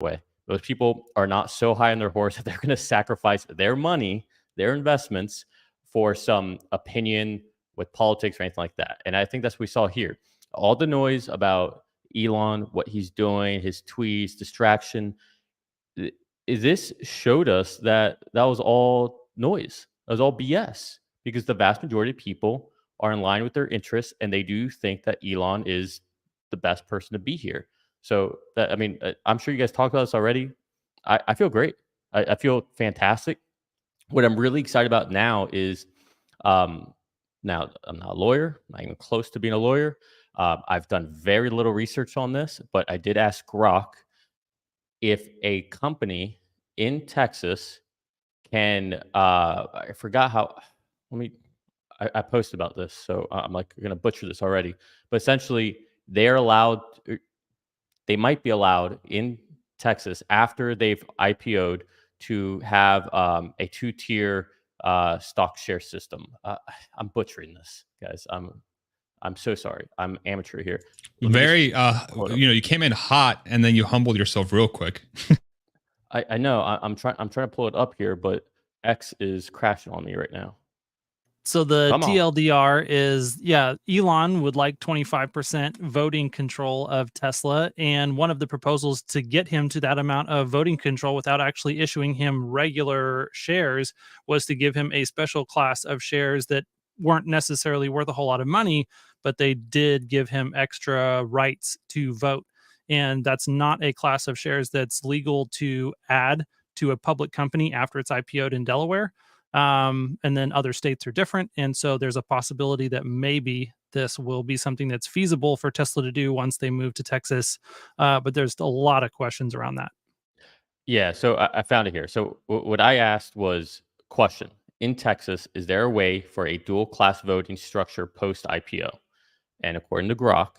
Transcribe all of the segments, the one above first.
way. Those people are not so high on their horse that they're going to sacrifice their money, their investments for some opinion with politics or anything like that. And I think that's what we saw here. All the noise about Elon, what he's doing, his tweets, distraction. This showed us that that was all noise. That was all BS because the vast majority of people are in line with their interests and they do think that Elon is the best person to be here. So that, I mean, I'm sure you guys talked about this already. I feel great. I feel fantastic. What I'm really excited about now is, now I'm not a lawyer, not even close to being a lawyer. I've done very little research on this, but I did ask Grok if a company in Texas can, I forgot how, let me, I posted about this, so I'm like going to butcher this already, but essentially they're allowed, they might be allowed in Texas after they've IPO'd to have a two-tier stock share system. I'm butchering this, guys. I'm so sorry. I'm amateur here. Very, you came in hot and then you humbled yourself real quick. I know. I'm trying to pull it up here, but X is crashing on me right now. So the TLDR is, Elon would like 25% voting control of Tesla. And one of the proposals to get him to that amount of voting control without actually issuing him regular shares was to give him a special class of shares that weren't necessarily worth a whole lot of money, but they did give him extra rights to vote. And that's not a class of shares that's legal to add to a public company after it's IPO'd in Delaware. And then other states are different. And so there's a possibility that maybe this will be something that's feasible for Tesla to do once they move to Texas. But there's a lot of questions around that. Yeah, so I found it here. So what I asked was, question, in Texas, is there a way for a dual class voting structure post IPO? And according to Grok,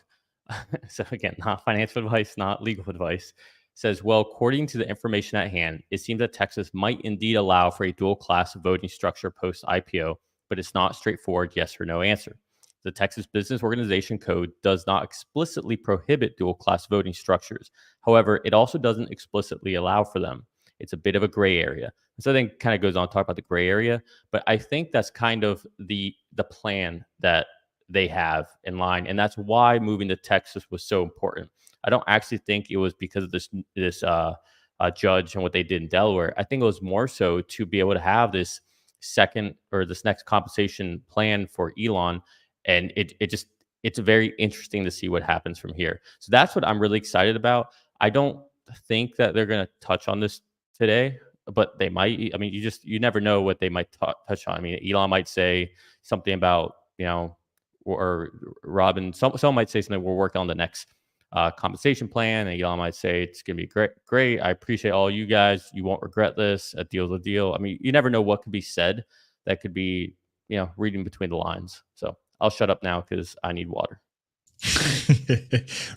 so again, not financial advice, not legal advice, says, well, according to the information at hand, it seems that Texas might indeed allow for a dual class voting structure post IPO, but it's not straightforward yes or no answer. The Texas Business Organization Code does not explicitly prohibit dual class voting structures. However, it also doesn't explicitly allow for them. It's a bit of a gray area. So I think kind of goes on to talk about the gray area, but I think that's kind of the plan that they have in line, and that's why moving to Texas was so important. I don't actually think it was because of this judge and what they did in Delaware. I think it was more so to be able to have this next compensation plan for Elon, and it's very interesting to see what happens from here. So that's what I'm really excited about. I don't think that they're going to touch on this today, but they might. I mean, you never know what they might touch on. I mean, Elon might say something about, or Robin, someone might say something, we're working on the next compensation plan, and Elon might say it's going to be great. I appreciate all you guys. You won't regret this. A deal's a deal. I mean, you never know what could be said that could be, reading between the lines. So I'll shut up now because I need water.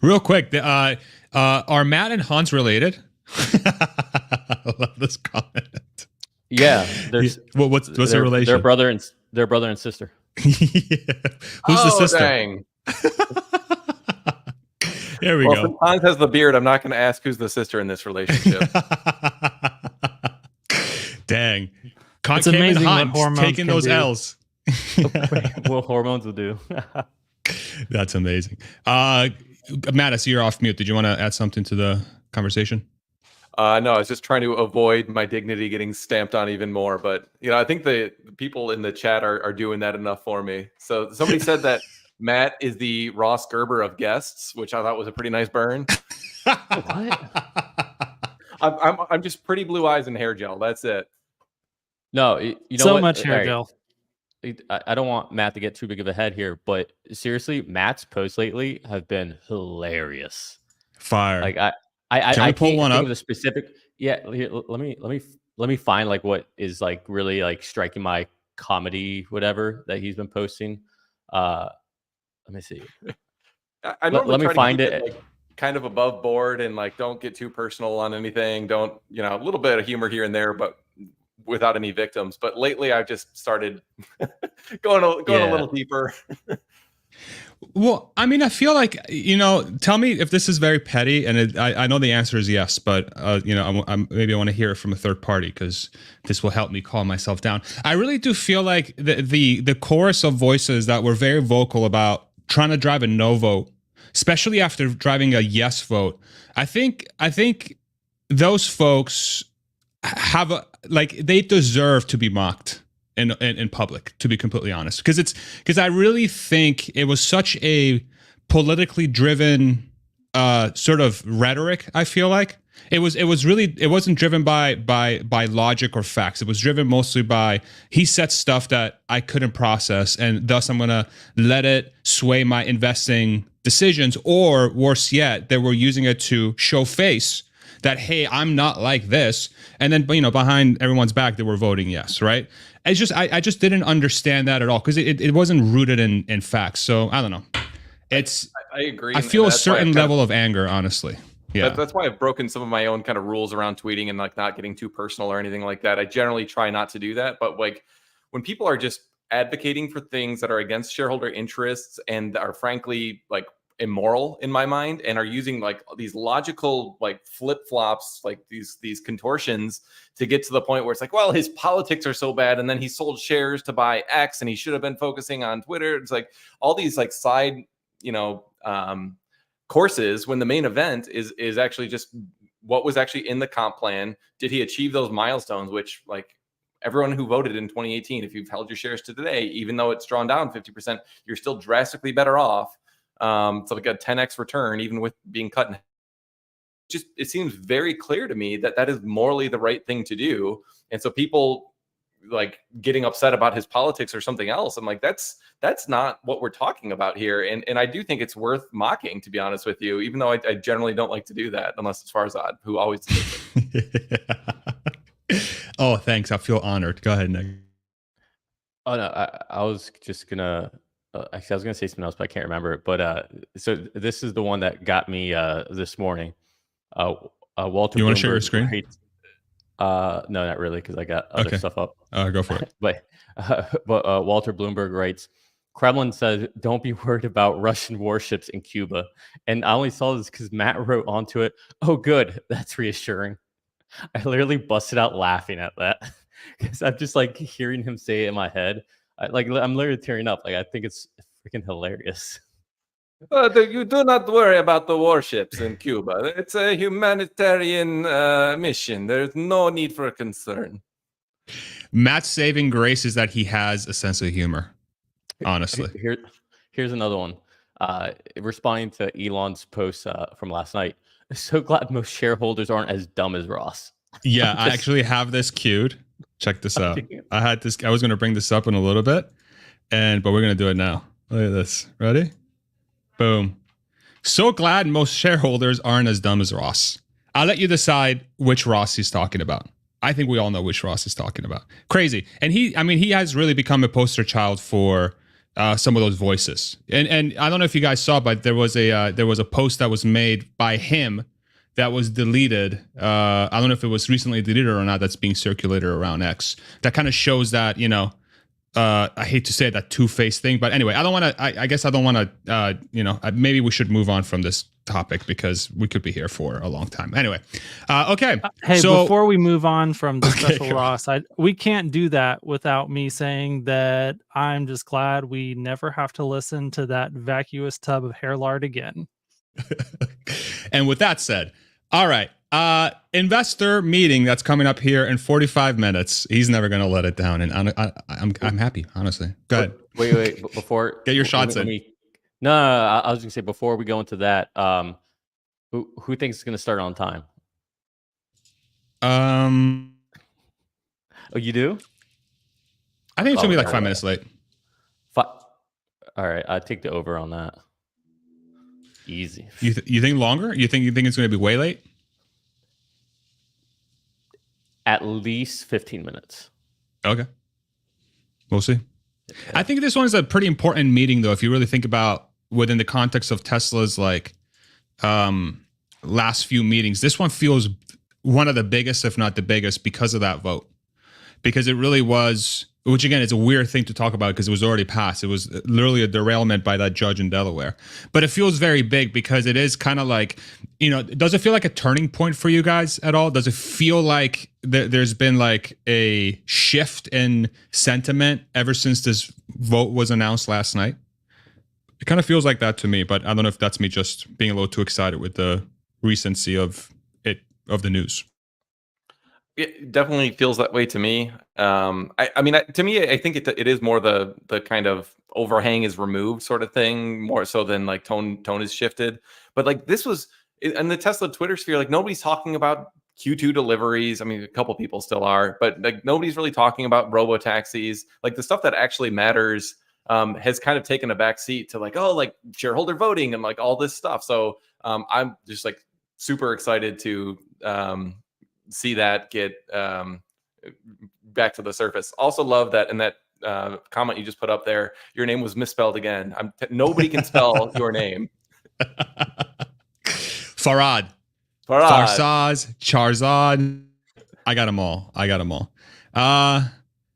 Real quick, are Matt and Hans related? I love this comment. Yeah, there's what's their relation? Their brother and sister. Who's the sister? Dang. There we go. Since Hans has the beard, I'm not going to ask who's the sister in this relationship. Dang. It's amazing what hormones taking those do. L's. What hormones will do. That's amazing. Matt, I see you're off mute. Did you want to add something to the conversation? No, I was just trying to avoid my dignity getting stamped on even more. But, I think the people in the chat are doing that enough for me. So somebody said that Matt is the Ross Gerber of guests, which I thought was a pretty nice burn. What? I'm just pretty blue eyes and hair gel. That's it. No, you know so what? much hair gel. I don't want Matt to get too big of a head here, but seriously, Matt's posts lately have been hilarious. Fire. Like I pull can't one think up? of the specific. Yeah, here, let me find like what is like really like striking my comedy, whatever that he's been posting. Let me see. I normally let me try to find keep it. like, kind of above board and like don't get too personal on anything. Don't a little bit of humor here and there, but without any victims. But lately, I've just started going a little deeper. Well, I mean, I feel like, tell me if this is very petty, and I know the answer is yes, but maybe I want to hear it from a third party because this will help me calm myself down. I really do feel like the chorus of voices that were very vocal about trying to drive a no vote, especially after driving a yes vote, I think those folks they deserve to be mocked in public, to be completely honest, because I really think it was such a politically driven sort of rhetoric. I feel like it wasn't driven by logic or facts. It was driven mostly by, he said stuff that I couldn't process, and thus I'm gonna let it sway my investing decisions, or worse yet, they were using it to show face that, hey, I'm not like this, and then behind everyone's back they were voting yes, right? It's just I just didn't understand that at all, because it wasn't rooted in facts. So I don't know. I agree. I feel a certain level of anger, honestly. Yeah, that's why I've broken some of my own kind of rules around tweeting and like not getting too personal or anything like that. I generally try not to do that, but like when people are just advocating for things that are against shareholder interests and are frankly like immoral in my mind, and are using like these logical like flip-flops, like these contortions to get to the point where it's like, well, his politics are so bad, and then he sold shares to buy X and he should have been focusing on Twitter. It's like all these like side courses, when the main event is actually just what was actually in the comp plan. Did he achieve those milestones, which like everyone who voted in 2018, if you've held your shares to today, even though it's drawn down 50%, you're still drastically better off. So like a 10x return, even with being cut in. Just, it seems very clear to me that is morally the right thing to do. And so people like getting upset about his politics or something else, I'm like, that's not what we're talking about here. And I do think it's worth mocking, to be honest with you, even though I generally don't like to do that unless it's Farzad, who always does it. Oh, thanks. I feel honored. Go ahead, Nick. Oh no, I was just gonna actually I was gonna say something else, but I can't remember it. But so this is the one that got me this morning. Walter, you want to share your screen? No, not really, because I got other stuff up. Go for it. but Walter Bloomberg writes, Kremlin says, don't be worried about Russian warships in Cuba. And I only saw this because Matt wrote onto it, oh, good, that's reassuring. I literally busted out laughing at that because I'm just like hearing him say it in my head. I'm literally tearing up. Like, I think it's freaking hilarious. You do not worry about the warships in Cuba. It's a humanitarian mission. There's no need for concern. Matt's saving grace is that he has a sense of humor, honestly. Here's another one. Responding to Elon's post from last night. So glad most shareholders aren't as dumb as Ross. Yeah, I actually have this queued. Check this out. I was going to bring this up in a little bit, but we're going to do it now. Look at this. Ready? Boom. So glad most shareholders aren't as dumb as Ross. I'll let you decide which Ross he's talking about. I think we all know which Ross he's talking about. Crazy. And he has really become a poster child for some of those voices. And I don't know if you guys saw, but there was a post that was made by him that was deleted. I don't know if it was recently deleted or not. That's being circulated around X. That kind of shows that, I hate to say that two-faced thing, but anyway, I guess I don't want to, maybe we should move on from this topic because we could be here for a long time. Anyway, okay. Hey, so, before we move on from the special Ross, we can't do that without me saying that I'm just glad we never have to listen to that vacuous tub of hair lard again. And with that said, all right. Investor meeting that's coming up here in 45 minutes. He's never going to let it down, and I'm happy, honestly. Go ahead. Wait, before get your shots in. No, I was going to say before we go into that, who thinks it's going to start on time? Oh, you do? I think it's going to be like 5 minutes late. All right, I take the over on that. Easy. You think longer? You think it's going to be way late? At least 15 minutes. Okay. We'll see. Yeah. I think this one is a pretty important meeting, though, if you really think about within the context of Tesla's last few meetings. This one feels one of the biggest, if not the biggest, because of that vote. Because it really was which again is a weird thing to talk about because it was already passed. It was literally a derailment by that judge in Delaware. But it feels very big because it is kind of like, does it feel like a turning point for you guys at all? Does it feel like there's been like a shift in sentiment ever since this vote was announced last night? It kind of feels like that to me, but I don't know if that's me just being a little too excited with the recency of the news. It definitely feels that way to me. I mean, to me, I think it is more the kind of overhang is removed sort of thing, more so than like tone is shifted. But like this was in the Tesla Twitter sphere, like nobody's talking about Q2 deliveries. I mean, a couple people still are, but like nobody's really talking about robo taxis. Like the stuff that actually matters has kind of taken a back seat to like, oh, like shareholder voting and like all this stuff. So I'm just like super excited to see that get back to the surface. Also love that in that comment you just put up there, your name was misspelled again. Nobody can spell your name. Farzad, Charzad. I got them all.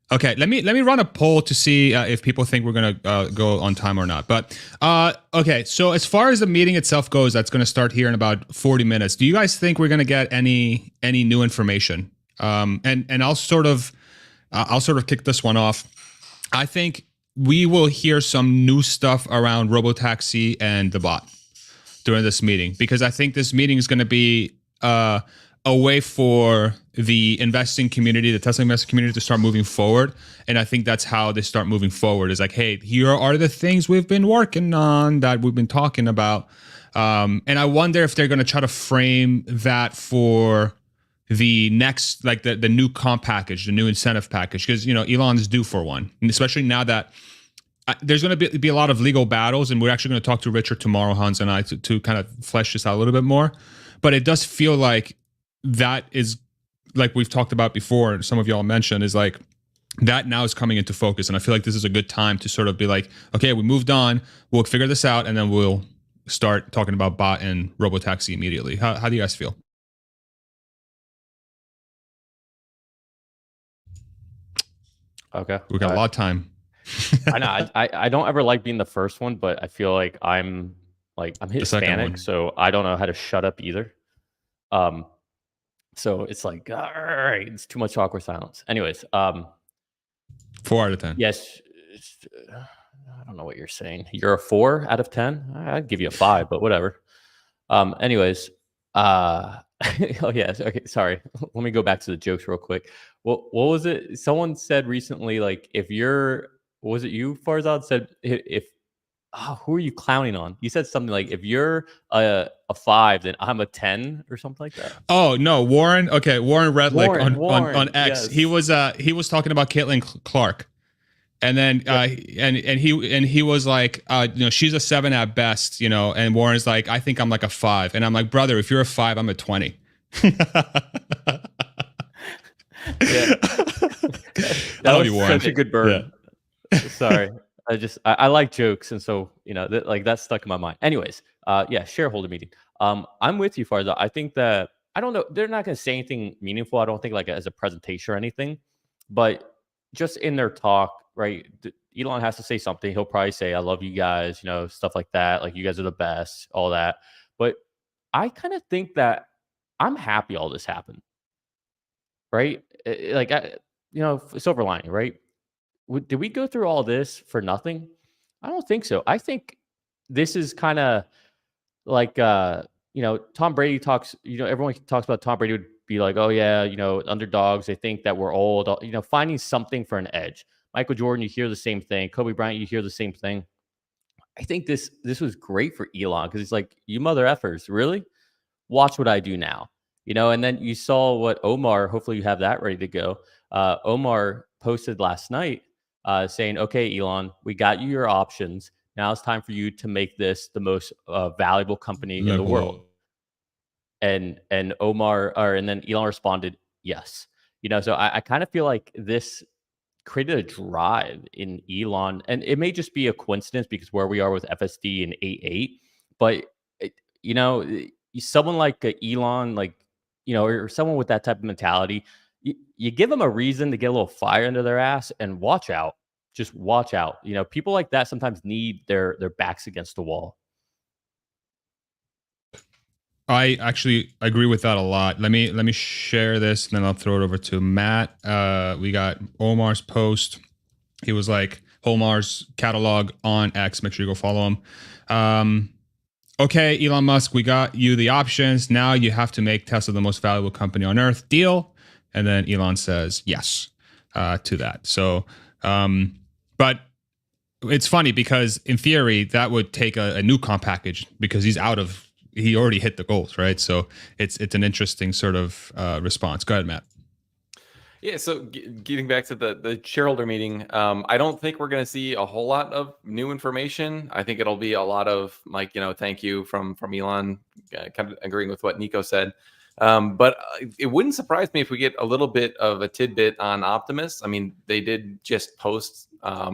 Okay, let me run a poll to see if people think we're gonna go on time or not. But okay, so as far as the meeting itself goes, that's gonna start here in about 40 minutes. Do you guys think we're gonna get any new information? And I'll sort of kick this one off. I think we will hear some new stuff around Robotaxi and the bot during this meeting, because I think this meeting is gonna be a way for the investing community, the Tesla investing community, to start moving forward. And I think that's how they start moving forward, is like, hey, here are the things we've been working on, that we've been talking about. And I wonder if they're going to try to frame that for the next, like the new comp package, the new incentive package, because, Elon's due for one. And especially now that there's going to be a lot of legal battles, and we're actually going to talk to Richard tomorrow, Hans and I, to kind of flesh this out a little bit more. But it does feel like that is, like we've talked about before, and some of y'all mentioned, is like that now is coming into focus. And I feel like this is a good time to sort of be like, okay, we moved on, we'll figure this out, and then we'll start talking about bot and robotaxi immediately. How do you guys feel? Okay, we got a lot of time. I know. I don't ever like being the first one, but I feel like I'm Hispanic, so I don't know how to shut up either. So it's like, all right, it's too much awkward silence. Anyways, 4 out of 10. Yes, I don't know what you're saying. You're a 4 out of 10. I'd give you a 5, but whatever. Anyways, oh yes, okay. Sorry, let me go back to the jokes real quick. What was it? Someone said recently, like, if you're, was it you, Farzad, said if who are you clowning on? You said something like, if you're a 5, then I'm a 10 or something like that. Oh no, Warren. Okay, Warren Redlick on X. Yes. He was talking about Caitlin Clark, and then he was like, she's a 7 at best, and Warren's like, I think I'm like a 5, and I'm like, brother, if you're a 5, I'm a 20. Yeah, that was Warren. such a good burn. Yeah. Sorry. I like jokes, and so that stuck in my mind. Anyways, yeah, shareholder meeting. I'm with you, Farzad. I think that, I don't know, they're not going to say anything meaningful. I don't think like as a presentation or anything, but just in their talk, right? Elon has to say something. He'll probably say, "I love you guys," stuff like that. Like, you guys are the best, all that. But I kind of think that I'm happy all this happened, right? Silver lining, right? Did we go through all this for nothing? I don't think so. I think this is kind of like, Tom Brady talks, everyone talks about Tom Brady would be like, oh yeah, underdogs, they think that we're old, finding something for an edge. Michael Jordan, you hear the same thing. Kobe Bryant, you hear the same thing. I think this was great for Elon, because he's like, you mother effers, really? Watch what I do now. And then you saw what Omar, hopefully you have that ready to go. Omar posted last night, saying, okay, Elon, we got you your options. Now it's time for you to make this the most valuable company in the world. And then Elon responded, yes. So I kind of feel like this created a drive in Elon, and it may just be a coincidence because where we are with FSD and 8.8, but someone like Elon, or someone with that type of mentality, you give them a reason to get a little fire under their ass, and watch out. Just watch out. People like that sometimes need their backs against the wall. I actually agree with that a lot. Let me share this, and then I'll throw it over to Matt. We got Omar's post. He was like, Omar's catalog on X. Make sure you go follow him. Okay, Elon Musk, we got you the options. Now you have to make Tesla the most valuable company on earth. Deal? And then Elon says yes to that. So, but it's funny because in theory that would take a Newcom package because he already hit the goals, right? So it's an interesting sort of response. Go ahead, Matt. Yeah, so getting back to the shareholder meeting, I don't think we're going to see a whole lot of new information. I think it'll be a lot of like, thank you from Elon, kind of agreeing with what Nico said. But it wouldn't surprise me if we get a little bit of a tidbit on Optimus. I mean, they did just post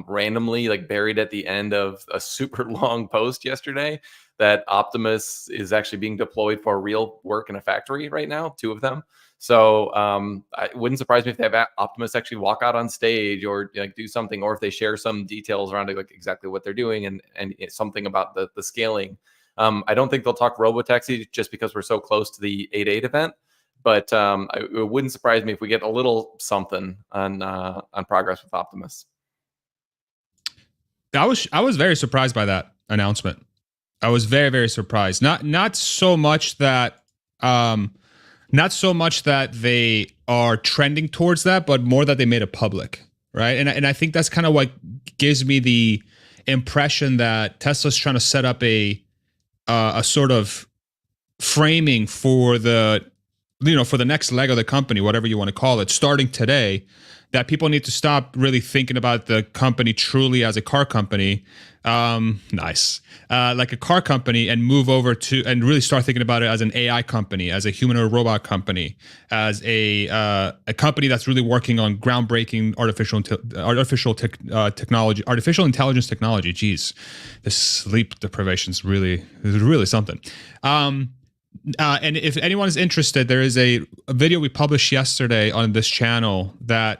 randomly, like buried at the end of a super long post yesterday, that Optimus is actually being deployed for real work in a factory right now, 2 of them. So it wouldn't surprise me if they have Optimus actually walk out on stage or like do something, or if they share some details around like exactly what they're doing and something about the scaling. I don't think they'll talk robotaxi just because we're so close to the 8.8 event, but it wouldn't surprise me if we get a little something on progress with Optimus. I was very surprised by that announcement. I was very, very surprised. Not so much that they are trending towards that, but more that they made it public, right? And I think that's kind of what gives me the impression that Tesla's trying to set up a sort of framing for the next leg of the company, whatever you want to call it, starting today, that people need to stop really thinking about the company truly as a car company, like a car company, and move over to and really start thinking about it as an AI company, as a humanoid robot company, as a company that's really working on groundbreaking artificial intelligence technology. Geez, this sleep deprivation is really something. And if anyone is interested, there is a video we published yesterday on this channel that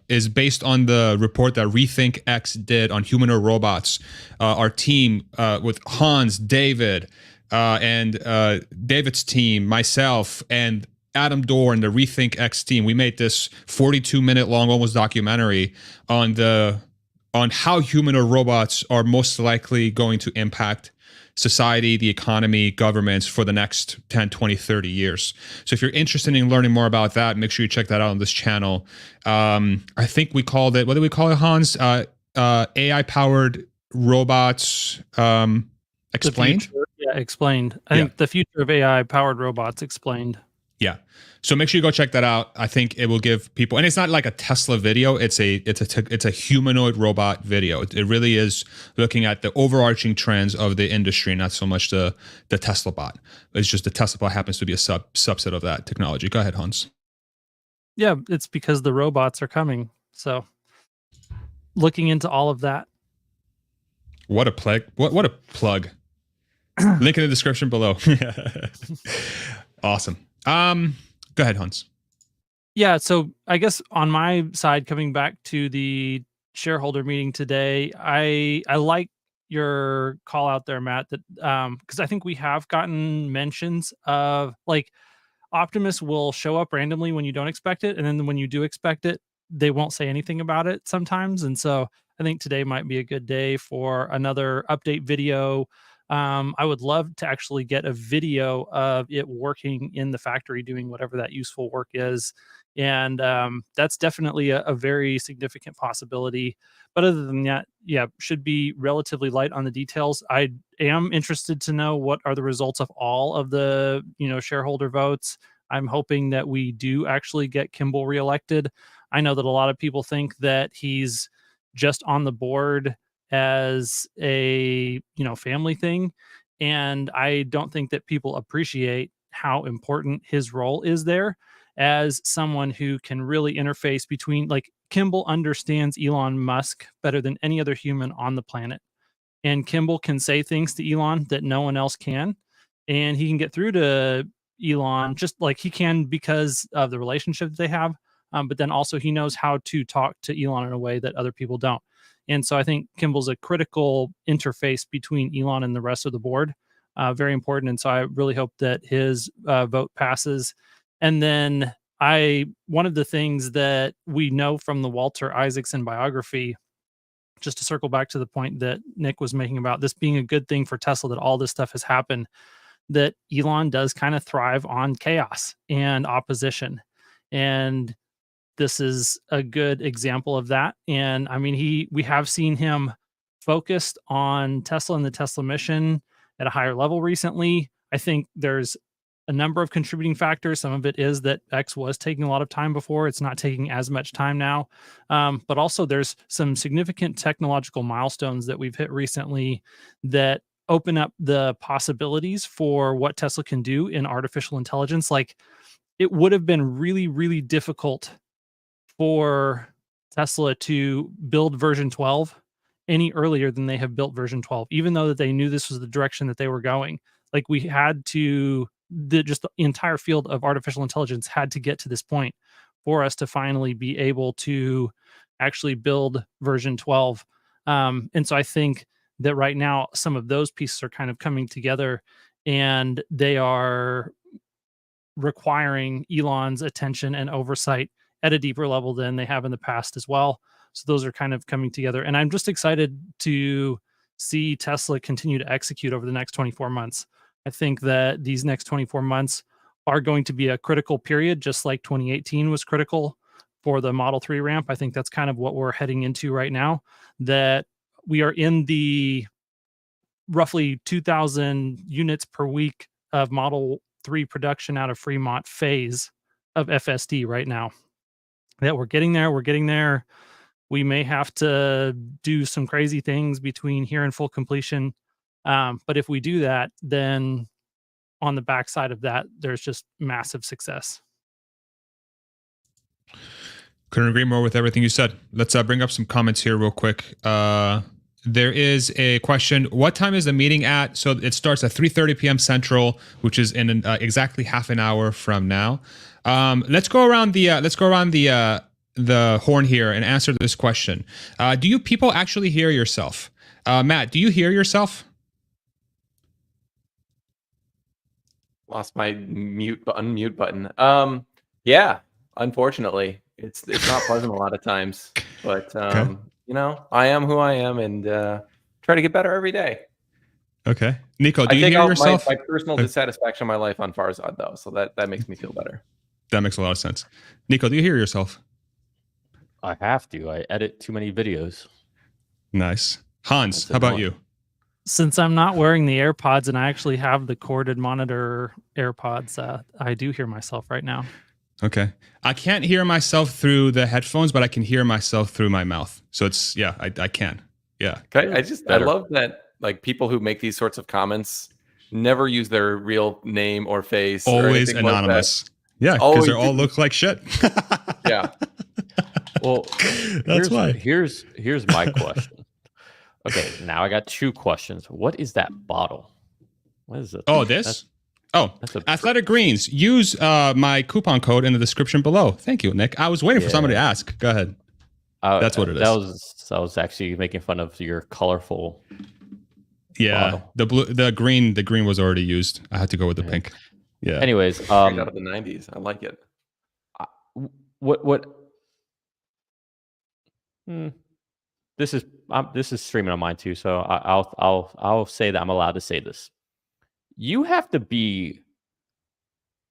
is based on the report that Rethink X did on humanoid robots. Our team with Hans, David, and David's team, myself, and Adam Dorr and the Rethink X team, we made this 42-minute long almost documentary on how humanoid robots are most likely going to impact society, the economy, governments for the next 10, 20, 30 years. So if you're interested in learning more about that, make sure you check that out on this channel. I think we called it, what did we call it, Hans? AI-powered robots explained? Explained. I think the future of AI-powered robots explained. Yeah. So make sure you go check that out. I think it will give people, and it's not like a Tesla video. It's a humanoid robot video. It really is looking at the overarching trends of the industry, not so much the Tesla bot. It's just the Tesla bot happens to be a subset of that technology. Go ahead, Hans. Yeah, it's because the robots are coming. So looking into all of that. What a plug. What a plug. Link in the description below. Awesome. Go ahead, Hans. Yeah, so I guess on my side, coming back to the shareholder meeting today, I like your call out there, Matt, that because I think we have gotten mentions of like Optimus will show up randomly when you don't expect it, and then when you do expect it, they won't say anything about it sometimes. And so I think today might be a good day for another update video. I would love to actually get a video of it working in the factory doing whatever that useful work is. And that's definitely a very significant possibility. But other than that, yeah, should be relatively light on the details. I am interested to know what are the results of all of the shareholder votes. I'm hoping that we do actually get Kimball reelected. I know that a lot of people think that he's just on the board as a family thing, and I don't think that people appreciate how important his role is there as someone who can really interface between, like, Kimball understands Elon Musk better than any other human on the planet, and Kimball can say things to Elon that no one else can, and he can get through to Elon just like he can because of the relationship that they have. but then also he knows how to talk to Elon in a way that other people don't. And so I think Kimball's a critical interface between Elon and the rest of the board. Very important. And so I really hope that his vote passes. And then one of the things that we know from the Walter Isaacson biography, just to circle back to the point that Nick was making about this being a good thing for Tesla, that all this stuff has happened, that Elon does kind of thrive on chaos and opposition. And this is a good example of that. And I mean, we have seen him focused on Tesla and the Tesla mission at a higher level recently. I think there's a number of contributing factors. Some of it is that X was taking a lot of time before. It's not taking as much time now. But also there's some significant technological milestones that we've hit recently that open up the possibilities for what Tesla can do in artificial intelligence. Like, it would have been really, really difficult for Tesla to build version 12 any earlier than they have built version 12, even though that they knew this was the direction that they were going. Like, we had to, the entire field of artificial intelligence had to get to this point for us to finally be able to actually build version 12. And so I think that right now some of those pieces are kind of coming together, and they are requiring Elon's attention and oversight at a deeper level than they have in the past as well. So those are kind of coming together. And I'm just excited to see Tesla continue to execute over the next 24 months. I think that these next 24 months are going to be a critical period, just like 2018 was critical for the Model 3 ramp. I think that's kind of what we're heading into right now, that we are in the roughly 2,000 units per week of Model 3 production out of Fremont phase of FSD right now. That we're getting there. We may have to do some crazy things between here and full completion. But if we do that, then on the backside of that, there's just massive success. Couldn't agree more with everything you said. Let's bring up some comments here real quick. There is a question. What time is the meeting at? So it starts at 3:30 p.m. Central, which is in exactly half an hour from now. Let's go around the horn here and answer this question. Do you people actually hear yourself? Matt, do you hear yourself? Lost my unmute button. Yeah, unfortunately, it's not pleasant a lot of times, but Okay. you know, I am who I am, and try to get better every day. Okay, Nico, do I you take hear out yourself? my personal dissatisfaction in my life on Farzad, though, so that makes me feel better. That makes a lot of sense. Nico, do you hear yourself? I have to. I edit too many videos. Nice. Hans, That's how about annoying. you? Since I'm not wearing the AirPods and I actually have the corded monitor AirPods, I do hear myself right now. Okay. I can't hear myself through the headphones, but I can hear myself through my mouth. So it's, yeah, I can. Yeah. Okay, I love that, like, people who make these sorts of comments never use their real name or face. Always or anonymous. Yeah, because Always they all look like shit. Yeah. Well, That's why. Here's my question. Okay, now I got two questions. What is that bottle? What is it? Oh, this? That's Athletic Greens. Use my coupon code in the description below. Thank you, Nick. I was waiting for somebody to ask. Go ahead. That's what it is. I was actually making fun of your colorful. Yeah, bottle. the green was already used. I had to go with the pink. Yeah. Anyways, Straight out of the 90s. I like it. What? This is streaming on mine too, so I'll say that I'm allowed to say this. You have to be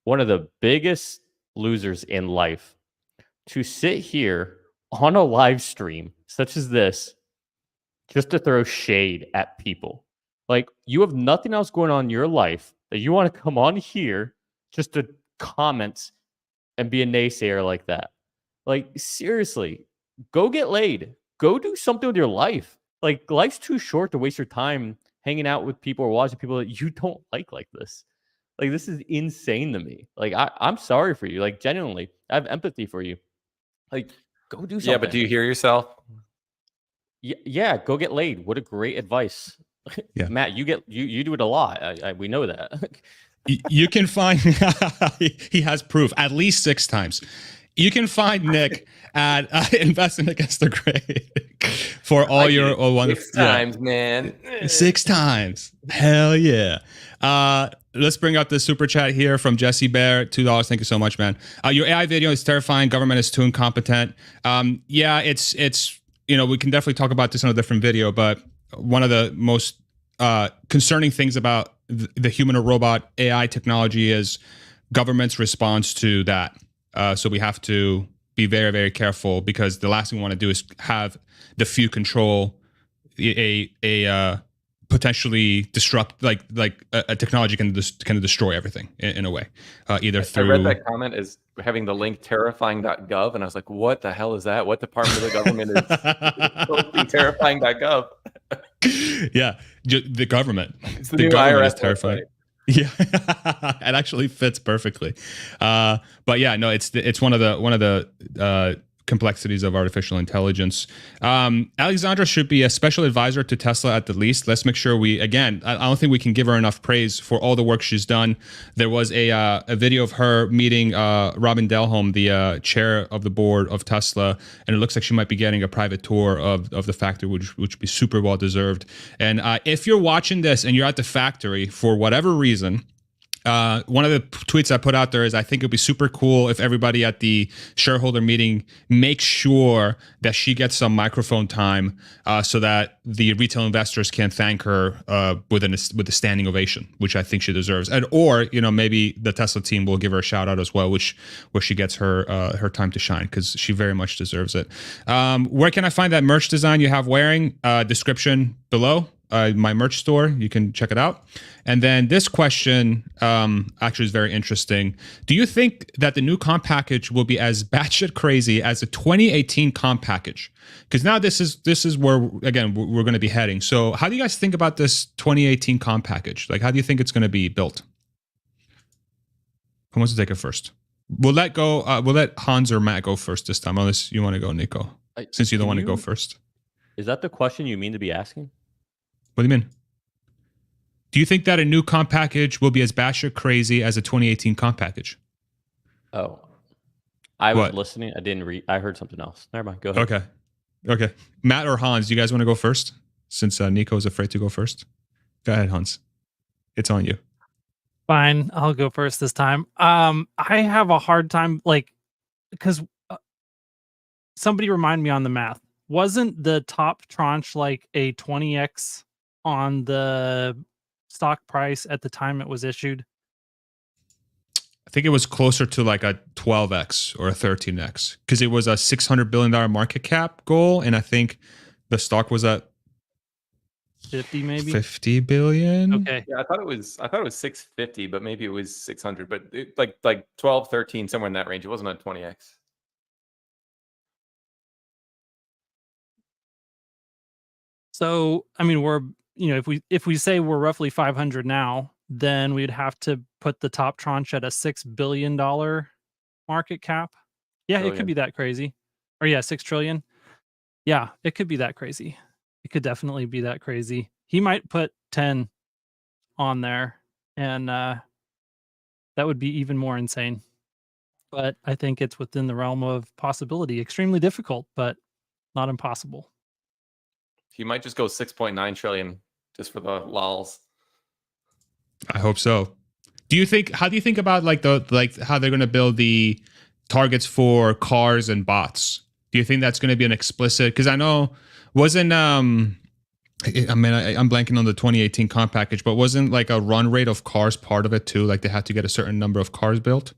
one of the biggest losers in life to sit here on a live stream such as this just to throw shade at people. Like, you have nothing else going on in your life that you want to come on here just to comment and be a naysayer like that. Like, seriously, go get laid. Go do something with your life. Like, life's too short to waste your time hanging out with people or watching people that you don't like this. Like, this is insane to me. Like, I'm sorry for you. Like, genuinely, I have empathy for you. Like, go do something. Yeah, but do you hear yourself? Yeah, go get laid. What a great advice. Yeah. Matt, you do it a lot. We know that. You can find he has proof at least 6 times. You can find Nick at Investing Against the Grain for all your six times, man. 6 times. Hell yeah. Let's bring up the super chat here from Jesse Bear. $2. Thank you so much, man. Your AI video is terrifying. Government is too incompetent. Yeah, it's we can definitely talk about this in a different video, but one of the most concerning things about the human or robot AI technology is government's response to that. So we have to be very, very careful, because the last thing we want to do is have the few control a potentially disrupt, like a technology can destroy everything in a way, either through. I read that comment as having the link terrifying.gov, and I was like, what the hell is that? What department of the government is posting terrifying.gov? Yeah, the government. It's the new government IRS is terrifying. Website. Yeah, it actually fits perfectly. But yeah, no, it's one of the complexities of artificial intelligence. Alexandra should be a special advisor to Tesla at the least. Let's make sure I don't think we can give her enough praise for all the work she's done. There was a video of her meeting Robin Delholm, the chair of the board of Tesla, and it looks like she might be getting a private tour of the factory, which would be super well deserved. And if you're watching this and you're at the factory for whatever reason, one of the tweets I put out there is, I think it'd be super cool if everybody at the shareholder meeting makes sure that she gets some microphone time, so that the retail investors can thank her with a standing ovation, which I think she deserves. And or maybe the Tesla team will give her a shout out as well, where she gets her time to shine, because she very much deserves it. Where can I find that merch design you have wearing? Description below. My merch store, you can check it out. And then this question actually is very interesting. Do you think that the new comp package will be as batshit crazy as the 2018 comp package? Because now this is where, again, we're going to be heading. So how do you guys think about this 2018 comp package? Like, how do you think it's going to be built? Who wants to take it first? We'll let Hans or Matt go first this time, unless you want to go, Nico, since you don't want to go first. Is that the question you mean to be asking? What do you mean? Do you think that a new comp package will be as batshit crazy as a 2018 comp package? Oh, I was listening. I didn't read. I heard something else. Never mind. Go ahead. Okay. Matt or Hans, do you guys want to go first? Since Nico is afraid to go first. Go ahead, Hans. It's on you. Fine. I'll go first this time. I have a hard time, because somebody remind me on the math. Wasn't the top tranche like a 20x on the stock price at the time it was issued? I think it was closer to like a 12x or a 13x, because it was a $600 billion market cap goal, and I think the stock was at 50, maybe 50 billion. Okay. Yeah, I thought it was 650, but maybe it was 600. But like 12, 13, somewhere in that range. It wasn't a 20x. So I mean, we're if we say we're roughly 500 now, then we'd have to put the top tranche at a $6 billion market cap. Yeah, it could be that crazy. Or yeah, 6 trillion. Yeah, it could be that crazy. It could definitely be that crazy. He might put 10 on there, and that would be even more insane. But I think it's within the realm of possibility. Extremely difficult, but not impossible. He might just go 6.9 trillion just for the lols. I hope so. How do you think about how they're going to build the targets for cars and bots? Do you think that's going to be an explicit? Because I know wasn't I'm blanking on the 2018 comp package, but wasn't like a run rate of cars part of it too? Like they had to get a certain number of cars built.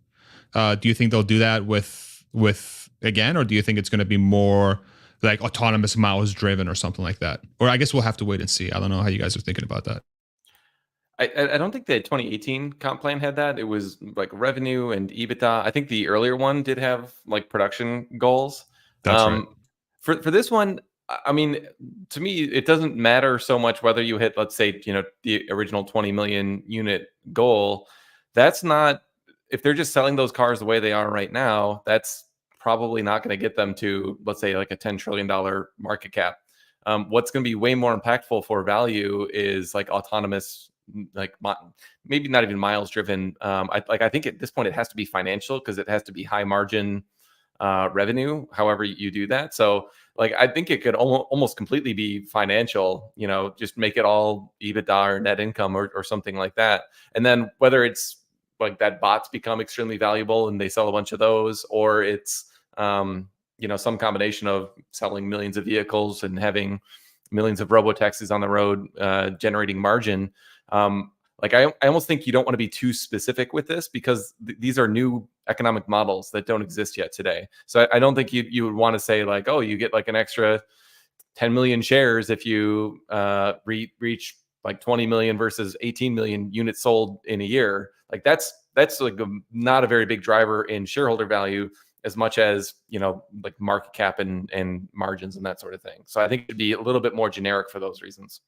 Do you think they'll do that with again, or do you think it's going to be more like autonomous miles driven or something like that? Or I guess we'll have to wait and see. I don't know how you guys are thinking about that. I don't think the 2018 comp plan had that. It was like revenue and EBITDA. I think the earlier one did have like production goals. That's right. For this one, I mean, to me, it doesn't matter so much whether you hit, let's say, the original 20 million unit goal. That's not, if they're just selling those cars the way they are right now, that's probably not going to get them to, let's say, like a $10 trillion market cap. What's going to be way more impactful for value is like autonomous, like maybe not even miles driven. I think at this point it has to be financial, because it has to be high margin revenue, however you do that. So like, I think it could almost completely be financial, just make it all EBITDA or net income or something like that. And then whether it's like that bots become extremely valuable and they sell a bunch of those, or it's, some combination of selling millions of vehicles and having millions of robo-taxis on the road, generating margin. Like I almost think you don't want to be too specific with this, because these are new economic models that don't exist yet today. So I don't think you would want to say like, oh, you get like an extra 10 million shares if you reach like 20 million versus 18 million units sold in a year. Like that's like not a very big driver in shareholder value, as much as, like market cap and margins and that sort of thing. So I think it'd be a little bit more generic for those reasons.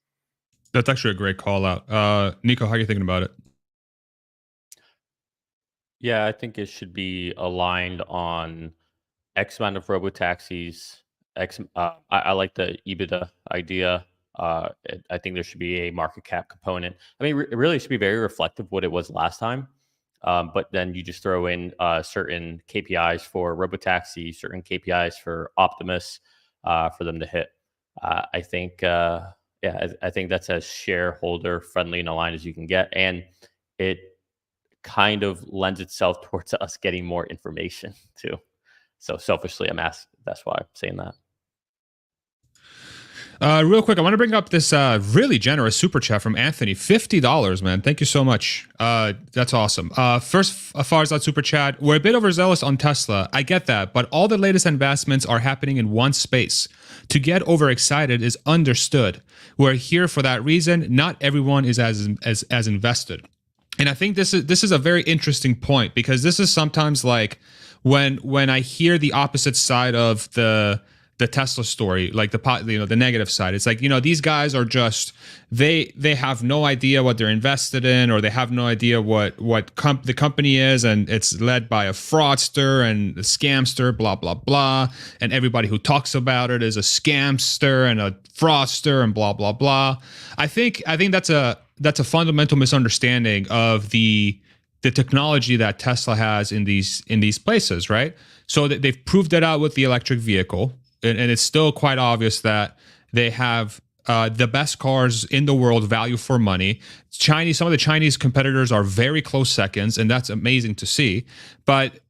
That's actually a great call out. Nico, how are you thinking about it? Yeah, I think it should be aligned on X amount of robo-taxis. I like the EBITDA idea. I think there should be a market cap component. I mean, it really should be very reflective of what it was last time. But then you just throw in certain KPIs for robotaxi, certain KPIs for Optimus, for them to hit. I think, I think that's as shareholder friendly and aligned as you can get, and it kind of lends itself towards us getting more information too. So selfishly, that's why I'm saying that. Real quick, I want to bring up this really generous super chat from Anthony. $50, man. Thank you so much. That's awesome. First, Farzad super chat. We're a bit overzealous on Tesla. I get that, but all the latest investments are happening in one space. To get overexcited is understood. We're here for that reason. Not everyone is as invested. And I think this is a very interesting point, because this is sometimes like when I hear the opposite side of the Tesla story, like the negative side. It's like, these guys are just, they have no idea what they're invested in, or they have no idea what the company is, and it's led by a fraudster and a scamster, blah blah blah, and everybody who talks about it is a scamster and a fraudster and blah blah blah. I think that's a fundamental misunderstanding of the technology that Tesla has in these places, right? So that they've proved it out with the electric vehicle. And it's still quite obvious that they have the best cars in the world, value for money. Some of the Chinese competitors are very close seconds, and that's amazing to see. But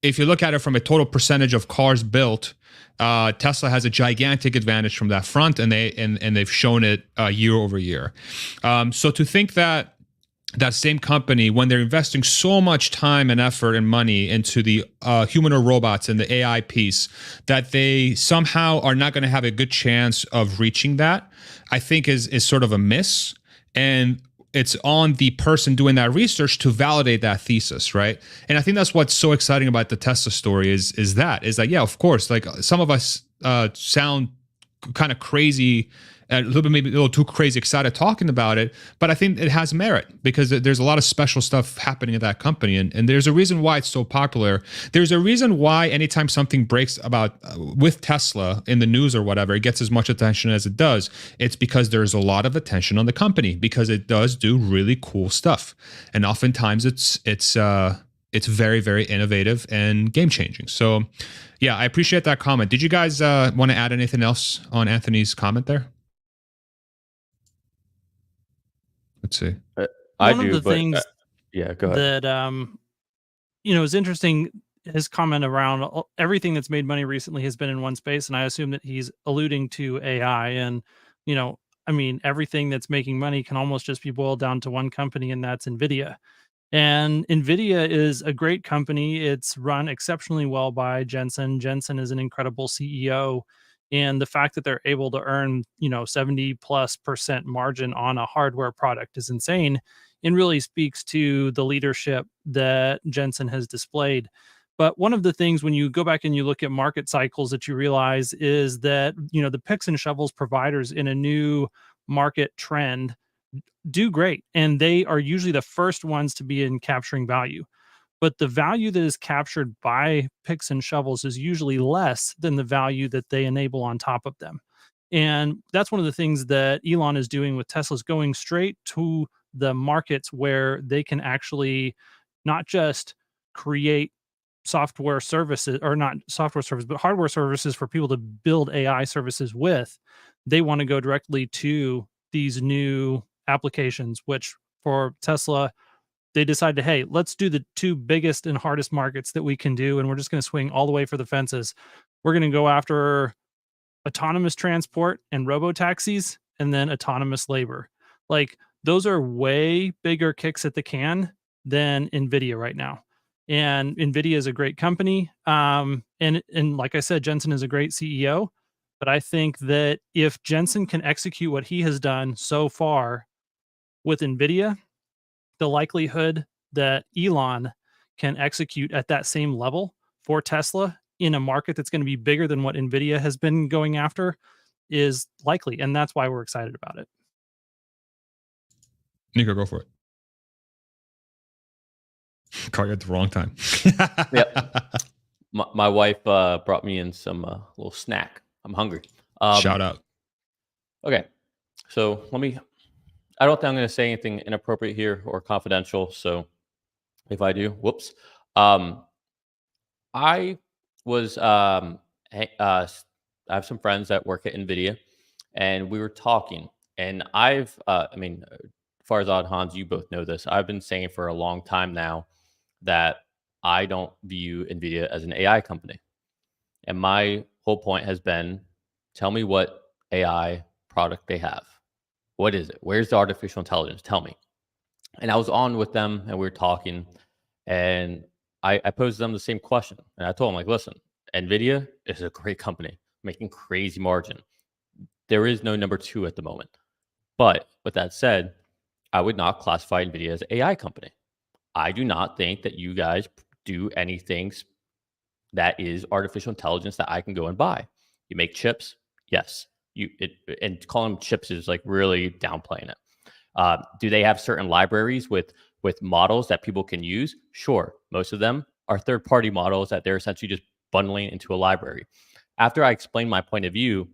if you look at it from a total percentage of cars built, Tesla has a gigantic advantage from that front, and they've shown it year over year. So to think that same company, when they're investing so much time and effort and money into the humanoid robots and the AI piece, that they somehow are not going to have a good chance of reaching that, I think is sort of a miss. And it's on the person doing that research to validate that thesis, right? And I think that's what's so exciting about the Tesla story is that, yeah, of course, like some of us sound kind of crazy, maybe a little too crazy excited talking about it, but I think it has merit, because there's a lot of special stuff happening at that company, and there's a reason why it's so popular. There's a reason why anytime something breaks about with Tesla in the news or whatever, it gets as much attention as it does. It's because there's a lot of attention on the company, because it does do really cool stuff, and oftentimes it's very, very innovative and game changing. So yeah, I appreciate that comment. Did you guys want to add anything else on Anthony's comment there? Let's see. I One do, of the but things yeah, go ahead. that is interesting. His comment around everything that's made money recently has been in one space, and I assume that he's alluding to AI. And I mean, everything that's making money can almost just be boiled down to one company, and that's Nvidia. And Nvidia is a great company. It's run exceptionally well by Jensen. Jensen is an incredible CEO. And the fact that they're able to earn, 70+% margin on a hardware product is insane, and really speaks to the leadership that Jensen has displayed. But one of the things when you go back and you look at market cycles that you realize is that, the picks and shovels providers in a new market trend do great, and they are usually the first ones to be in capturing value. But the value that is captured by picks and shovels is usually less than the value that they enable on top of them. And that's one of the things that Elon is doing with Tesla's going straight to the markets where they can actually not just create software services, or not software service, but hardware services for people to build AI services with, they want to go directly to these new applications, which for Tesla, they decided, hey, let's do the two biggest and hardest markets that we can do. And we're just going to swing all the way for the fences. We're going to go after autonomous transport and robo taxis, and then autonomous labor. Like, those are way bigger kicks at the can than Nvidia right now. And Nvidia is a great company. And like I said, Jensen is a great CEO. But I think that if Jensen can execute what he has done so far with Nvidia, the likelihood that Elon can execute at that same level for Tesla in a market that's going to be bigger than what Nvidia has been going after is likely, and that's why we're excited about it. Nico, go for it. Caught you at the wrong time. Yep. My wife brought me in some little snack. I'm hungry. Shout out. Okay, so I don't think I'm going to say anything inappropriate here or confidential. So if I do, whoops. I was I have some friends that work at Nvidia, and we were talking. And Farzad, Hans, you both know this. I've been saying for a long time now that I don't view Nvidia as an AI company. And my whole point has been, tell me what AI product they have. What is it? Where's the artificial intelligence? Tell me. And I was on with them and we were talking, and I posed them the same question. And I told them, like, listen, Nvidia is a great company making crazy margin. There is no number two at the moment. But with that said, I would not classify Nvidia as an AI company. I do not think that you guys do anything that is artificial intelligence that I can go and buy. You make chips, yes. And calling them chips is like really downplaying it. Do they have certain libraries with models that people can use? Sure. Most of them are third-party models that they're essentially just bundling into a library. After I explained my point of view,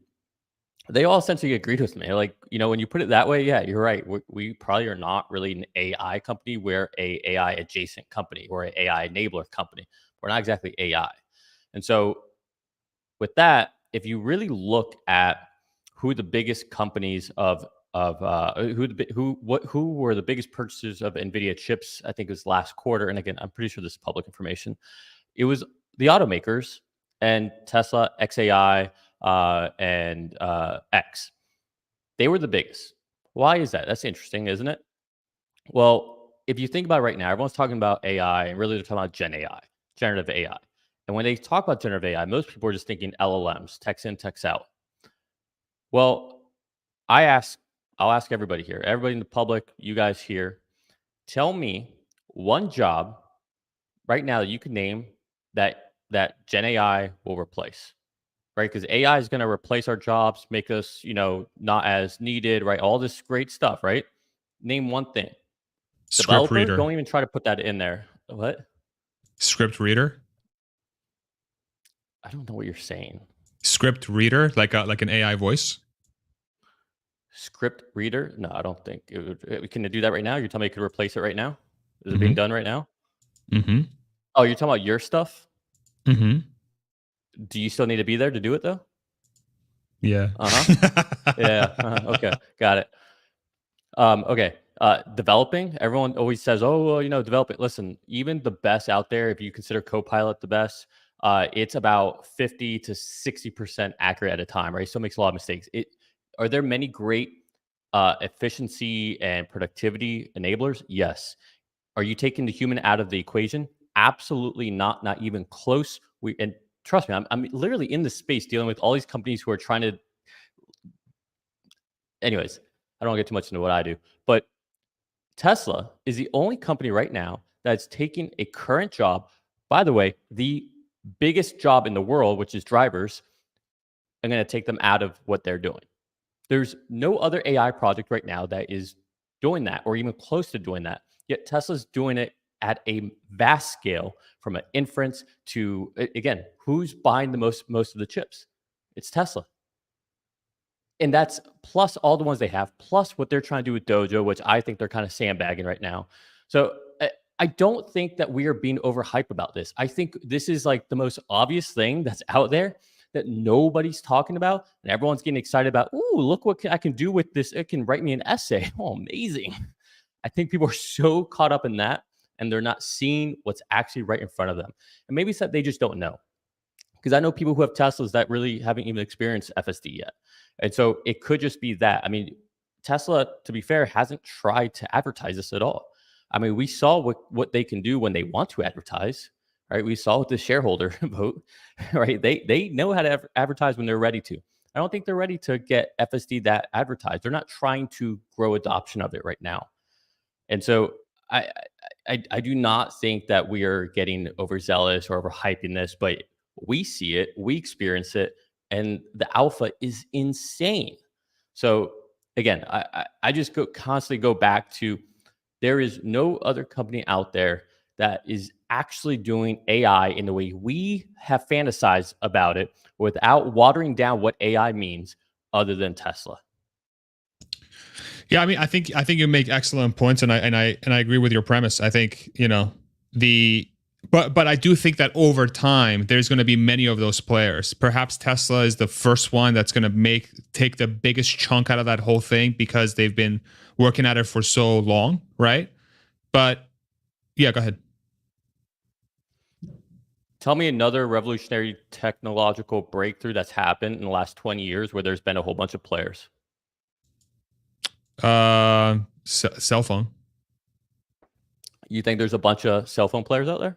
they all essentially agreed with me. Like, when you put it that way, yeah, you're right. We probably are not really an AI company. We're a AI adjacent company or an AI enabler company. We're not exactly AI. And so with that, if you really look at who the biggest companies who were the biggest purchasers of Nvidia chips, I think it was last quarter. And again, I'm pretty sure this is public information. It was the automakers and Tesla, XAI, and X. They were the biggest. Why is that? That's interesting, isn't it? Well, if you think about it right now, everyone's talking about AI, and really they're talking about Gen AI, generative AI. And when they talk about generative AI, most people are just thinking LLMs, text in, text out. Well, I'll ask everybody here, everybody in the public, you guys here, tell me one job right now that you can name that Gen AI will replace, right? Because AI is going to replace our jobs, make us, not as needed, right? All this great stuff, right? Name one thing. Script Developer, reader. don't even try to put that in there. What? Script reader. I don't know what you're saying. Script reader, like an AI voice. Script reader? No, I don't think it would. Can it do that right now? You're telling me it could replace it right now? Is it being done right now? Mm-hmm. Oh, you're talking about your stuff? Mm-hmm. Do you still need to be there to do it though? Yeah. Yeah. Okay. Got it. Okay. Developing. Everyone always says, "Oh, well, developing." Listen, even the best out there, if you consider Copilot the best, it's about 50 to 60% accurate at a time, right? So it makes a lot of mistakes. Are there many great efficiency and productivity enablers? Yes. Are you taking the human out of the equation? Absolutely not. Not even close. And trust me, I'm literally in this space dealing with all these companies who are trying to. Anyways, I don't want to get too much into what I do, but Tesla is the only company right now that's taking a current job. By the way, the biggest job in the world, which is drivers, I'm going to take them out of what they're doing. There's no other AI project right now that is doing that or even close to doing that. Yet Tesla's doing it at a vast scale, from an inference to, again, who's buying the most of the chips? It's Tesla. And that's plus all the ones they have, plus what they're trying to do with Dojo, which I think they're kind of sandbagging right now. So I don't think that we are being overhyped about this. I think this is like the most obvious thing that's out there that nobody's talking about, and everyone's getting excited about. Ooh, look what I can do with this! It can write me an essay. Oh, amazing! I think people are so caught up in that, and they're not seeing what's actually right in front of them. And maybe it's that they just don't know. Because I know people who have Teslas that really haven't even experienced FSD yet. And so it could just be that. I mean, Tesla, to be fair, hasn't tried to advertise this at all. I mean, we saw what they can do when they want to advertise, right? We saw with the shareholder vote, right? They know how to advertise when they're ready to. I don't think they're ready to get FSD that advertised. They're not trying to grow adoption of it right now. And so I do not think that we are getting overzealous or overhyping this, but we see it, we experience it, and the alpha is insane. So again, I just constantly go back to there is no other company out there that is actually doing AI in the way we have fantasized about it without watering down what AI means other than Tesla. Yeah, I mean, I think you make excellent points, and I agree with your premise. I think, you know, but I do think that over time there's going to be many of those players. Perhaps Tesla is the first one that's going to take the biggest chunk out of that whole thing because they've been working at it for so long, right? But yeah, go ahead. Tell me another revolutionary technological breakthrough that's happened in the last 20 years where there's been a whole bunch of players. Cell phone. You think there's a bunch of cell phone players out there?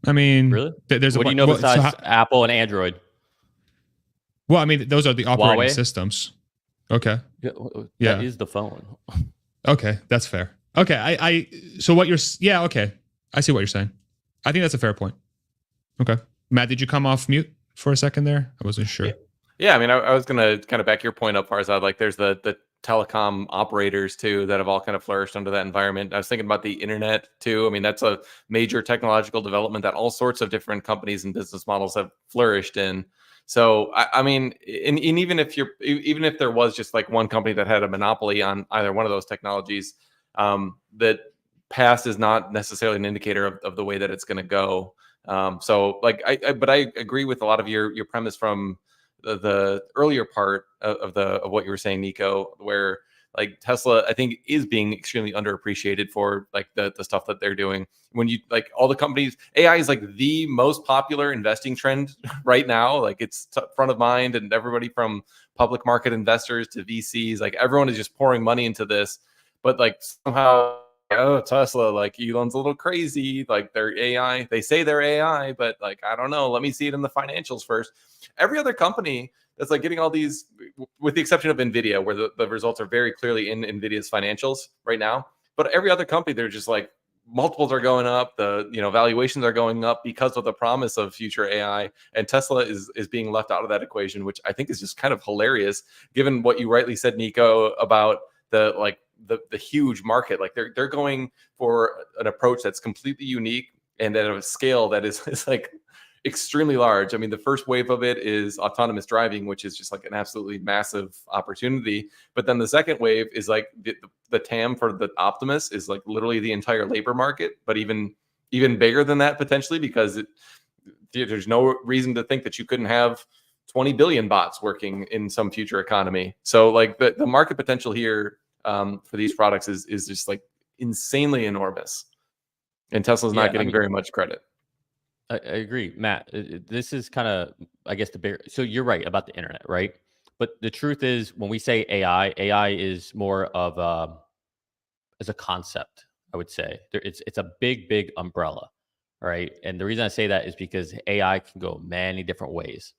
I mean, really? There's what do you know besides Apple and Android? Well, I mean, those are the operating systems. Okay. That is the phone. Okay, that's fair. Okay, so what you're, yeah, okay. I see what you're saying. I think that's a fair point. Okay. Matt, did you come off mute for a second there? I wasn't sure. Yeah, I mean, I was going to kind of back your point up, Farzad. Like, there's the telecom operators too that have all kind of flourished under that environment. I was thinking about the internet too. I mean, that's a major technological development that all sorts of different companies and business models have flourished in. So I mean, and even if there was just like one company that had a monopoly on either one of those technologies, that past is not necessarily an indicator of the way that it's going to go. So like but I agree with a lot of your premise from the earlier part of what you were saying, Nico, where like Tesla, I think, is being extremely underappreciated for like the stuff that they're doing. When you like all the companies, AI is like the most popular investing trend right now. Like it's front of mind, and everybody from public market investors to VCs, like everyone is just pouring money into this. But like somehow, oh, Tesla, like Elon's a little crazy. Like they're AI, they say they're AI, but like I don't know. Let me see it in the financials first. Every other company that's like getting all these, with the exception of Nvidia, where the results are very clearly in Nvidia's financials right now. But every other company, they're just like multiples are going up, the valuations are going up because of the promise of future AI. And Tesla is being left out of that equation, which I think is just kind of hilarious, given what you rightly said, Nico, about the huge market. Like they're going for an approach that's completely unique and at a scale that is like extremely large. I mean, the first wave of it is autonomous driving, which is just like an absolutely massive opportunity. But then the second wave is like the TAM for the Optimus is like literally the entire labor market, but even bigger than that potentially, because there's no reason to think that you couldn't have 20 billion bots working in some future economy. So like the market potential here for these products is just like insanely enormous. And Tesla's not getting very much credit. I agree, Matt. This is kind of, I guess, the bigger. So you're right about the internet, right? But the truth is, when we say AI is more of as a concept. I would say it's a big umbrella, right? And the reason I say that is because AI can go many different ways,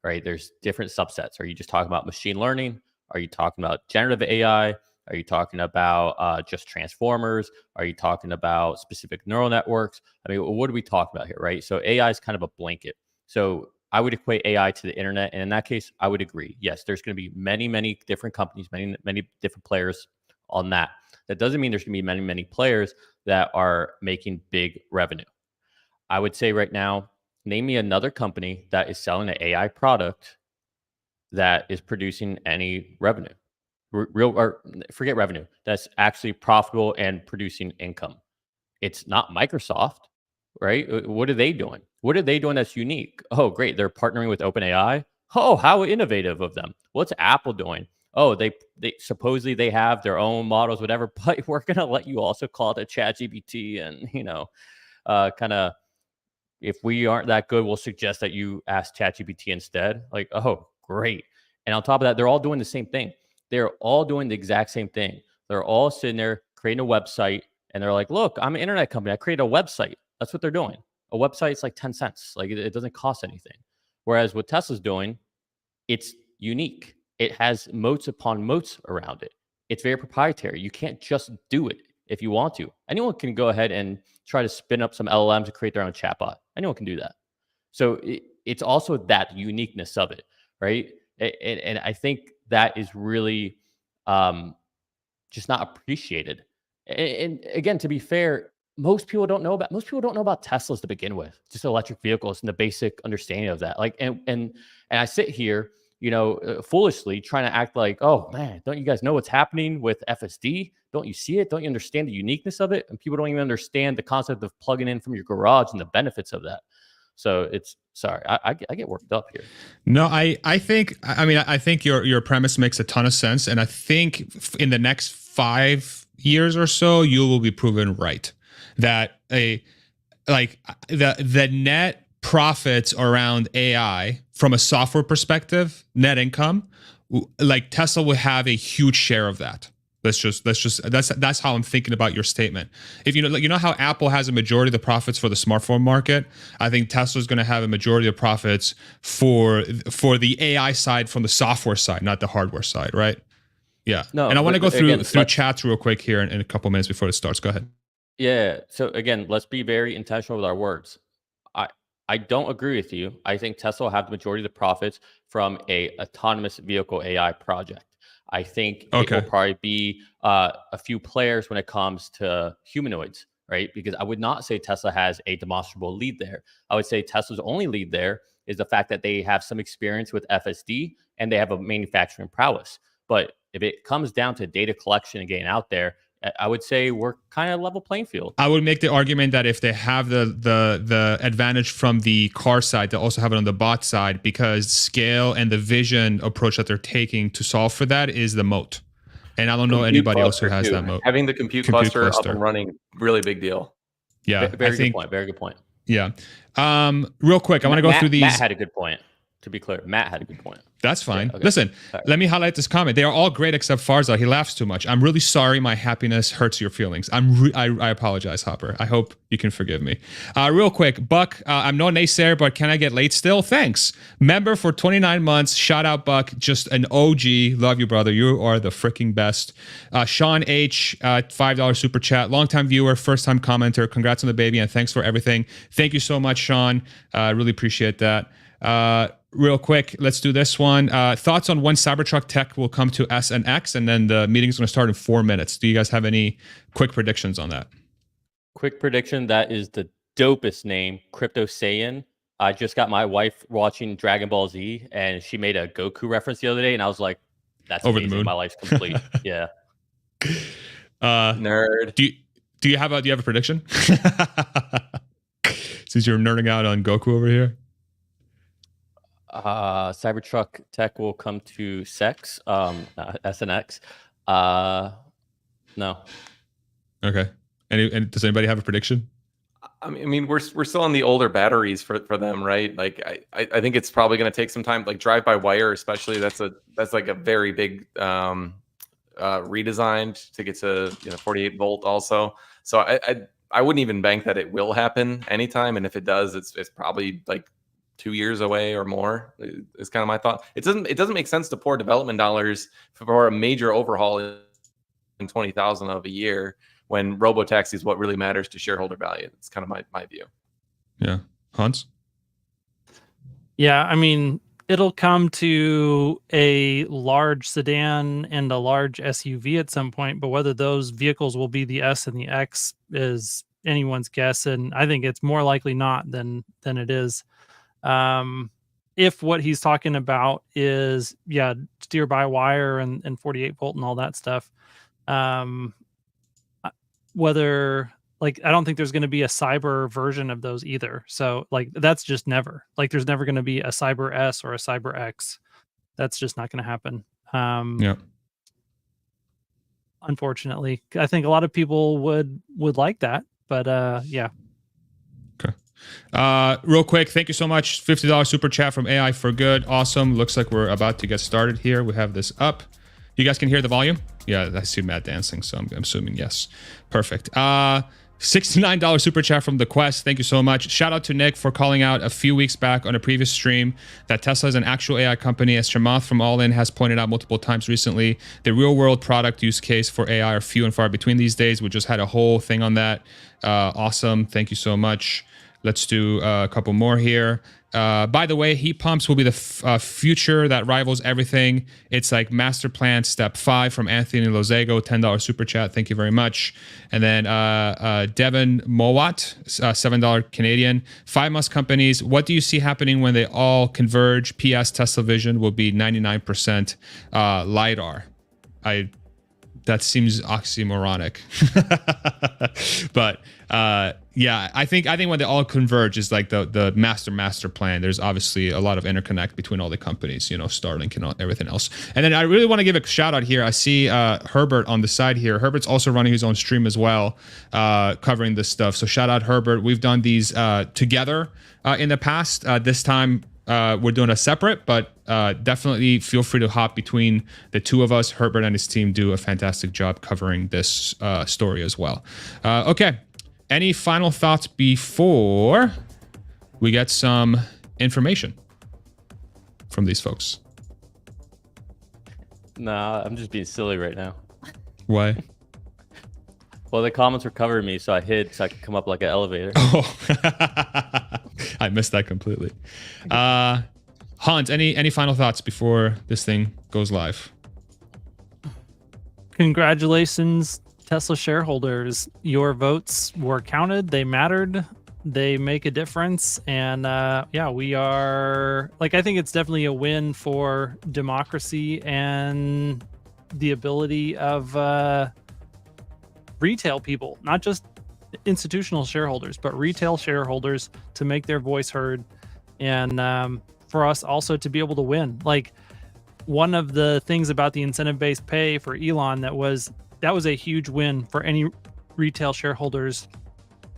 right? There's different subsets. Are you just talking about machine learning? Are you talking about generative AI? Are you talking about just transformers? Are you talking about specific neural networks? I mean, what are we talking about here, right? So AI is kind of a blanket. So I would equate AI to the internet. And in that case, I would agree. Yes, there's going to be many different companies, many different players on that. That doesn't mean there's going to be many players that are making big revenue. I would say right now, name me another company that is selling an AI product that is producing any revenue. Real, or forget revenue, that's actually profitable and producing income. It's not Microsoft, right? What are they doing? What are they doing that's unique? Oh, great. They're partnering with OpenAI. Oh, how innovative of them. What's Apple doing? Oh, they supposedly they have their own models, whatever, but we're going to let you also call it a chat GPT and, kind of, if we aren't that good, we'll suggest that you ask ChatGPT instead. Like, oh, great. And on top of that, they're all doing the same thing. They're all doing the exact same thing. They're all sitting there creating a website and they're like, look, I'm an internet company. I created a website. That's what they're doing. A website's like 10 cents. Like it doesn't cost anything. Whereas what Tesla's doing, it's unique. It has moats upon moats around it. It's very proprietary. You can't just do it if you want to. Anyone can go ahead and try to spin up some LLMs to create their own chatbot. Anyone can do that. So it's also that uniqueness of it, right? And I think that is really just not appreciated. And again, to be fair, most people don't know about Teslas to begin with, just electric vehicles and the basic understanding of that. Like, and I sit here, foolishly trying to act like, oh man, don't you guys know what's happening with FSD? Don't you see it? Don't you understand the uniqueness of it? And people don't even understand the concept of plugging in from your garage and the benefits of that. So I get worked up here. No, I think your premise makes a ton of sense, and I think in the next 5 years or so, you will be proven right that the net profits around AI from a software perspective, net income, like Tesla will have a huge share of that. That's how I'm thinking about your statement. If you know how Apple has a majority of the profits for the smartphone market, I think Tesla's going to have a majority of profits for the AI side from the software side, not the hardware side, right? Yeah. No, and I want to go through chats real quick here in a couple minutes before it starts. Go ahead. Yeah. So again, let's be very intentional with our words. I don't agree with you. I think Tesla will have the majority of the profits from a autonomous vehicle AI project. I think it will probably be a few players when it comes to humanoids, right? Because I would not say Tesla has a demonstrable lead there. I would say Tesla's only lead there is the fact that they have some experience with FSD and they have a manufacturing prowess. But if it comes down to data collection and getting out there, I would say we're kind of level playing field. I would make the argument that if they have the advantage from the car side, they also have it on the bot side, because scale and the vision approach that they're taking to solve for that is the moat. And I don't know anybody else who has that moat. Having the compute cluster up and running, really big deal. Yeah, very good point. Very good point. Yeah. Real quick, I want to go through these. Matt had a good point. To be clear, Matt had a good point. That's fine. Yeah, okay. Listen, let me highlight this comment. They are all great except Farzad. He laughs too much. I'm really sorry. My happiness hurts your feelings. I apologize, Hopper. I hope you can forgive me. Real quick, Buck, I'm no naysayer, but can I get late still? Thanks. Member for 29 months. Shout out, Buck. Just an OG. Love you, brother. You are the freaking best. Sean H, $5 super chat. Longtime viewer, first time commenter. Congrats on the baby and thanks for everything. Thank you so much, Sean. Really appreciate that. Real quick, let's do this one. Thoughts on when Cybertruck tech will come to S and X, and then the meeting's going to start in 4 minutes. Do you guys have any quick predictions on that? Quick prediction, that is the dopest name, Crypto Saiyan. I just got my wife watching Dragon Ball Z, and she made a Goku reference the other day, and I was like, that's over amazing. The moon. My life's complete. Yeah. Nerd. Do you have a prediction? Since you're nerding out on Goku over here. Cybertruck tech will come to sex, SNX. No. Okay. And does anybody have a prediction? I mean, we're still on the older batteries for them, right? Like, I think it's probably going to take some time. Like drive by wire, especially, that's like a very big redesign to get to 48 volt also. So I wouldn't even bank that it will happen anytime, and if it does, it's probably like 2 years away or more. Is kind of my thought. It doesn't make sense to pour development dollars for a major overhaul in 20,000 of a year when robotaxi is what really matters to shareholder value. It's kind of my view. Yeah. Hans? Yeah, I mean, it'll come to a large sedan and a large SUV at some point, but whether those vehicles will be the S and the X is anyone's guess, and I think it's more likely not than it is. If what he's talking about is steer by wire and 48 volt and all that stuff, whether like, I don't think there's going to be a cyber version of those either. So like, that's just never, like, there's never going to be a Cyber S or a Cyber X. That's just not going to happen. Yeah. Unfortunately, I think a lot of people would like that, but yeah. Okay. Real quick, thank you so much. $50 super chat from AI for Good. Awesome. Looks like we're about to get started here. We have this up. You guys can hear the volume? Yeah, I see Matt dancing, so I'm assuming yes. Perfect. $69 super chat from The Quest. Thank you so much. Shout out to Nick for calling out a few weeks back on a previous stream that Tesla is an actual AI company. As Chamath from All In has pointed out multiple times recently, the real world product use case for AI are few and far between these days. We just had a whole thing on that. Awesome. Thank you so much. Let's do a couple more here. By the way, heat pumps will be the future that rivals everything. It's like master plan step 5 from Anthony Lozego, $10 super chat. Thank you very much. And then Devin Mowat, $7 Canadian. 5 Musk companies. What do you see happening when they all converge? PS Tesla Vision will be 99% LiDAR. That seems oxymoronic. But yeah, I think when they all converge is like the master plan. There's obviously a lot of interconnect between all the companies, you know, Starlink and everything else. And then I really want to give a shout out here. I see Herbert on the side here. Herbert's also running his own stream as well, covering this stuff. So shout out Herbert. We've done these together in the past. This time we're doing a separate, but definitely feel free to hop between the two of us. Herbert and his team do a fantastic job covering this story as well. Okay. Any final thoughts before we get some information from these folks? Nah, I'm just being silly right now. Why? Well, the comments were covering me, so I hid so I could come up like an elevator. Oh, I missed that completely. Hans, any final thoughts before this thing goes live? Congratulations, Tesla shareholders. Your votes were counted. They mattered. They make a difference. And yeah, we are, like, I think it's definitely a win for democracy and the ability of retail people, not just institutional shareholders, but retail shareholders to make their voice heard. And for us also to be able to win. Like, one of the things about the incentive-based pay for Elon that was a huge win for any retail shareholders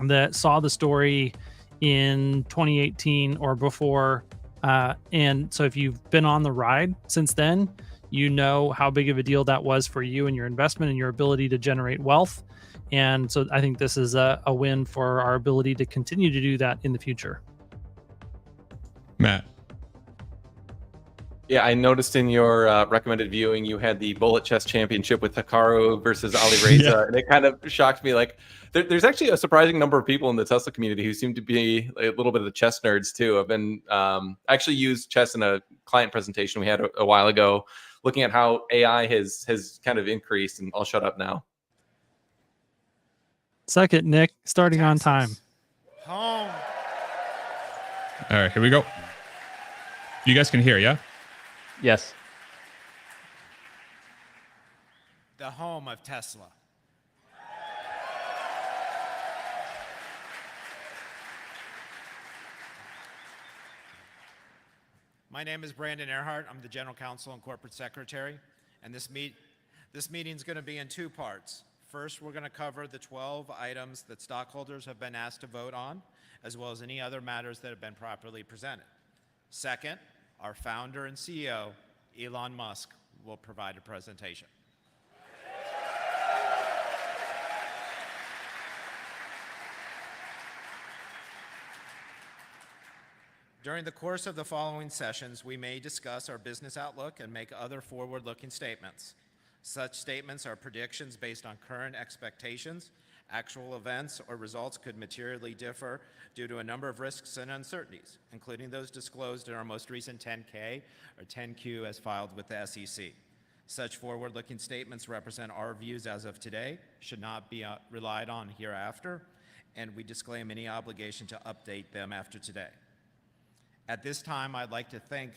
that saw the story in 2018 or before. And so if you've been on the ride since then, you know how big of a deal that was for you and your investment and your ability to generate wealth. And so I think this is a win for our ability to continue to do that in the future. Matt. Yeah, I noticed in your recommended viewing, you had the Bullet Chess Championship with Hikaru versus Ali Reza, Yeah. and it kind of shocked me. Like, there's actually a surprising number of people in the Tesla community who seem to be a little bit of the chess nerds too. I've been actually used chess in a client presentation we had a while ago, looking at how AI has kind of increased. And I'll shut up now. Suck it, Nick. Starting on time. Home. All right, here we go. You guys can hear, yeah? Yes. The home of Tesla. My name is Brandon Earhart. I'm the General Counsel and Corporate Secretary. And this meeting is going to be in 2 parts. First, we're going to cover the 12 items that stockholders have been asked to vote on, as well as any other matters that have been properly presented. Second, our founder and CEO, Elon Musk, will provide a presentation. During the course of the following sessions, we may discuss our business outlook and make other forward-looking statements. Such statements are predictions based on current expectations. Actual events or results could materially differ due to a number of risks and uncertainties, including those disclosed in our most recent 10-K or 10-Q as filed with the SEC. Such forward-looking statements represent our views as of today, should not be relied on hereafter, and we disclaim any obligation to update them after today. At this time, I'd like to thank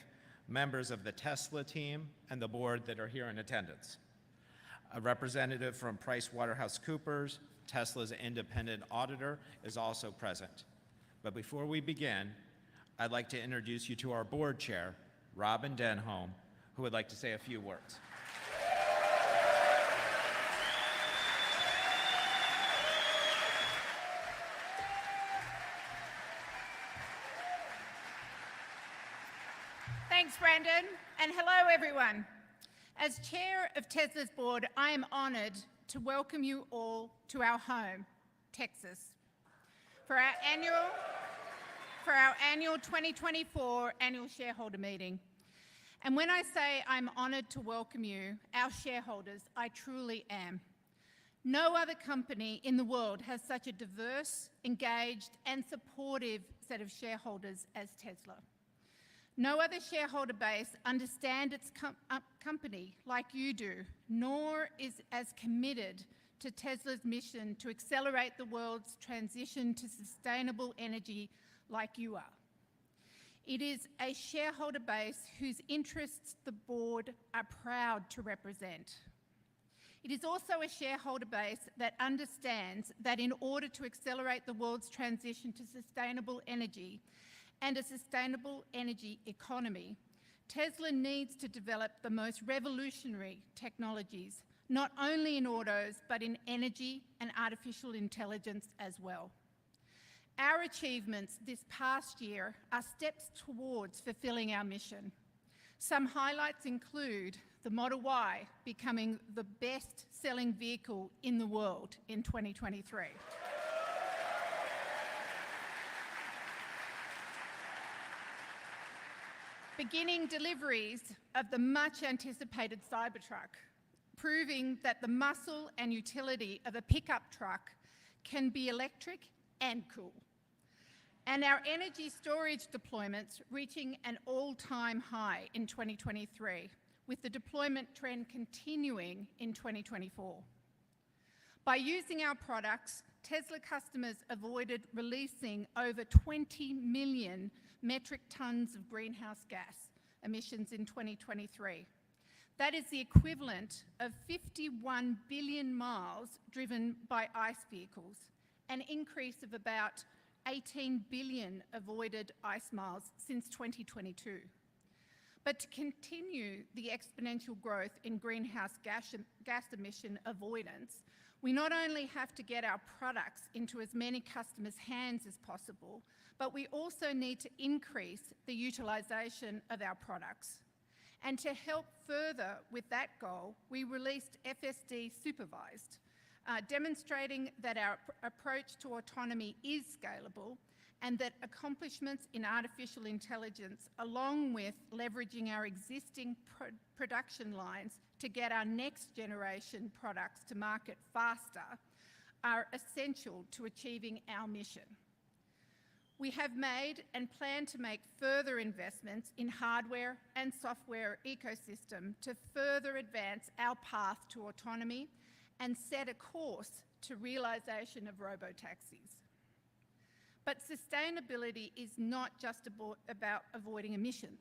members of the Tesla team and the board that are here in attendance. A representative from PricewaterhouseCoopers, Tesla's independent auditor, is also present. But before we begin, I'd like to introduce you to our board chair, Robin Denholm, who would like to say a few words. Thanks, Brandon, and hello, everyone. As chair of Tesla's board, I am honored to welcome you all to our home, Texas, for our annual 2024 annual shareholder meeting. And when I say I'm honored to welcome you, our shareholders, I truly am. No other company in the world has such a diverse, engaged, and supportive set of shareholders as Tesla. No other shareholder base understands its company like you do, nor is as committed to Tesla's mission to accelerate the world's transition to sustainable energy like you are. It is a shareholder base whose interests the board are proud to represent. It is also a shareholder base that understands that in order to accelerate the world's transition to sustainable energy and a sustainable energy economy, Tesla needs to develop the most revolutionary technologies, not only in autos, but in energy and artificial intelligence as well. Our achievements this past year are steps towards fulfilling our mission. Some highlights include the Model Y becoming the best-selling vehicle in the world in 2023. Beginning deliveries of the much-anticipated Cybertruck, proving that the muscle and utility of a pickup truck can be electric and cool. And our energy storage deployments reaching an all-time high in 2023, with the deployment trend continuing in 2024. By using our products, Tesla customers avoided releasing over 20 million metric tons of greenhouse gas emissions in 2023. That is the equivalent of 51 billion miles driven by ICE vehicles, an increase of about 18 billion avoided ICE miles since 2022. But to continue the exponential growth in greenhouse gas emission avoidance, we not only have to get our products into as many customers' hands as possible, but we also need to increase the utilization of our products. And to help further with that goal, we released FSD Supervised, demonstrating that our approach to autonomy is scalable and that accomplishments in artificial intelligence, along with leveraging our existing production lines to get our next generation products to market faster, are essential to achieving our mission. We have made and plan to make further investments in hardware and software ecosystem to further advance our path to autonomy and set a course to realization of robotaxis. But sustainability is not just about avoiding emissions.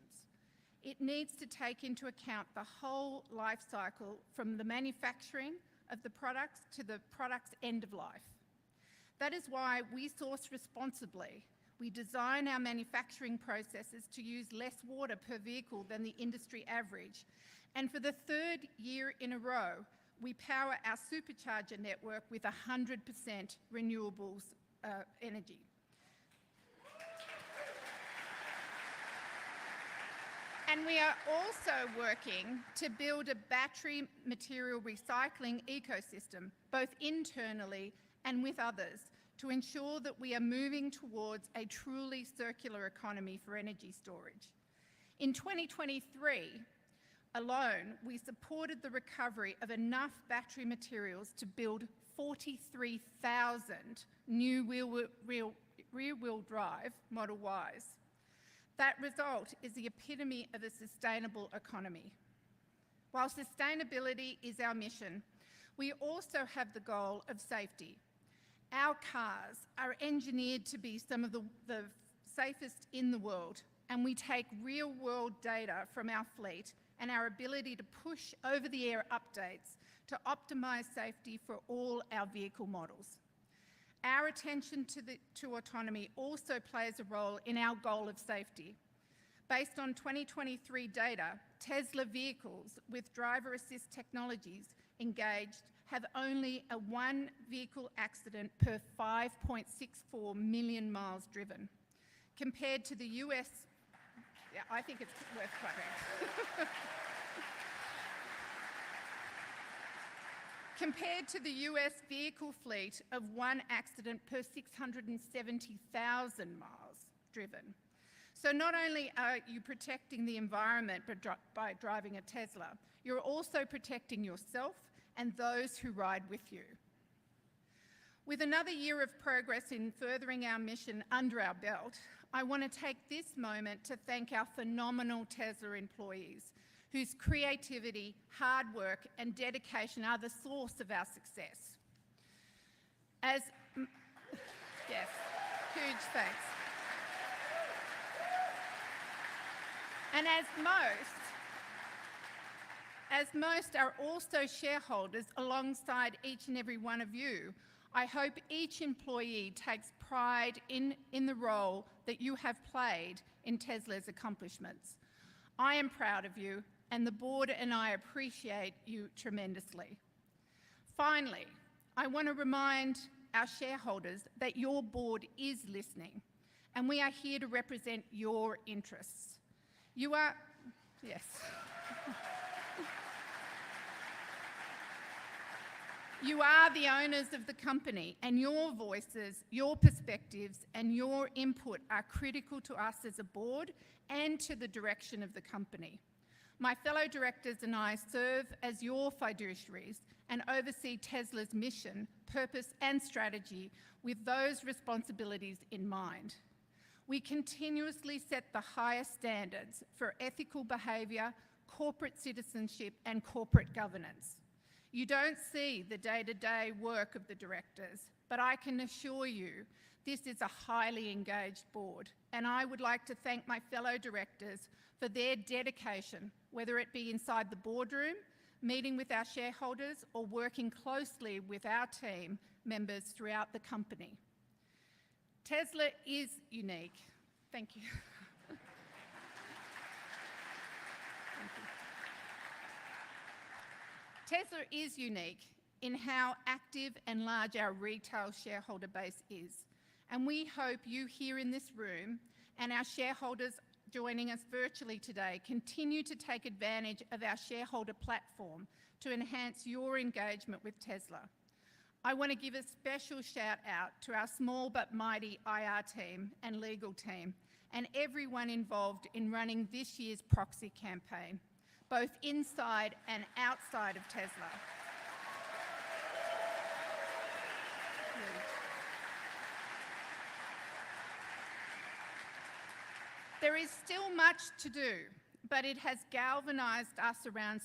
It needs to take into account the whole life cycle from the manufacturing of the products to the product's end of life. That is why we source responsibly. We design our manufacturing processes to use less water per vehicle than the industry average. And for the third year in a row, we power our supercharger network with 100% renewables energy. And we are also working to build a battery material recycling ecosystem, both internally and with others, to ensure that we are moving towards a truly circular economy for energy storage. In 2023 alone, we supported the recovery of enough battery materials to build 43,000 new rear-wheel drive Model Ys. That result is the epitome of a sustainable economy. While sustainability is our mission, we also have the goal of safety. Our cars are engineered to be some of the safest in the world, and we take real-world data from our fleet and our ability to push over-the-air updates to optimize safety for all our vehicle models. Our attention to autonomy also plays a role in our goal of safety. Based on 2023 data, Tesla vehicles with driver assist technologies engaged have only a 1 vehicle accident per 5.64 million miles driven. Compared to the US, yeah, I think it's worth quoting. Compared to the US vehicle fleet of 1 accident per 670,000 miles driven. So not only are you protecting the environment by driving a Tesla, you're also protecting yourself and those who ride with you. With another year of progress in furthering our mission under our belt, I want to take this moment to thank our phenomenal Tesla employees, whose creativity, hard work, and dedication are the source of our success. Yes, huge thanks. And as most are also shareholders alongside each and every one of you, I hope each employee takes pride in the role that you have played in Tesla's accomplishments. I am proud of you, and the board and I appreciate you tremendously. Finally, I want to remind our shareholders that your board is listening, and we are here to represent your interests. You are, yes. You are the owners of the company, and your voices, your perspectives, and your input are critical to us as a board and to the direction of the company. My fellow directors and I serve as your fiduciaries and oversee Tesla's mission, purpose, and strategy with those responsibilities in mind. We continuously set the highest standards for ethical behaviour, corporate citizenship, and corporate governance. You don't see the day-to-day work of the directors, but I can assure you this is a highly engaged board, and I would like to thank my fellow directors for their dedication, whether it be inside the boardroom, meeting with our shareholders, or working closely with our team members throughout the company. Tesla is unique. Thank you. Tesla is unique in how active and large our retail shareholder base is. And we hope you here in this room and our shareholders joining us virtually today continue to take advantage of our shareholder platform to enhance your engagement with Tesla. I want to give a special shout out to our small but mighty IR team and legal team and everyone involved in running this year's proxy campaign, both inside and outside of Tesla. There is still much to do, but it has galvanized us around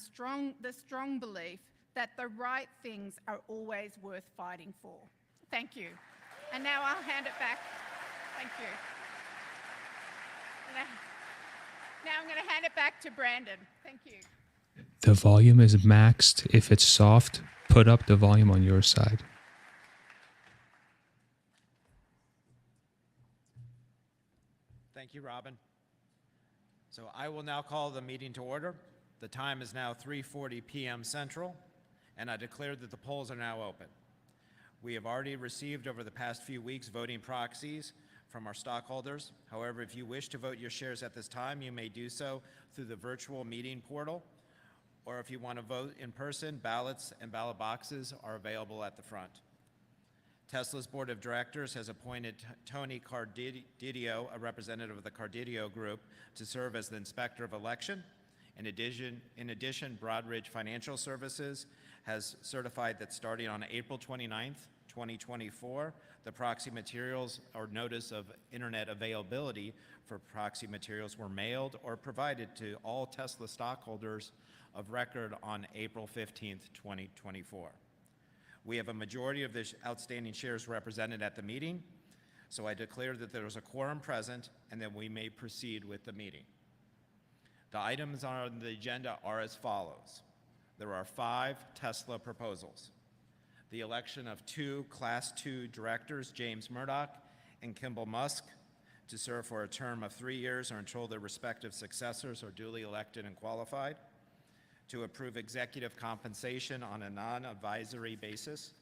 the strong belief that the right things are always worth fighting for. Thank you. And now I'll hand it back. Thank you. Now I'm going to hand it back to Brandon. Thank you. The volume is maxed. If it's soft, put up the volume on your side. Thank you, Robin. So I will now call the meeting to order. The time is now 3:40 p.m. Central, and I declare that the polls are now open. We have already received over the past few weeks voting proxies from our stockholders. However, if you wish to vote your shares at this time, you may do so through the virtual meeting portal, or if you want to vote in person, ballots and ballot boxes are available at the front. Tesla's board of directors has appointed Tony Cardidio, a representative of the Cardidio Group, to serve as the inspector of election. In addition, Broadridge Financial Services has certified that starting on April 29th, 2024, the proxy materials or notice of internet availability for proxy materials were mailed or provided to all Tesla stockholders of record on April 15th, 2024. We have a majority of the outstanding shares represented at the meeting, so I declare that there is a quorum present and that we may proceed with the meeting. The items on the agenda are as follows. There are 5 Tesla proposals. The election of 2 Class II directors, James Murdoch and Kimball Musk, to serve for a term of 3 years or until their respective successors are duly elected and qualified. To approve executive compensation on a non-advisory basis.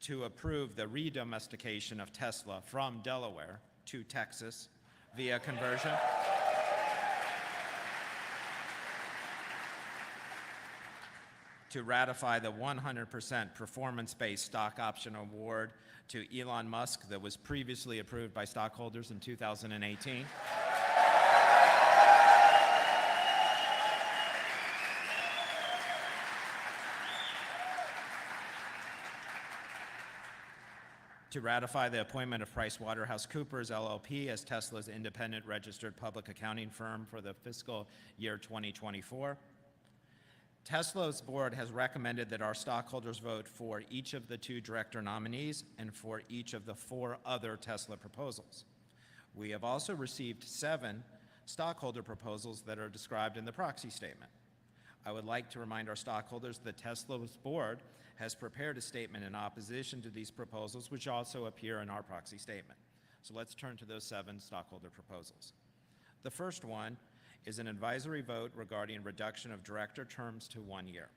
To approve the redomestication of Tesla from Delaware to Texas via conversion. To ratify the 100% performance-based stock option award to Elon Musk that was previously approved by stockholders in 2018. To ratify the appointment of PricewaterhouseCoopers LLP as Tesla's independent registered public accounting firm for the fiscal year 2024. Tesla's board has recommended that our stockholders vote for each of the 2 director nominees and for each of the 4 other Tesla proposals. We have also received 7 stockholder proposals that are described in the proxy statement. I would like to remind our stockholders that Tesla's board has prepared a statement in opposition to these proposals, which also appear in our proxy statement. So let's turn to those 7 stockholder proposals. The first one is an advisory vote regarding reduction of director terms to 1 year.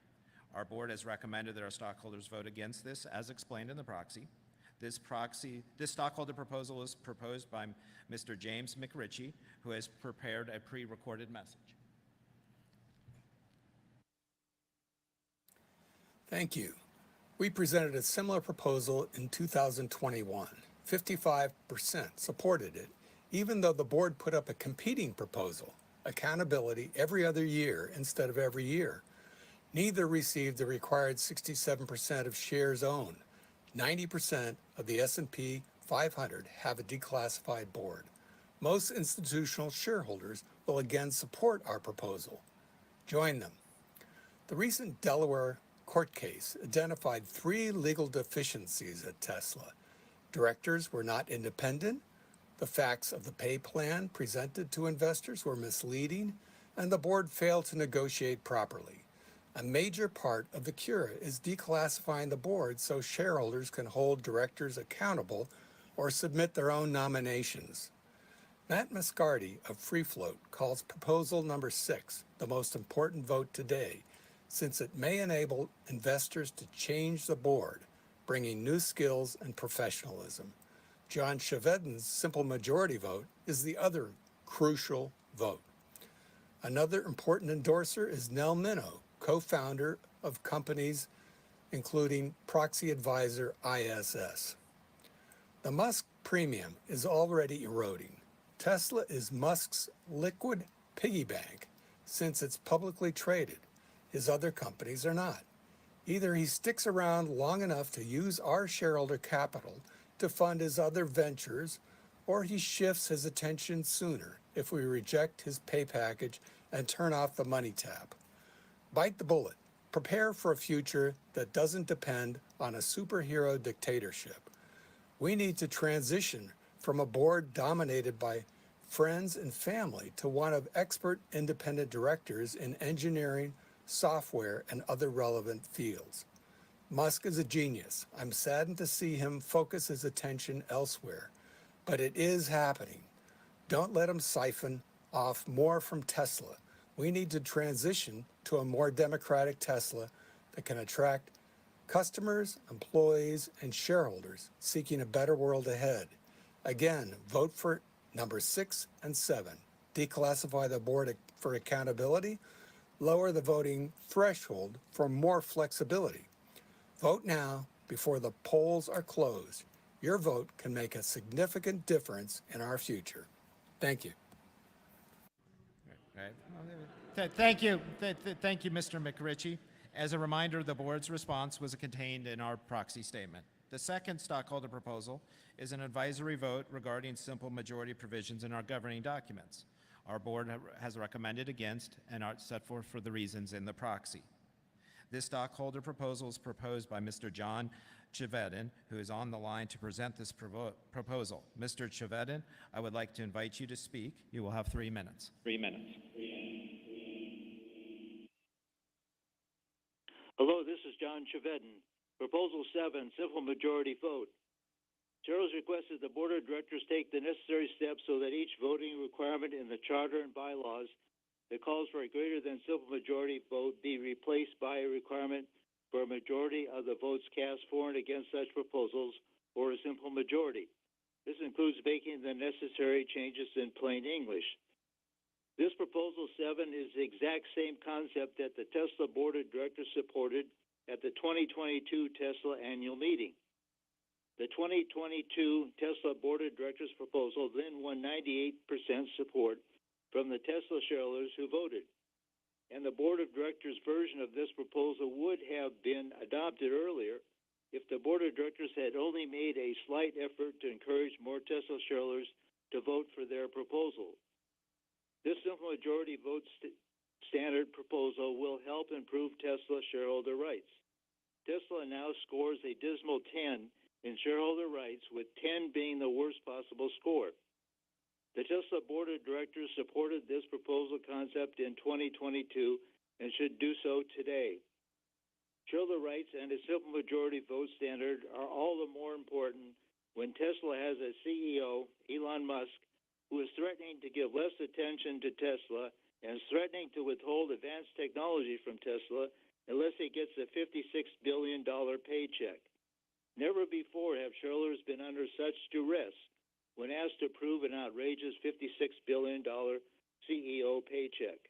Our board has recommended that our stockholders vote against this, as explained in the proxy. This stockholder proposal is proposed by Mr. James McRitchie, who has prepared a pre-recorded message. Thank you. We presented a similar proposal in 2021. 55% supported it, even though the board put up a competing proposal, accountability every other year instead of every year. Neither received the required 67% of shares owned. 90% of the S&P 500 have a declassified board. Most institutional shareholders will again support our proposal. Join them. The recent Delaware court case identified 3 legal deficiencies at Tesla. Directors were not independent, the facts of the pay plan presented to investors were misleading, and the board failed to negotiate properly. A major part of the cure is declassifying the board so shareholders can hold directors accountable or submit their own nominations. Matt Mascardi of Free Float calls proposal number 6 the most important vote today, since it may enable investors to change the board, bringing new skills and professionalism. John Chevedden's simple majority vote is the other crucial vote. Another important endorser is Nell Minow, co-founder of companies including proxy advisor ISS. The Musk premium is already eroding. Tesla is Musk's liquid piggy bank since it's publicly traded. His other companies are not. Either he sticks around long enough to use our shareholder capital to fund his other ventures, or he shifts his attention sooner if we reject his pay package and turn off the money tap. Bite the bullet. Prepare for a future that doesn't depend on a superhero dictatorship. We need to transition from a board dominated by friends and family to one of expert independent directors in engineering, software, and other relevant fields. Musk is a genius. I'm saddened to see him focus his attention elsewhere, but it is happening. Don't let him siphon off more from Tesla. We need to transition to a more democratic Tesla that can attract customers, employees, and shareholders seeking a better world ahead. Again, vote for number 6 and 7. Declassify the board for accountability. Lower the voting threshold for more flexibility. Vote now before the polls are closed. Your vote can make a significant difference in our future. Thank you. Thank you. Thank you, Mr. McRitchie. As a reminder, the board's response was contained in our proxy statement. The second stockholder proposal is an advisory vote regarding simple majority provisions in our governing documents. Our board has recommended against and are set forth for the reasons in the proxy. This stockholder proposal is proposed by Mr. John Chevedden, who is on the line to present this proposal. Mr. Chevedden, I would like to invite you to speak. You will have 3 minutes. 3 minutes. Hello, this is John Chevedden. Proposal 7, simple majority vote. Shareholders request that the Board of Directors take the necessary steps so that each voting requirement in the Charter and bylaws that calls for a greater than simple majority vote be replaced by a requirement for a majority of the votes cast for and against such proposals, or a simple majority. This includes making the necessary changes in plain English. This Proposal 7 is the exact same concept that the Tesla Board of Directors supported at the 2022 Tesla annual meeting. The 2022 Tesla Board of Directors proposal then won 98% support from the Tesla shareholders who voted. And the Board of Directors version of this proposal would have been adopted earlier if the Board of Directors had only made a slight effort to encourage more Tesla shareholders to vote for their proposal. This simple majority vote standard proposal will help improve Tesla shareholder rights. Tesla now scores a dismal 10 in shareholder rights, with 10 being the worst possible score. The Tesla Board of Directors supported this proposal concept in 2022 and should do so today. Shareholder rights and a simple majority vote standard are all the more important when Tesla has a CEO, Elon Musk, who is threatening to give less attention to Tesla and is threatening to withhold advanced technology from Tesla unless he gets a $56 billion paycheck. Never before have shareholders been under such duress when asked to approve an outrageous $56 billion CEO paycheck.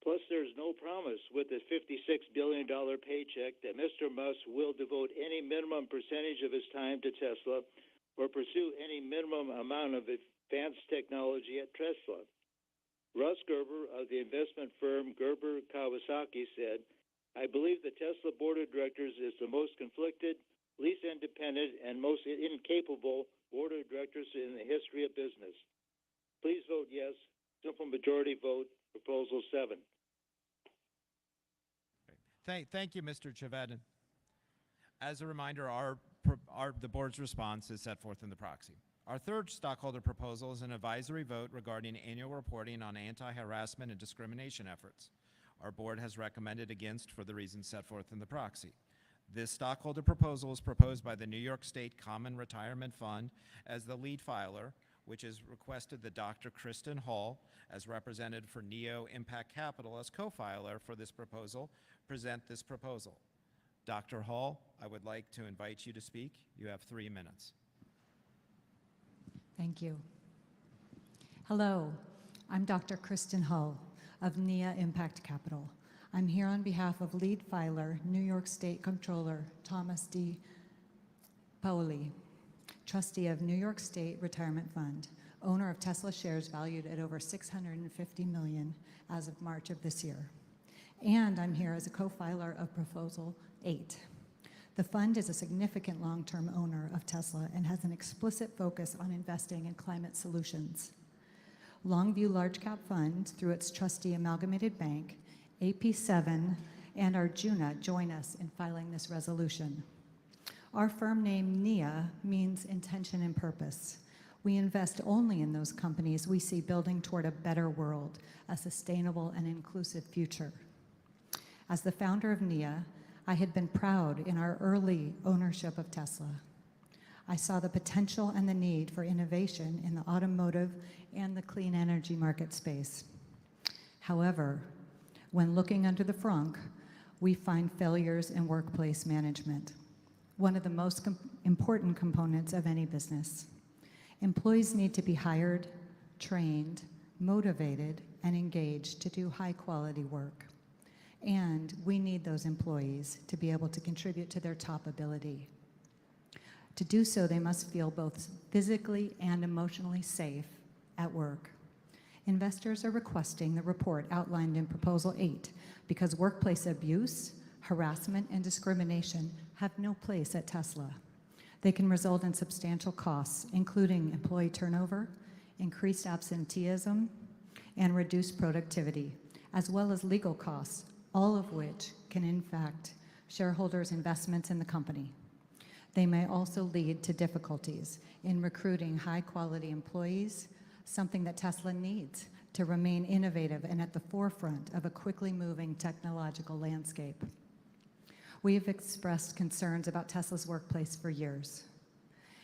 Plus, there's no promise with the $56 billion paycheck that Mr. Musk will devote any minimum percentage of his time to Tesla or pursue any minimum amount of advanced technology at Tesla. Russ Gerber of the investment firm Gerber Kawasaki said, "I believe the Tesla Board of Directors is the most conflicted, least independent, and most incapable Board of Directors in the history of business. Please vote yes. Simple majority vote, Proposal 7. Thank you, Mr. Chevedden. As a reminder, the board's response is set forth in the proxy. Our third stockholder proposal is an advisory vote regarding annual reporting on anti-harassment and discrimination efforts. Our board has recommended against for the reasons set forth in the proxy. This stockholder proposal is proposed by the New York State Common Retirement Fund as the lead filer, which has requested that Dr. Kristen Hall, as represented for Neo Impact Capital as co-filer for this proposal, present this proposal. Dr. Hall, I would like to invite you to speak. You have 3 minutes. Thank you. Hello, I'm Dr. Kristen Hull of NEA Impact Capital. I'm here on behalf of lead filer, New York State Comptroller Thomas D. Paoli, trustee of New York State Retirement Fund, owner of Tesla shares valued at over $650 million as of March of this year. And I'm here as a co-filer of Proposal 8. The fund is a significant long-term owner of Tesla and has an explicit focus on investing in climate solutions. Longview Large Cap Fund, through its trustee Amalgamated Bank, AP7, and Arjuna join us in filing this resolution. Our firm name NEA means intention and purpose. We invest only in those companies we see building toward a better world, a sustainable and inclusive future. As the founder of NEA, I had been proud in our early ownership of Tesla. I saw the potential and the need for innovation in the automotive and the clean energy market space. However, when looking under the frunk, we find failures in workplace management, one of the most important components of any business. Employees need to be hired, trained, motivated, and engaged to do high-quality work. And we need those employees to be able to contribute to their top ability. To do so, they must feel both physically and emotionally safe at work. Investors are requesting the report outlined in Proposal 8 because workplace abuse, harassment, and discrimination have no place at Tesla. They can result in substantial costs, including employee turnover, increased absenteeism, and reduced productivity, as well as legal costs, all of which can impact shareholders' investments in the company. They may also lead to difficulties in recruiting high-quality employees, something that Tesla needs to remain innovative and at the forefront of a quickly moving technological landscape. We have expressed concerns about Tesla's workplace for years.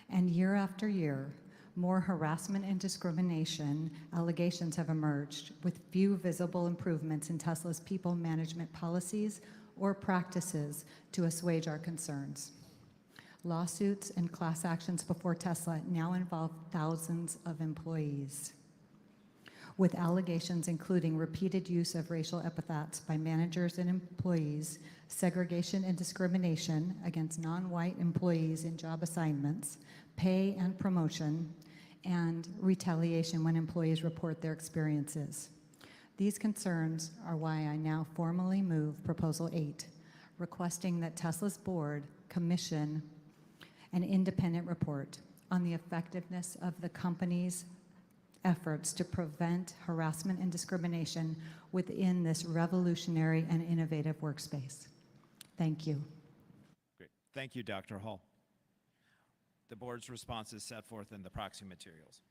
And year after year, more harassment and discrimination allegations have emerged, with few visible improvements in Tesla's people management policies or practices to assuage our concerns. Lawsuits and class actions before Tesla now involve thousands of employees, with allegations including repeated use of racial epithets by managers and employees, segregation and discrimination against non-white employees in job assignments, pay and promotion, and retaliation when employees report their experiences. These concerns are why I now formally move Proposal 8, requesting that Tesla's board commission an independent report on the effectiveness of the company's efforts to prevent harassment and discrimination within this revolutionary and innovative workspace. Thank you. Great. Thank you, Dr. Hall. The board's response is set forth in the proxy materials.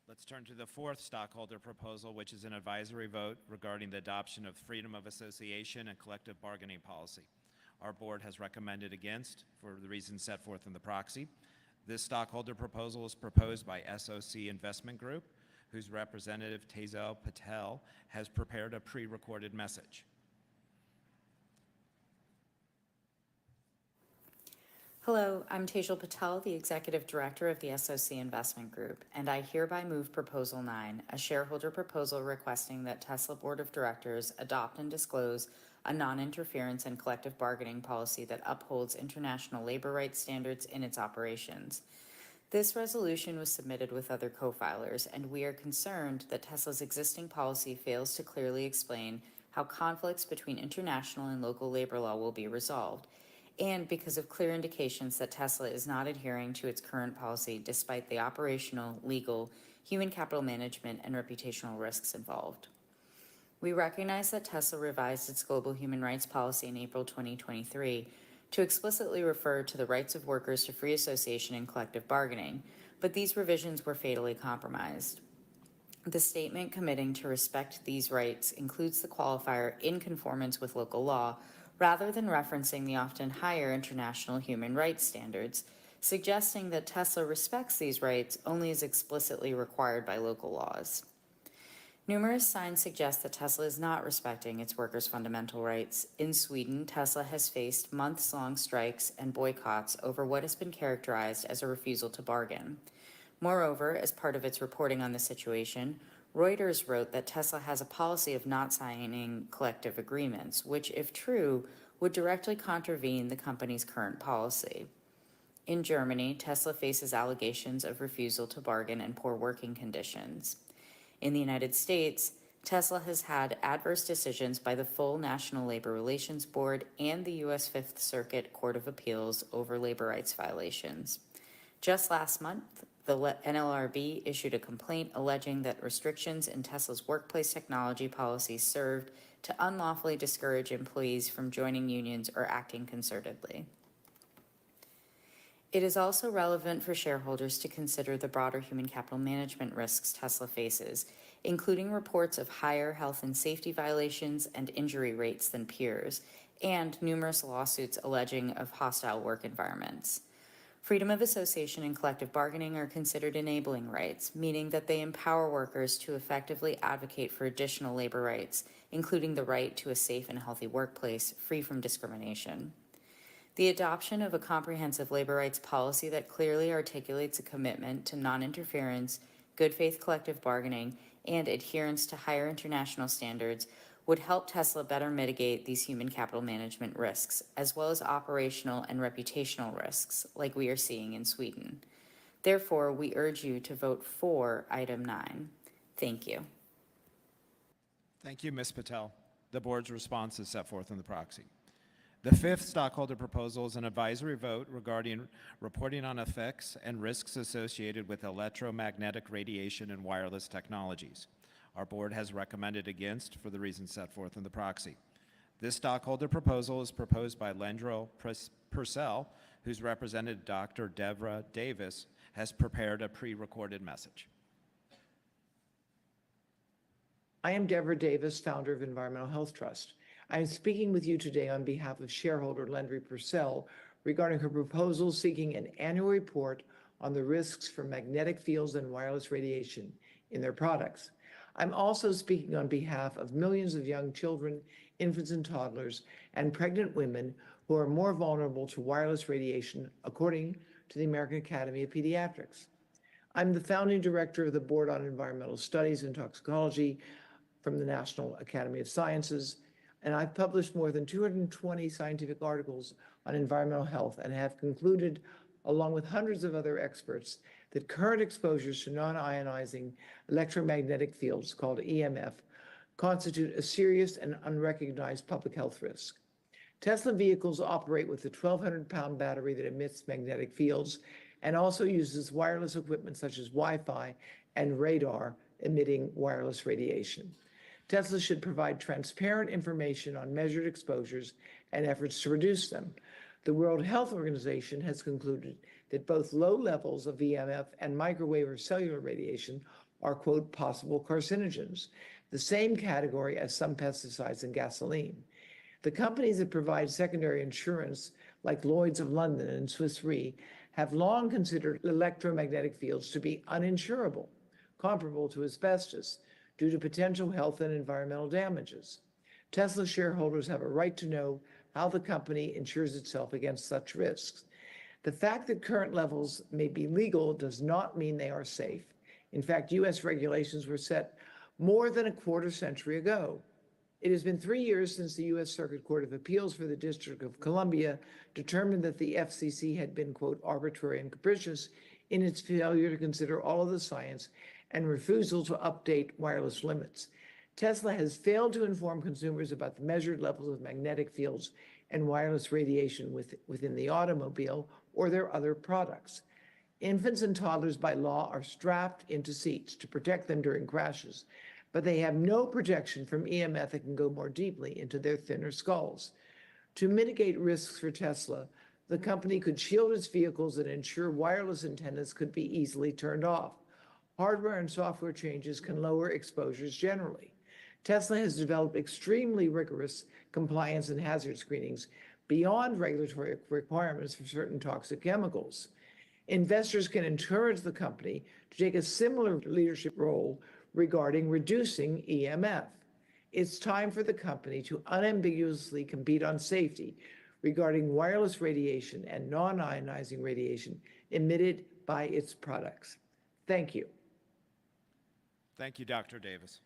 Let's turn to the fourth stockholder proposal, which is an advisory vote regarding the adoption of freedom of association and collective bargaining policy. Our board has recommended against for the reasons set forth in the proxy. This stockholder proposal is proposed by SOC Investment Group, whose representative Tezel Patel has prepared a pre-recorded message. Hello, I'm Tezel Patel, the Executive Director of the SOC Investment Group, and I hereby move Proposal 9, a shareholder proposal requesting that Tesla Board of Directors adopt and disclose a non-interference and collective bargaining policy that upholds international labor rights standards in its operations. This resolution was submitted with other co-filers, and we are concerned that Tesla's existing policy fails to clearly explain how conflicts between international and local labor law will be resolved, and because of clear indications that Tesla is not adhering to its current policy despite the operational, legal, human capital management, and reputational risks involved. We recognize that Tesla revised its global human rights policy in April 2023 to explicitly refer to the rights of workers to free association and collective bargaining, but these revisions were fatally compromised. The statement committing to respect these rights includes the qualifier in conformance with local law, rather than referencing the often higher international human rights standards, suggesting that Tesla respects these rights only as explicitly required by local laws. Numerous signs suggest that Tesla is not respecting its workers' fundamental rights. In Sweden, Tesla has faced months-long strikes and boycotts over what has been characterized as a refusal to bargain. Moreover, as part of its reporting on the situation, Reuters wrote that Tesla has a policy of not signing collective agreements, which, if true, would directly contravene the company's current policy. In Germany, Tesla faces allegations of refusal to bargain and poor working conditions. In the United States, Tesla has had adverse decisions by the full National Labor Relations Board and the U.S. Fifth Circuit Court of Appeals over labor rights violations. Just last month, the NLRB issued a complaint alleging that restrictions in Tesla's workplace technology policy served to unlawfully discourage employees from joining unions or acting concertedly. It is also relevant for shareholders to consider the broader human capital management risks Tesla faces, including reports of higher health and safety violations and injury rates than peers, and numerous lawsuits alleging of hostile work environments. Freedom of association and collective bargaining are considered enabling rights, meaning that they empower workers to effectively advocate for additional labor rights, including the right to a safe and healthy workplace free from discrimination. The adoption of a comprehensive labor rights policy that clearly articulates a commitment to non-interference, good faith collective bargaining, and adherence to higher international standards would help Tesla better mitigate these human capital management risks, as well as operational and reputational risks, like we are seeing in Sweden. Therefore, we urge you to vote for item 9. Thank you. Thank you, Ms. Patel. The board's response is set forth in the proxy. The fifth stockholder proposal is an advisory vote regarding reporting on effects and risks associated with electromagnetic radiation and wireless technologies. Our board has recommended against for the reasons set forth in the proxy. This stockholder proposal is proposed by Lendrell Purcell, whose representative, Dr. Devra Davis, has prepared a pre-recorded message. I am Deborah Davis, founder of Environmental Health Trust. I am speaking with you today on behalf of shareholder Landry Purcell regarding her proposal seeking an annual report on the risks from magnetic fields and wireless radiation in their products. I'm also speaking on behalf of millions of young children, infants and toddlers, and pregnant women who are more vulnerable to wireless radiation, according to the American Academy of Pediatrics. I'm the founding director of the Board on Environmental Studies and Toxicology from the National Academy of Sciences, and I've published more than 220 scientific articles on environmental health and have concluded, along with hundreds of other experts, that current exposures to non-ionizing electromagnetic fields, called EMF, constitute a serious and unrecognized public health risk. Tesla vehicles operate with a 1,200-pound battery that emits magnetic fields and also uses wireless equipment such as Wi-Fi and radar emitting wireless radiation. Tesla should provide transparent information on measured exposures and efforts to reduce them. The World Health Organization has concluded that both low levels of EMF and microwave or cellular radiation are, quote, possible carcinogens, the same category as some pesticides and gasoline. The companies that provide secondary insurance, like Lloyd's of London and Swiss Re, have long considered electromagnetic fields to be uninsurable, comparable to asbestos, due to potential health and environmental damages. Tesla shareholders have a right to know how the company insures itself against such risks. The fact that current levels may be legal does not mean they are safe. In fact, U.S. regulations were set more than a quarter century ago. It has been 3 years since the U.S. Circuit Court of Appeals for the District of Columbia determined that the FCC had been, quote, arbitrary and capricious in its failure to consider all of the science and refusal to update wireless limits. Tesla has failed to inform consumers about the measured levels of magnetic fields and wireless radiation within the automobile or their other products. Infants and toddlers by law are strapped into seats to protect them during crashes, but they have no protection from EMF that can go more deeply into their thinner skulls. To mitigate risks for Tesla, the company could shield its vehicles and ensure wireless antennas could be easily turned off. Hardware and software changes can lower exposures generally. Tesla has developed extremely rigorous compliance and hazard screenings beyond regulatory requirements for certain toxic chemicals. Investors can encourage the company to take a similar leadership role regarding reducing EMF. It's time for the company to unambiguously compete on safety regarding wireless radiation and non-ionizing radiation emitted by its products. Thank you. Thank you, Dr. Davis.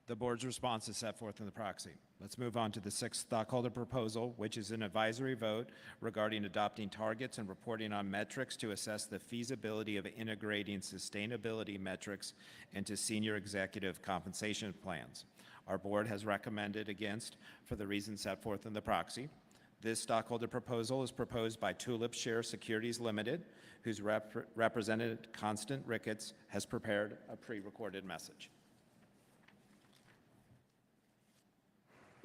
The board's response is set forth in the proxy. Let's move on to the sixth stockholder proposal, which is an advisory vote regarding adopting targets and reporting on metrics to assess the feasibility of integrating sustainability metrics into senior executive compensation plans. Our board has recommended against for the reasons set forth in the proxy. This stockholder proposal is proposed by Tulip Share Securities Limited, whose representative Constant Ricketts has prepared a pre-recorded message.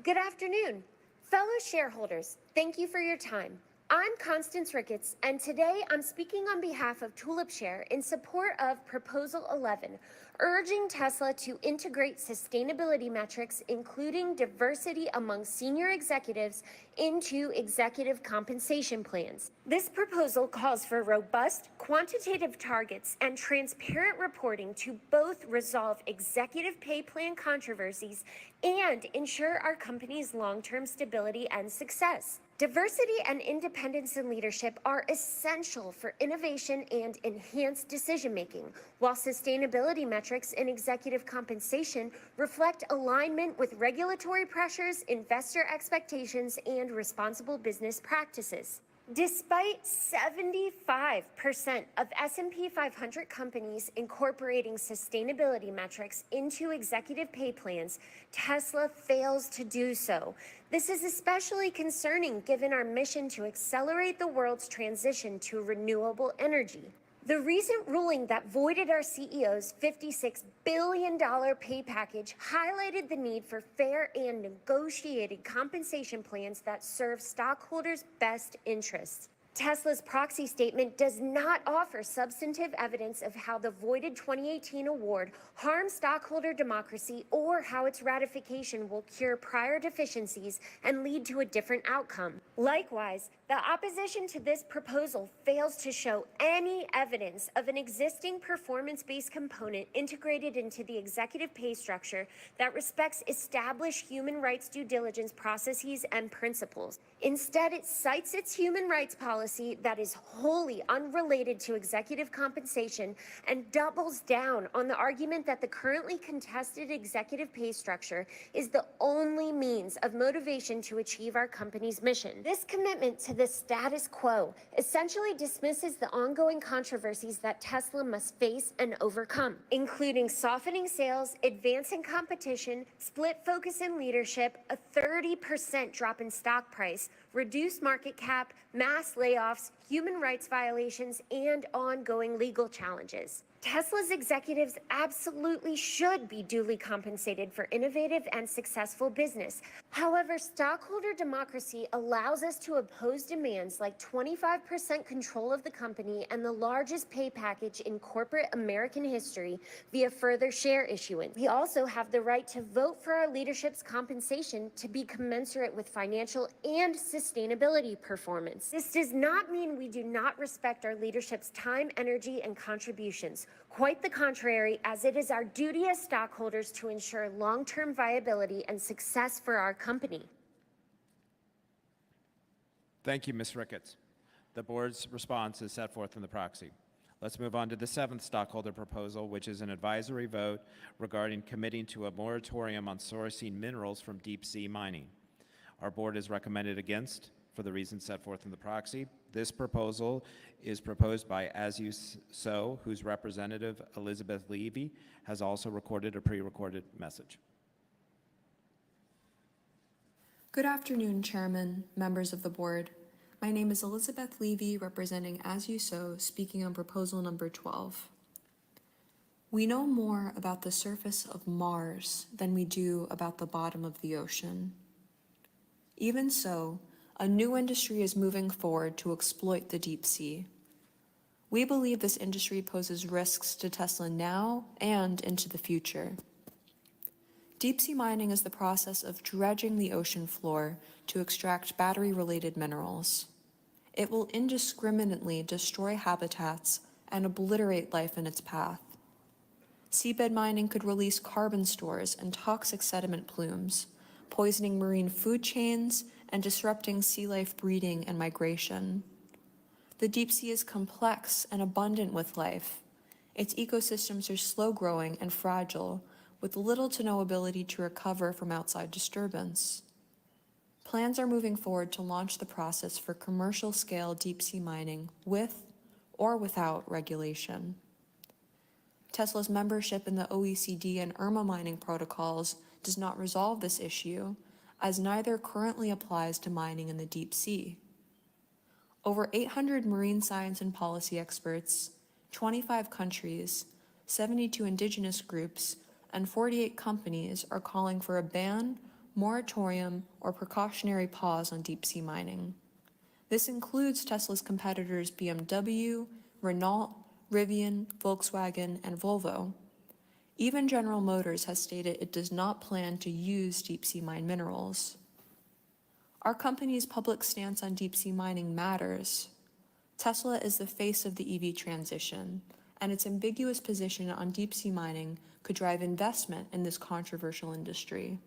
Good afternoon. Fellow shareholders, thank you for your time. I'm Constance Ricketts, and today I'm speaking on behalf of Tulip Share in support of Proposal 11, urging Tesla to integrate sustainability metrics, including diversity among senior executives, into executive compensation plans. This proposal calls for robust quantitative targets and transparent reporting to both resolve executive pay plan controversies and ensure our company's long-term stability and success. Diversity and independence in leadership are essential for innovation and enhanced decision-making, while sustainability metrics in executive compensation reflect alignment with regulatory pressures, investor expectations, and responsible business practices. Despite 75% of S&P 500 companies incorporating sustainability metrics into executive pay plans, Tesla fails to do so. This is especially concerning given our mission to accelerate the world's transition to renewable energy. The recent ruling that voided our CEO's $56 billion pay package highlighted the need for fair and negotiated compensation plans that serve stockholders' best interests. Tesla's proxy statement does not offer substantive evidence of how the voided 2018 award harms stockholder democracy or how its ratification will cure prior deficiencies and lead to a different outcome. Likewise, the opposition to this proposal fails to show any evidence of an existing performance-based component integrated into the executive pay structure that respects established human rights due diligence processes and principles. Instead, it cites its human rights policy that is wholly unrelated to executive compensation and doubles down on the argument that the currently contested executive pay structure is the only means of motivation to achieve our company's mission. This commitment to the status quo essentially dismisses the ongoing controversies that Tesla must face and overcome, including softening sales, advancing competition, split focus in leadership, a 30% drop in stock price, reduced market cap, mass layoffs, human rights violations, and ongoing legal challenges. Tesla's executives absolutely should be duly compensated for innovative and successful business. However, stockholder democracy allows us to oppose demands like 25% control of the company and the largest pay package in corporate American history via further share issuance. We also have the right to vote for our leadership's compensation to be commensurate with financial and sustainability performance. This does not mean we do not respect our leadership's time, energy, and contributions. Quite the contrary, as it is our duty as stockholders to ensure long-term viability and success for our company. Thank you, Ms. Ricketts. The board's response is set forth in the proxy. Let's move on to the seventh stockholder proposal, which is an advisory vote regarding committing to a moratorium on sourcing minerals from deep sea mining. Our board is recommended against for the reasons set forth in the proxy. This proposal is proposed by As You Sow, whose representative, Elizabeth Levy, has also recorded a pre-recorded message. Good afternoon, Chairman, members of the board. My name is Elizabeth Levy, representing As You Sow, speaking on proposal number 12. We know more about the surface of Mars than we do about the bottom of the ocean. Even so, a new industry is moving forward to exploit the deep sea. We believe this industry poses risks to Tesla now and into the future. Deep sea mining is the process of dredging the ocean floor to extract battery-related minerals. It will indiscriminately destroy habitats and obliterate life in its path. Seabed mining could release carbon stores and toxic sediment plumes, poisoning marine food chains and disrupting sea life breeding and migration. The deep sea is complex and abundant with life. Its ecosystems are slow-growing and fragile, with little to no ability to recover from outside disturbance. Plans are moving forward to launch the process for commercial-scale deep-sea mining with or without regulation. Tesla's membership in the OECD and IRMA mining protocols does not resolve this issue, as neither currently applies to mining in the deep sea. Over 800 marine science and policy experts, 25 countries, 72 indigenous groups, and 48 companies are calling for a ban, moratorium, or precautionary pause on deep-sea mining. This includes Tesla's competitors BMW, Renault, Rivian, Volkswagen, and Volvo. Even General Motors has stated it does not plan to use deep-sea mine minerals. Our company's public stance on deep-sea mining matters. Tesla is the face of the EV transition, and its ambiguous position on deep-sea mining could drive investment in this controversial industry.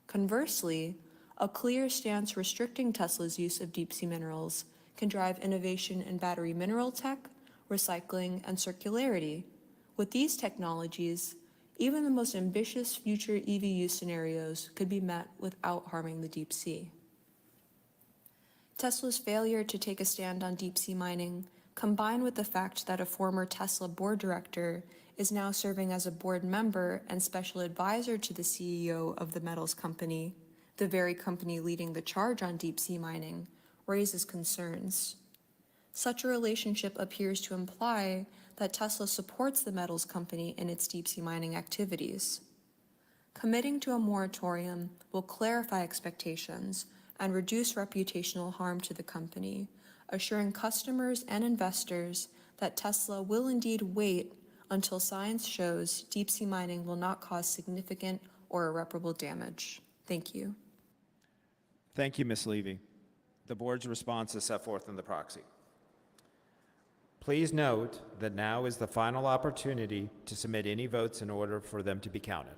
Conversely, a clear stance restricting Tesla's use of deep-sea minerals can drive innovation in battery mineral tech, recycling, and circularity. With these technologies, even the most ambitious future EV use scenarios could be met without harming the deep sea. Tesla's failure to take a stand on deep-sea mining, combined with the fact that a former Tesla board director is now serving as a board member and special advisor to the CEO of the metals company, the very company leading the charge on deep-sea mining, raises concerns. Such a relationship appears to imply that Tesla supports the metals company in its deep-sea mining activities. Committing to a moratorium will clarify expectations and reduce reputational harm to the company, assuring customers and investors that Tesla will indeed wait until science shows deep-sea mining will not cause significant or irreparable damage. Thank you. Thank you, Ms. Levy. The board's response is set forth in the proxy. Please note that now is the final opportunity to submit any votes in order for them to be counted.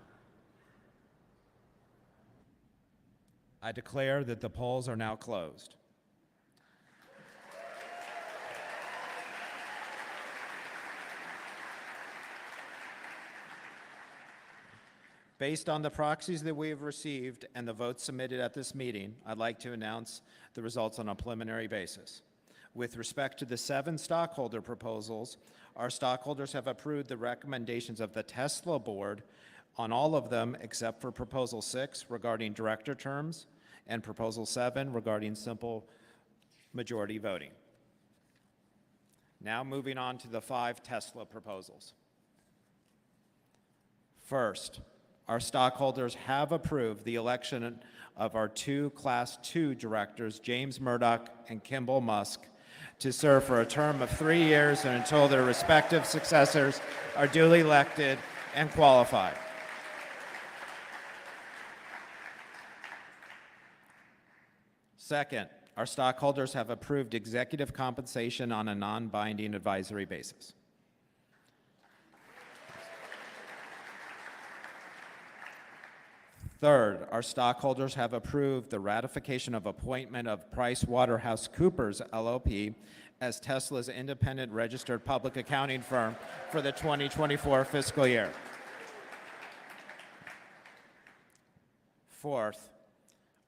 I declare that the polls are now closed. Based on the proxies that we have received and the votes submitted at this meeting, I'd like to announce the results on a preliminary basis. With respect to the 7 stockholder proposals, our stockholders have approved the recommendations of the Tesla board on all of them except for Proposal 6 regarding director terms and Proposal 7 regarding simple majority voting. Now moving on to the 5 Tesla proposals. First, our stockholders have approved the election of our 2 Class 2 directors, James Murdoch and Kimball Musk, to serve for a term of 3 years and until their respective successors are duly elected and qualified. Second, our stockholders have approved executive compensation on a non-binding advisory basis. Third, our stockholders have approved the ratification of appointment of PricewaterhouseCoopers LLP as Tesla's independent registered public accounting firm for the 2024 fiscal year. Fourth,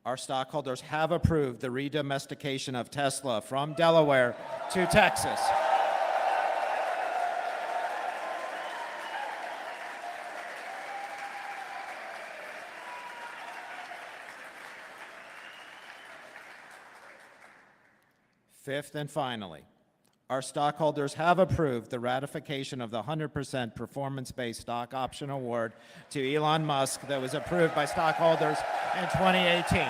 our stockholders have approved the redomestication of Tesla from Delaware to Texas. Fifth and finally, our stockholders have approved the ratification of the 100% performance-based stock option award to Elon Musk that was approved by stockholders in 2018.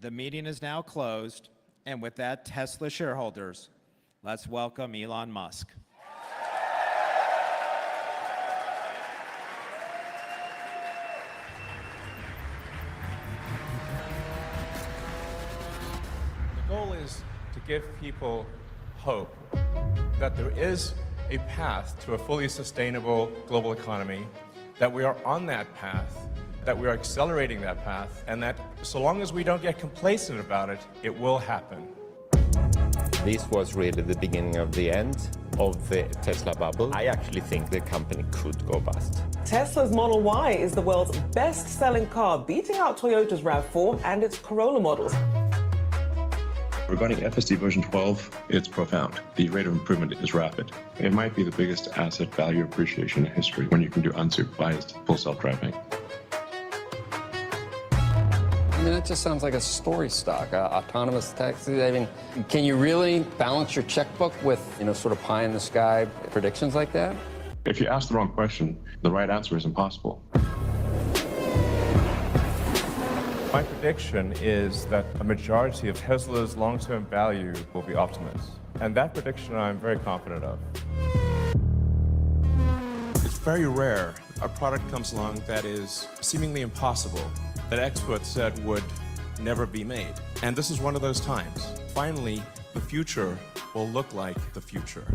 The meeting is now closed, and with that, Tesla shareholders, let's welcome Elon Musk. The goal is to give people hope that there is a path to a fully sustainable global economy, that we are on that path, that we are accelerating that path, and that so long as we don't get complacent about it, it will happen. This was really the beginning of the end of the Tesla bubble. I actually think the company could go bust. Tesla's Model Y is the world's best-selling car, beating out Toyota's RAV4 and its Corolla models. Regarding FSD version 12, it's profound. The rate of improvement is rapid. It might be the biggest asset value appreciation in history when you can do unsupervised full self-driving. I mean, it just sounds like a story stock, autonomous taxis. I mean, can you really balance your checkbook with, sort of pie in the sky predictions like that? If you ask the wrong question, the right answer is impossible. My prediction is that a majority of Tesla's long-term value will be Optimus. And that prediction I'm very confident of. It's very rare a product comes along that is seemingly impossible, that experts said would never be made. And this is one of those times. Finally, the future will look like the future.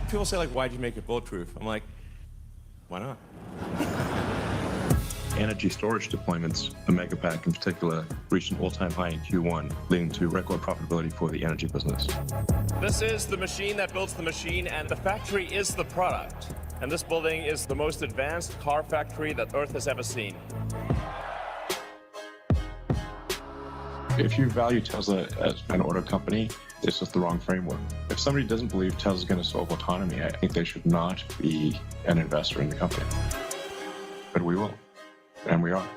People say, like, why'd you make it bulletproof? I'm like, why not? Energy storage deployments, the Megapack in particular, reached an all-time high in Q1, leading to record profitability for the energy business. This is the machine that builds the machine, and the factory is the product. And this building is the most advanced car factory that Earth has ever seen. If you value Tesla as an auto company, it's just the wrong framework. If somebody doesn't believe Tesla's going to solve autonomy, I think they should not be an investor in the company. But we will, and we are.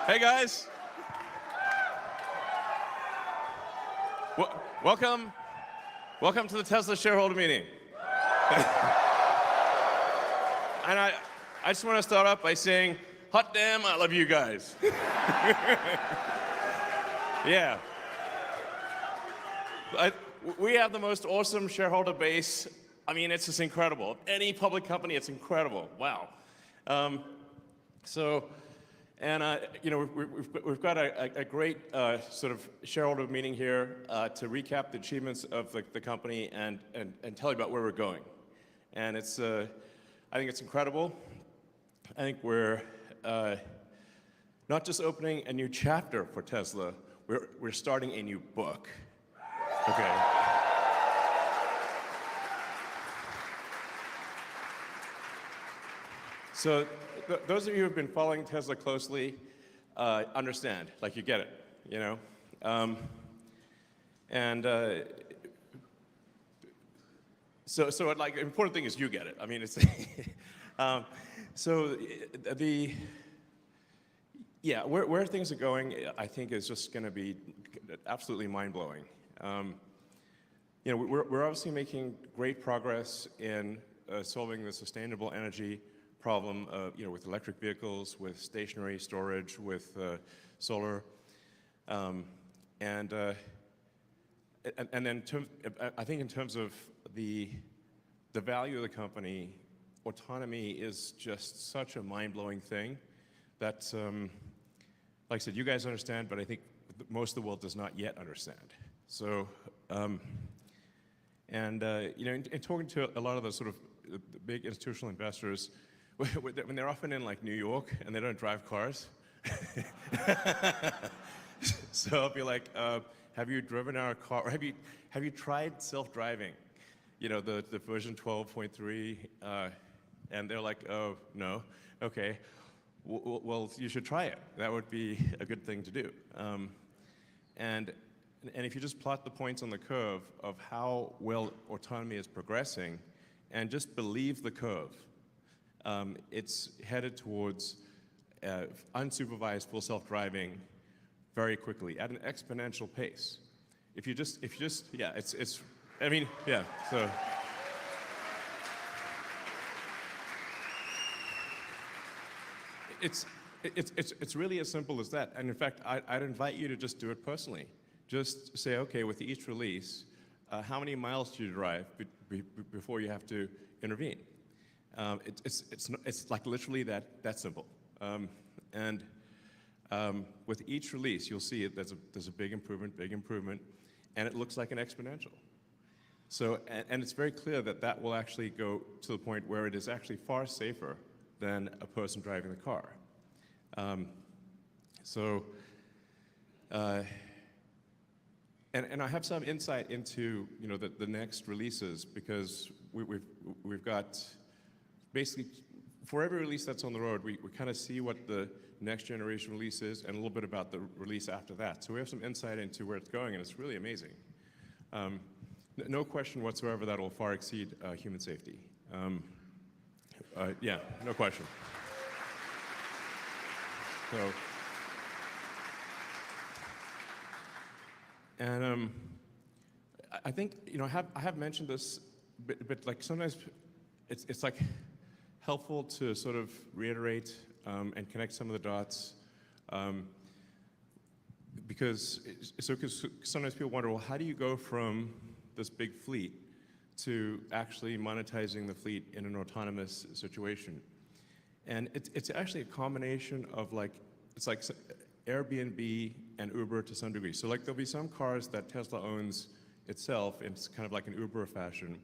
Hey guys, welcome to the Tesla shareholder meeting. And I just want to start off by saying, hot damn, I love you guys. Yeah. We have the most awesome shareholder base. I mean, it's just incredible. Any public company, it's incredible. Wow. We've got a great sort of shareholder meeting here to recap the achievements of the company and tell you about where we're going. And I think it's incredible. I think we're not just opening a new chapter for Tesla, we're starting a new book. Okay. So those of you who have been following Tesla closely understand, like you get it, you know? So like, the important thing is you get it. I mean, it's, where things are going, I think is just gonna be absolutely mind-blowing. We're obviously making great progress in solving the sustainable energy problem, with electric vehicles, with stationary storage, with solar, and then I think in terms of the value of the company, autonomy is just such a mind-blowing thing that, like I said, you guys understand, but I think most of the world does not yet understand. So, in talking to a lot of the sort of the big institutional investors, when they're often in like New York and they don't drive cars, so I'll be like, have you driven our car? Or have you tried self-driving? The version 12.3, and they're like, oh no, okay, well you should try it. That would be a good thing to do. And if you just plot the points on the curve of how well autonomy is progressing, and just believe the curve. It's headed towards unsupervised full self-driving very quickly at an exponential pace. If you just, yeah, I mean, yeah, so. It's really as simple as that. And in fact, I'd invite you to just do it personally. Just say, okay, with each release, how many miles do you drive before you have to intervene? It's like literally that simple. With each release, you'll see there's a big improvement, and it looks like an exponential. So, and it's very clear that will actually go to the point where it is actually far safer than a person driving the car. And I have some insight into the next releases, because we've got basically for every release that's on the road, we kind of see what the next generation release is and a little bit about the release after that. So we have some insight into where it's going, and it's really amazing. No question whatsoever that will far exceed human safety. Yeah, no question. So, and I think I have mentioned this, but like sometimes it's like helpful to sort of reiterate and connect some of the dots, because sometimes people wonder, well, how do you go from this big fleet to actually monetizing the fleet in an autonomous situation. And it's actually a combination of it's like Airbnb and Uber to some degree. So there'll be some cars that Tesla owns itself, and it's kind of like an Uber fashion.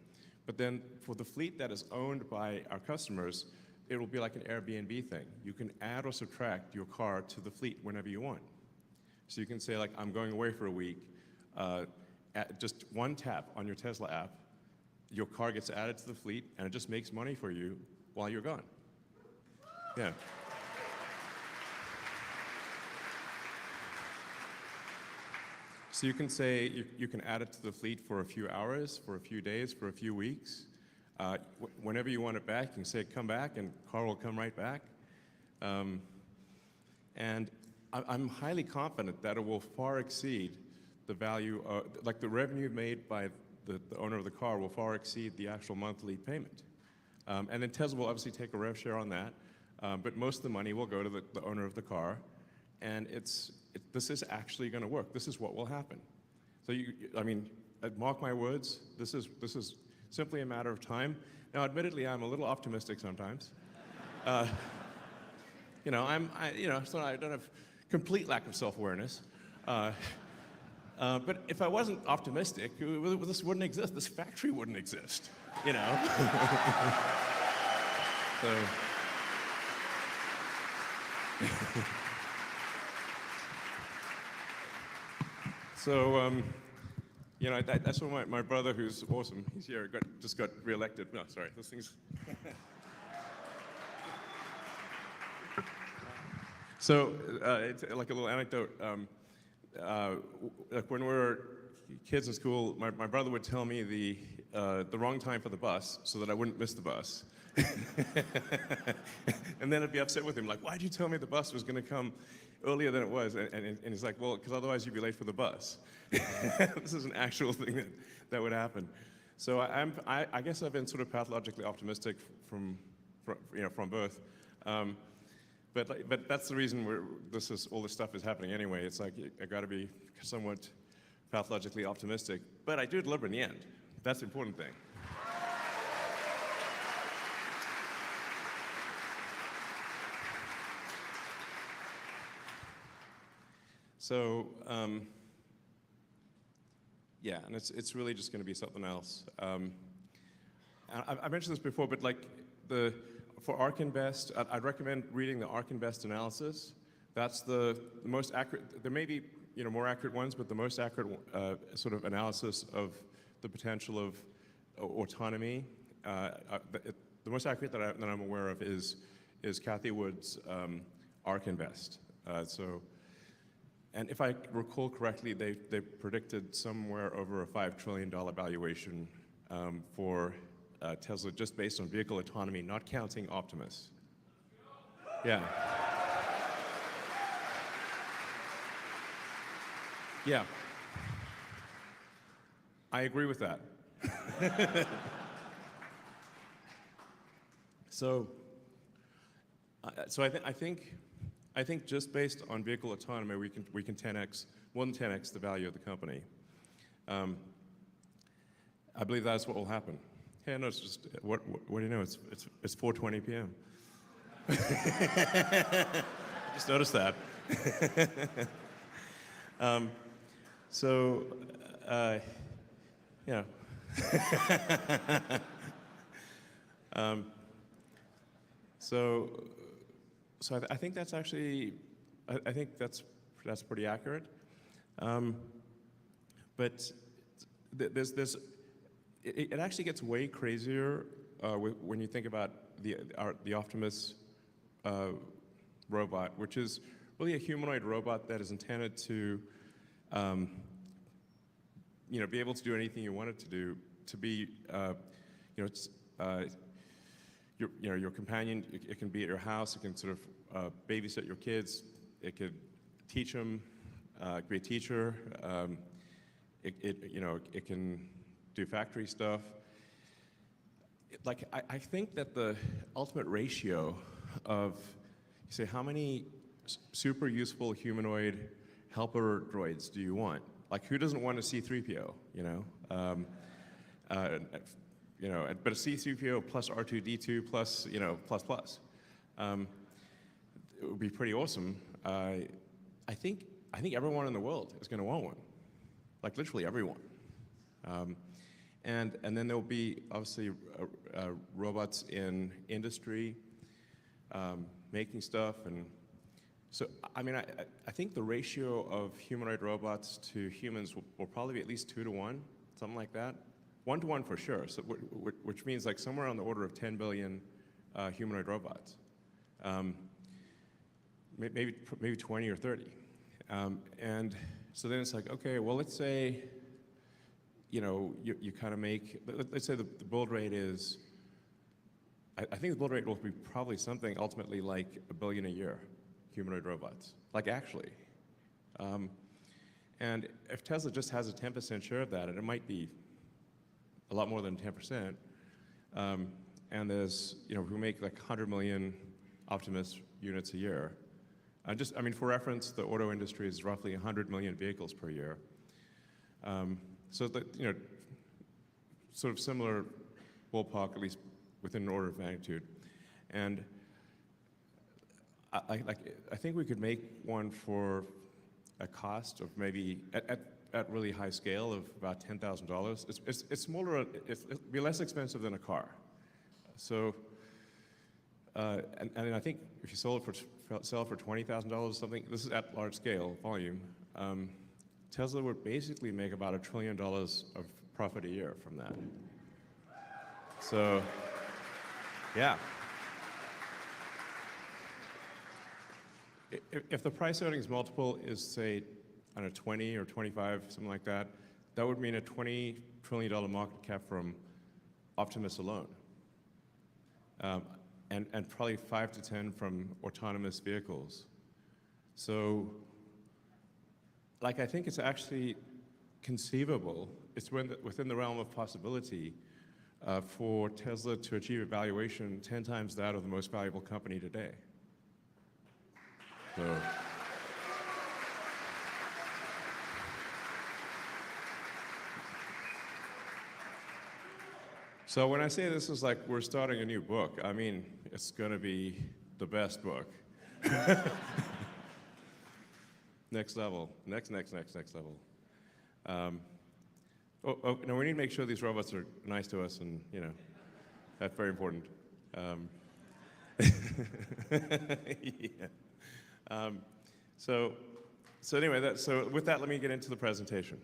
But then for the fleet that is owned by our customers, it will be like an Airbnb thing. You can add or subtract your car to the fleet whenever you want. So you can say I'm going away for a week, at just one tap on your Tesla app, your car gets added to the fleet, and it just makes money for you while you're gone. Yeah. So you can say you can add it to the fleet for a few hours, for a few days, for a few weeks. Whenever you want it back, you can say come back, and car will come right back. And I'm highly confident that it will far exceed the value, the revenue made by the owner of the car will far exceed the actual monthly payment. And then Tesla will obviously take a rev share on that, but most of the money will go to the owner of the car, and this is actually going to work. This is what will happen. So mark my words. This is simply a matter of time. Now, admittedly, I'm a little optimistic sometimes. So I don't have complete lack of self-awareness. But if I wasn't optimistic, this wouldn't exist. This factory wouldn't exist, So, that's what my brother, who's awesome, he's here, just got reelected. No, sorry, those things. So, it's like a little anecdote. When we were kids in school, my brother would tell me the wrong time for the bus so that I wouldn't miss the bus. And then I'd be upset with him, like, why'd you tell me the bus was going to come earlier than it was? And he's like, well, because otherwise you'd be late for the bus. This is an actual thing that would happen. So I guess I've been sort of pathologically optimistic from birth. But that's the reason all this stuff is happening anyway. It's like I got to be somewhat pathologically optimistic, but I do deliver in the end. That's the important thing. So yeah, and it's really just going to be something else. I mentioned this before, but for ARK Invest, I'd recommend reading the ARK Invest analysis. That's the most accurate. There may be more accurate ones, but the most accurate sort of analysis of the potential of autonomy. The most accurate that I'm aware of is Kathy Wood's ARK Invest. And if I recall correctly, they predicted somewhere over a $5 trillion valuation for Tesla just based on vehicle autonomy, not counting Optimus. Yeah. Yeah. I agree with that. So I think just based on vehicle autonomy, we can more than 10x the value of the company. I believe that's what will happen. Hey, no, it's just what do you know? It's 4:20 p.m. I just noticed that. Yeah. So I think that's actually, I think that's pretty accurate. But it actually gets way crazier when you think about the Optimus robot, which is really a humanoid robot that is intended to be able to do anything you want it to do, to be your companion. It can be at your house. It can sort of babysit your kids. It could teach them. It could be a teacher. It can do factory stuff. I think that the ultimate ratio of, you say, how many super useful humanoid helper droids do you want? Like, who doesn't want a C-3PO? You know, but a C-3PO plus R2-D2 plus, you know, plus. It would be pretty awesome. I think everyone in the world is going to want one, like literally everyone. And then there'll be obviously robots in industry making stuff, and so I mean I think the ratio of humanoid robots to humans will probably be at least 2 to 1, something like that. 1 to 1 for sure. So which means like somewhere on the order of 10 billion humanoid robots. Maybe 20 or 30. And so then it's like, okay, well, let's say, you know, you kind of make, let's say the build rate is, I think the build rate will be probably something ultimately like 1 billion a year, humanoid robots, like actually. And if Tesla just has a 10% share of that, and it might be a lot more than 10%, and there's, you know, who make like 100 million Optimus units a year. I mean, for reference, the auto industry is roughly 100 million vehicles per year. So that, you know, sort of similar ballpark, at least within an order of magnitude. And I think we could make one for a cost of maybe at really high scale of about $10,000. It's smaller. It'll be less expensive than a car. So, and I think if you sell it for $20,000 or something, this is at large scale volume. Tesla would basically make about $1 trillion of profit a year from that. So, yeah. If the price earnings multiple is, say, I don't know, 20 or 25, something like that, that would mean a $20 trillion market cap from Optimus alone. And probably 5 to 10 from autonomous vehicles. So, like, I think it's actually conceivable, it's within the realm of possibility for Tesla to achieve a valuation 10 times that of the most valuable company today. So when I say this is like we're starting a new book, I mean, it's going to be the best book. Next level, next level. No, we need to make sure these robots are nice to us, and you know, that's very important. Yeah. So anyway, so with that, let me get into the presentation.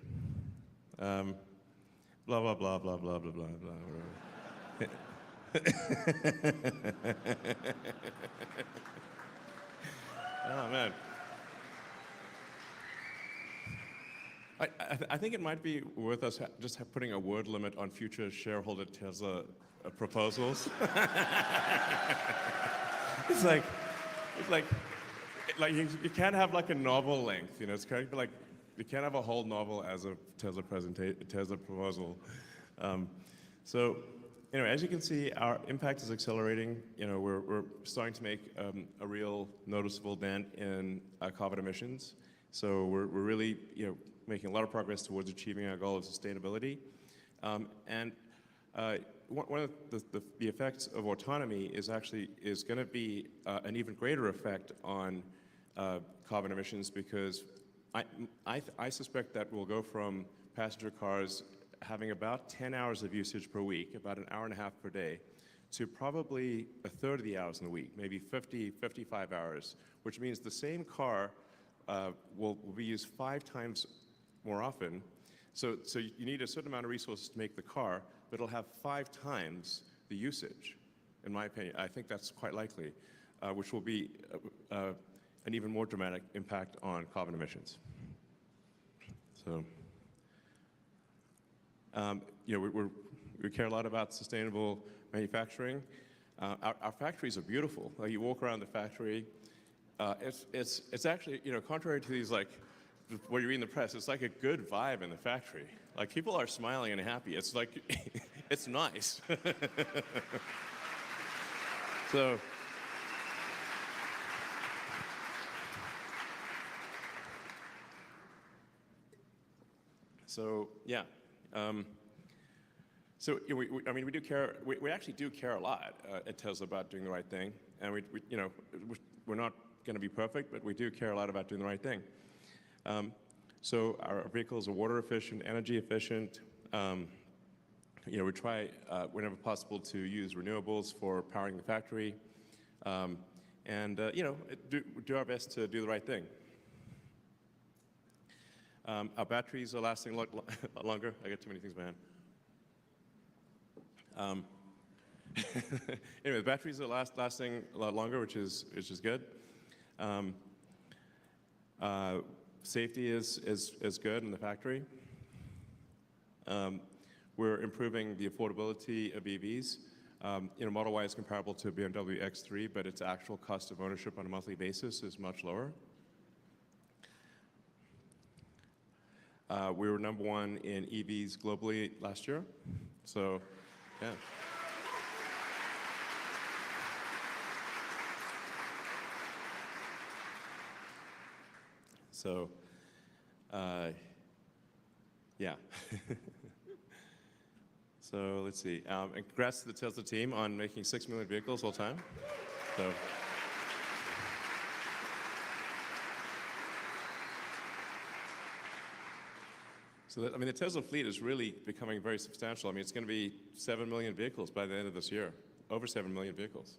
Blah blah blah blah blah blah blah blah. Oh man. I think it might be worth us just putting a word limit on future shareholder Tesla proposals. It's like you can't have like a novel length, you know. It's kind of like you can't have a whole novel as a Tesla proposal. So, you know, as you can see, our impact is accelerating. You know, we're starting to make a real noticeable dent in carbon emissions. So we're really, you know, making a lot of progress towards achieving our goal of sustainability. And one of the effects of autonomy is going to be an even greater effect on carbon emissions, because I suspect that we'll go from passenger cars having about 10 hours of usage per week, about an hour and a half per day, to probably a third of the hours in the week, maybe 50, 55 hours, which means the same car will be used 5 times more often. So you need a certain amount of resources to make the car, but it'll have 5 times the usage, in my opinion. I think that's quite likely, which will be an even more dramatic impact on carbon emissions. So, you know, we care a lot about sustainable manufacturing. Our factories are beautiful. Like, you walk around the factory, it's actually, you know, contrary to these, like, what you read in the press, it's like a good vibe in the factory. Like, people are smiling and happy. It's like, it's nice. So yeah. So I mean, we do care. We actually do care a lot at Tesla about doing the right thing, and we're not going to be perfect, but we do care a lot about doing the right thing. So our vehicles are water efficient, energy efficient. We try whenever possible to use renewables for powering the factory, and do our best to do the right thing. Our batteries are lasting a lot longer. I got too many things in my hand. Anyway, the batteries are lasting a lot longer, which is good. Safety is good in the factory. We're improving the affordability of EVs. Model Y is comparable to a BMW X3, but its actual cost of ownership on a monthly basis is much lower. We were #1 in EVs globally last year, so yeah. So, yeah. So let's see. And congrats to the Tesla team on making 6 million vehicles all time. So I mean, the Tesla fleet is really becoming very substantial. I mean, it's going to be 7 million vehicles by the end of this year, over 7 million vehicles.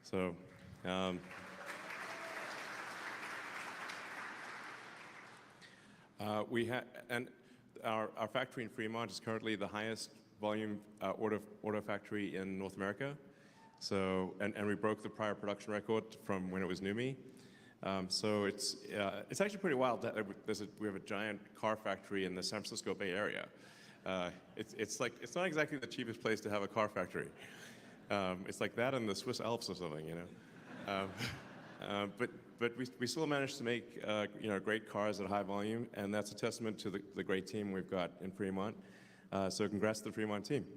So, our factory in Fremont is currently the highest volume auto factory in North America. So, and we broke the prior production record from when it was NUMMI. So it's actually pretty wild that we have a giant car factory in the San Francisco Bay Area. It's not exactly the cheapest place to have a car factory. It's like that in the Swiss Alps or something, But we still managed to make great cars at high volume, and that's a testament to the great team we've got in Fremont. So congrats to the Fremont team.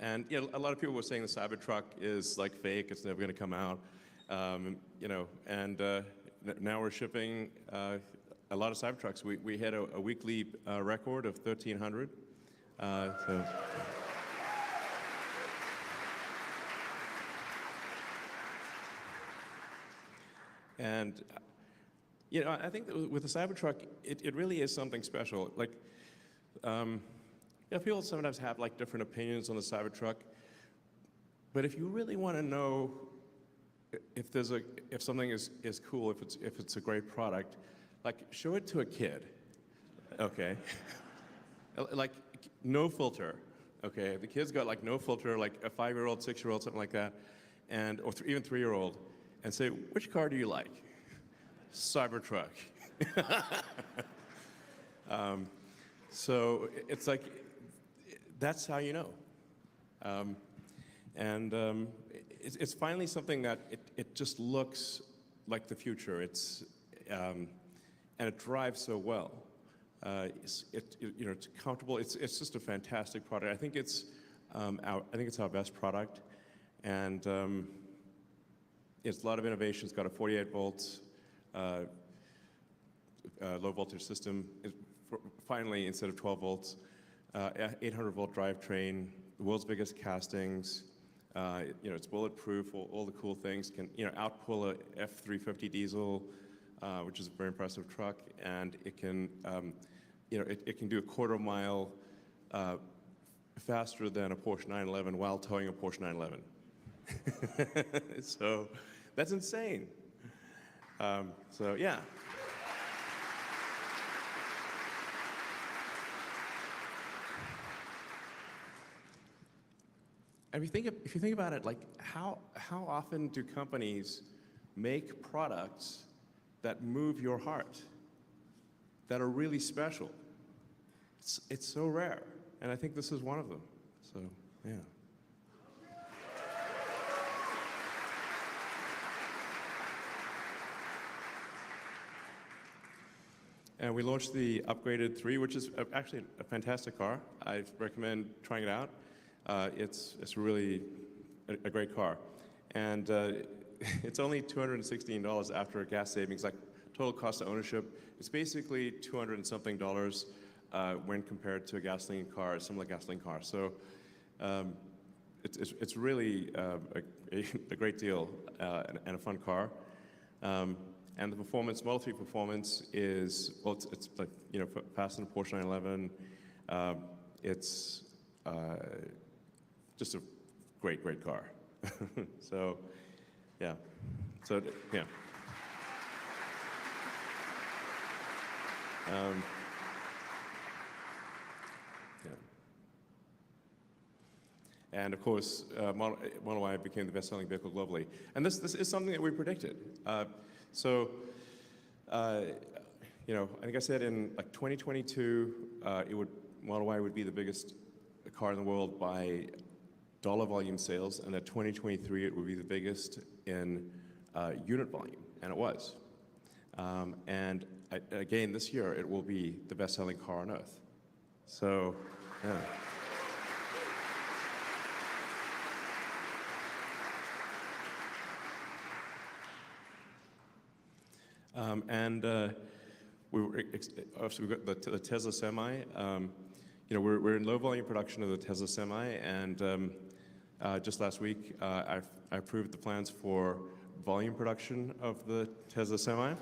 And a lot of people were saying the Cybertruck is like fake; it's never going to come out. Now we're shipping a lot of Cybertrucks. We hit a weekly record of 1,300. And I think that with the Cybertruck, it really is something special. Like, people sometimes have like different opinions on the Cybertruck, but if you really want to know if something is cool, if it's a great product, like show it to a kid, okay? Like no filter, okay? The kid's got like no filter, like a 5-year-old, 6-year-old, something like that, or even 3-year-old, and say, which car do you like? Cybertruck. So it's like, that's how you know. It's finally something that it just looks like the future. And it drives so well. It's comfortable. It's just a fantastic product. I think it's our best product, and it's a lot of innovation. It's got a 48 volts low voltage system. Finally, instead of 12 volts, 800 volt drivetrain, the world's biggest castings. It's bulletproof. All the cool things can outpull a F350 diesel, which is a very impressive truck, and it can it can do a quarter mile faster than a Porsche 911 while towing a Porsche 911. So that's insane. So yeah. And if you think about it, like how often do companies make products that move your heart, that are really special? It's so rare, and I think this is one of them. So yeah. And we launched the upgraded 3, which is actually a fantastic car. I recommend trying it out. It's really a great car. And it's only $216 after gas savings, like total cost of ownership. It's basically $200 and something when compared to a gasoline car, a similar gasoline car. So it's really a great deal and a fun car. And the performance, Model 3 performance is, well, it's like, you know, faster than Porsche 911. It's just a great car. So, yeah. So, yeah. Yeah. And of course, Model Y became the best-selling vehicle globally. And this is something that we predicted. You know, I think I said in like 2022, Model Y would be the biggest car in the world by dollar volume sales, and at 2023 it would be the biggest in unit volume, and it was. And again, this year it will be the best-selling car on Earth. So, yeah. Obviously we've got the Tesla Semi. You know, we're in low volume production of the Tesla Semi, and just last week I approved the plans for volume production of the Tesla Semi.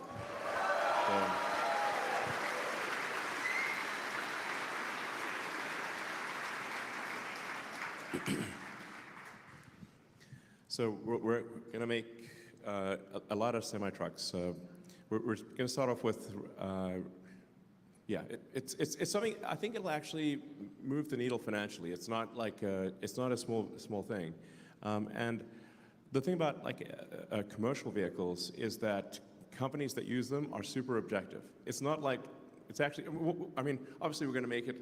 So we're going to make a lot of semi-trucks. We're going to start off with, yeah, it's something, I think it'll actually move the needle financially. It's not like, it's not a small thing. And the thing about like commercial vehicles is that companies that use them are super objective. It's not like, it's actually, I mean, obviously we're going to make it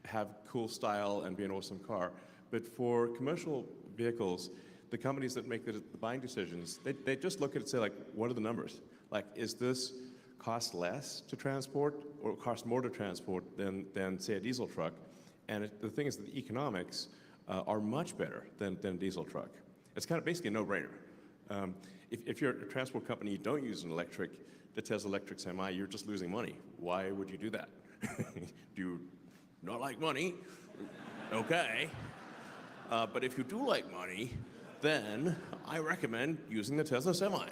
have cool style and be an awesome car, but for commercial vehicles, the companies that make the buying decisions, they just look at it and say, like, what are the numbers? Like, is this cost less to transport or cost more to transport than say, a diesel truck? And the thing is that the economics are much better than a diesel truck. It's kind of basically a no-brainer. If you're a transport company, you don't use an electric, the Tesla electric Semi, you're just losing money. Why would you do that? Do you not like money? Okay. But if you do like money, then I recommend using the Tesla Semi.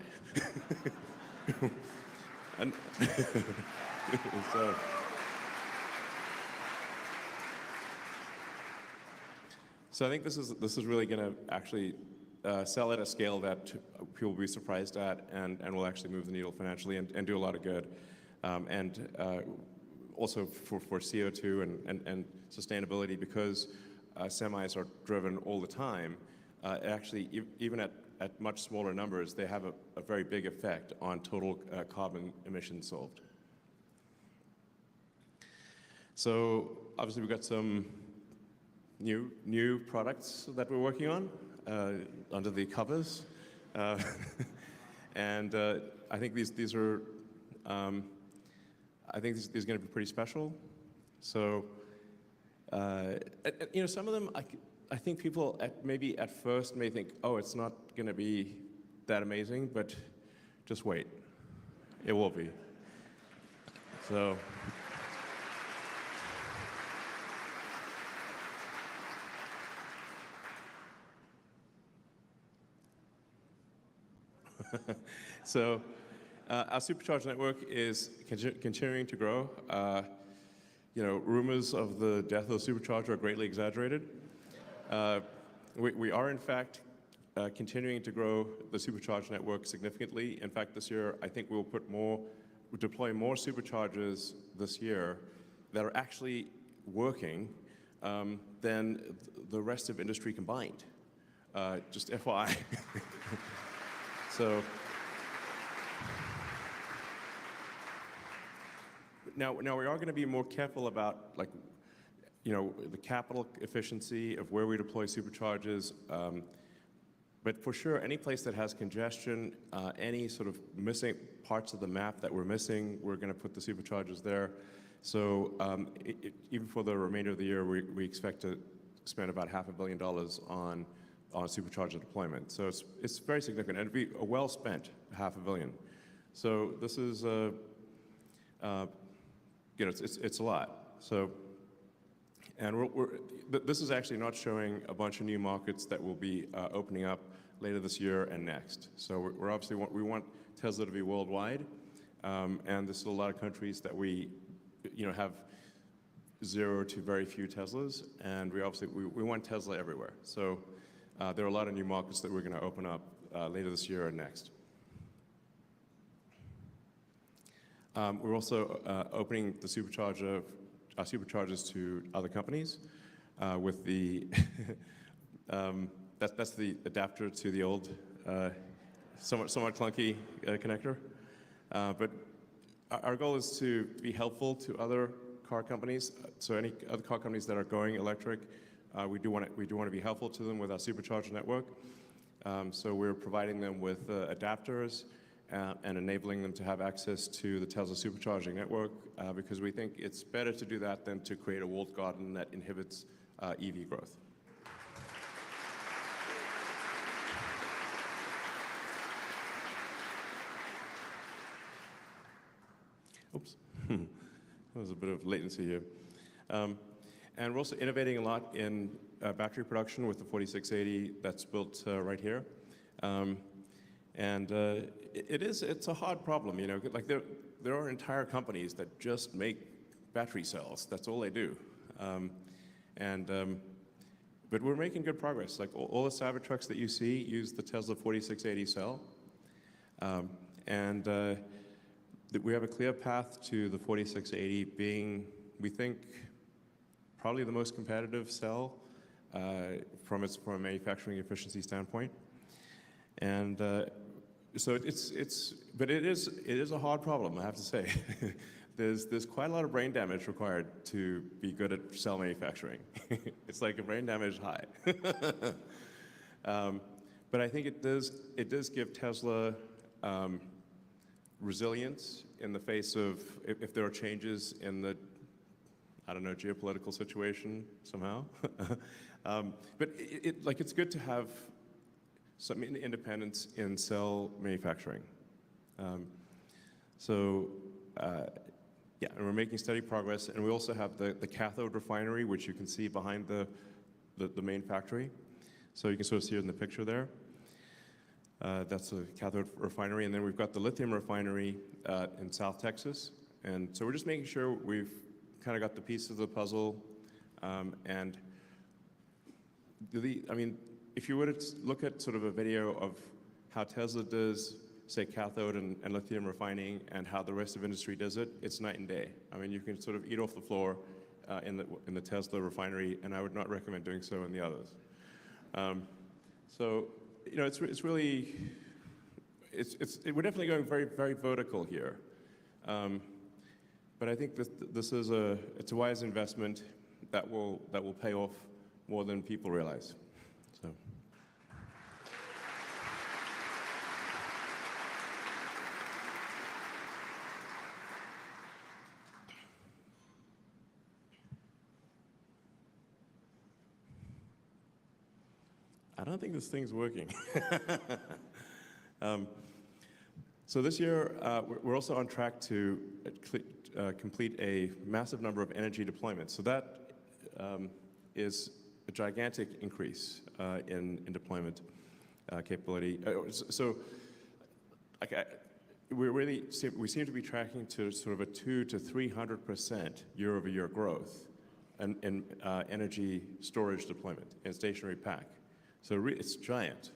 And so I think this is really going to actually sell at a scale that people will be surprised at, and will actually move the needle financially and do a lot of good, and also for CO2 and sustainability, because semis are driven all the time. Actually, even at much smaller numbers, they have a very big effect on total carbon emissions solved. So obviously we've got some new products that we're working on under the covers, and I think these are I think these are going to be pretty special. So you know, some of them I think people maybe at first may think, oh, it's not going to be that amazing, but just wait. It will be. So. So our supercharger network is continuing to grow. You know, rumors of the death of the supercharger are greatly exaggerated. We are, in fact, continuing to grow the supercharger network significantly. In fact, this year, I think we'll deploy more superchargers this year that are actually working than the rest of industry combined. Just FYI. So now we are going to be more careful about, like, you know, the capital efficiency of where we deploy superchargers. But for sure, any place that has congestion, any sort of missing parts of the map that we're missing, we're going to put the superchargers there. So even for the remainder of the year, we expect to spend about $500 million on on supercharger deployment. So it's very significant, and it'd be a well spent $500 million. So this is it's a lot. So, and this is actually not showing a bunch of new markets that will be opening up later this year and next. So we're obviously we want Tesla to be worldwide, and there's still a lot of countries that we have 0 to very few Teslas, and we want Tesla everywhere. So there are a lot of new markets that we're going to open up later this year and next. We're also opening the superchargers to other companies with the that's the adapter to the old somewhat clunky connector. But our goal is to be helpful to other car companies. So any other car companies that are going electric, we do want to be helpful to them with our supercharger network. So we're providing them with adapters and enabling them to have access to the Tesla supercharging network because we think it's better to do that than to create a walled garden that inhibits EV growth. Oops, there was a bit of latency here. And we're also innovating a lot in battery production with the 4680 that's built right here. And it's a hard problem, like there are entire companies that just make battery cells. That's all they do. But we're making good progress. Like all the Cybertrucks that you see use the Tesla 4680 cell. We have a clear path to the 4680 being, we think, probably the most competitive cell from a manufacturing efficiency standpoint. And so it is a hard problem, I have to say. There's quite a lot of brain damage required to be good at cell manufacturing. It's like a brain damage high. But I think it does give Tesla resilience in the face of if there are changes in the, I don't know, geopolitical situation somehow. But it's good to have some independence in cell manufacturing. Yeah, and we're making steady progress, and we also have the cathode refinery, which you can see behind the main factory. So you can sort of see it in the picture there. That's a cathode refinery, and then we've got the lithium refinery in South Texas. And so we're just making sure we've kind of got the pieces of the puzzle. And I mean, if you were to look at sort of a video of how Tesla does, say, cathode and lithium refining and how the rest of industry does it, it's night and day. I mean, you can sort of eat off the floor in the Tesla refinery, and I would not recommend doing so in the others. So, it's really, we're definitely going very, very vertical here. But I think this is it's a wise investment that will pay off more than people realize. So. I don't think this thing's working. So this year, we're also on track to complete a massive number of energy deployments. So that is a gigantic increase in deployment capability. We seem to be tracking to sort of a 200% to 300% year-over-year growth in energy storage deployment in stationary pack. So it's giant.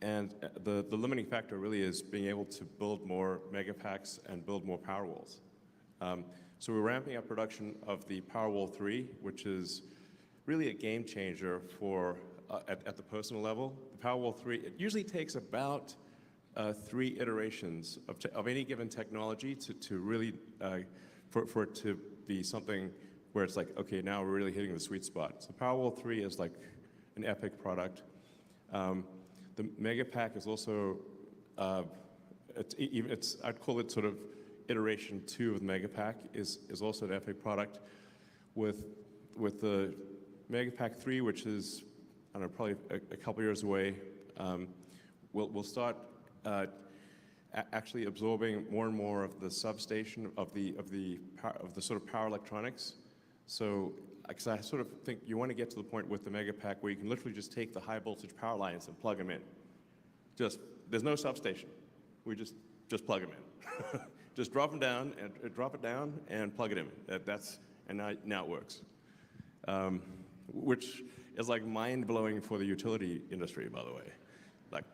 And the limiting factor really is being able to build more megapacks and build more Powerwalls. So we're ramping up production of the Powerwall 3, which is really a game changer for at the personal level. The Powerwall 3, it usually takes about 3 iterations of any given technology to really for it to be something where it's like, okay, now we're really hitting the sweet spot. So Powerwall 3 is like an epic product. The Megapack is also, I'd call it sort of iteration 2 of the Megapack is also an epic product with the Megapack 3, which is don't know, probably a couple years away, we'll start actually absorbing more and more of the substation of the sort of power electronics. So, because I sort of think you want to get to the point with the Megapack where you can literally just take the high voltage power lines and plug them in. There's no substation. We just plug them in. Just drop them down and drop it down and plug it in. And now it works. Which is like mind-blowing for the utility industry, by the way. Like,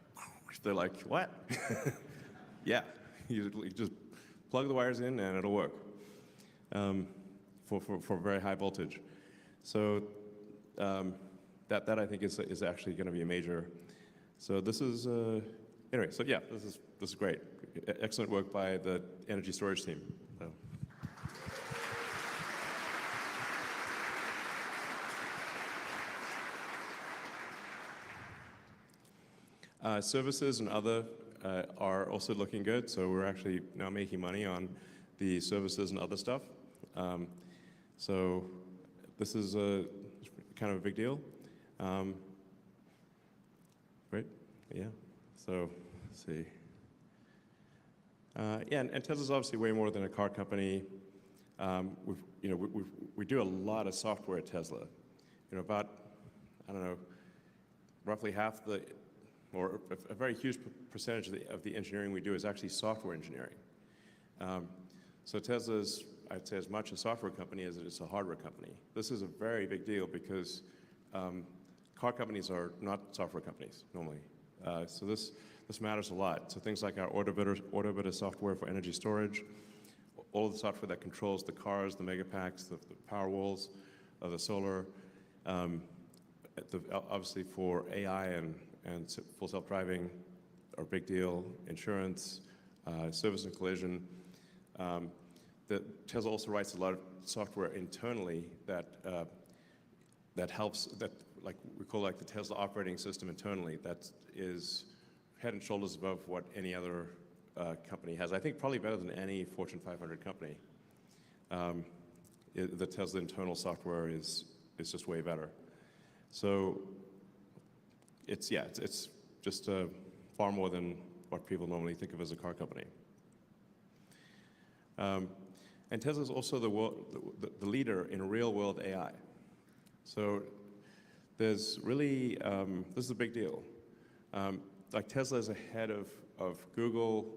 they're like, what? Yeah, you just plug the wires in and it'll work for very high voltage. So that I think is actually going to be a major. So this is anyway. So yeah, this is great. Excellent work by the energy storage team. So. Services and other are also looking good. So we're actually now making money on the services and other stuff. So this is kind of a big deal. Great, yeah. So let's see. Yeah, and Tesla's obviously way more than a car company. We do a lot of software at Tesla. About, I don't know, roughly half or a very huge percentage of the engineering we do is actually software engineering. So Tesla's, I'd say, as much a software company as it is a hardware company. This is a very big deal because car companies are not software companies normally. So this matters a lot. So things like our Orbiter software for energy storage, all of the software that controls the cars, the Megapacks, the power walls, the solar, obviously for AI and full self-driving are a big deal, insurance, service and collision. Tesla also writes a lot of software internally that helps, like we call the Tesla operating system internally, that is head and shoulders above what any other company has. I think probably better than any Fortune 500 company. The Tesla internal software is just way better. So it's just far more than what people normally think of as a car company. And Tesla is also the leader in real-world AI. So there's really, this is a big deal. Like Tesla is ahead of Google,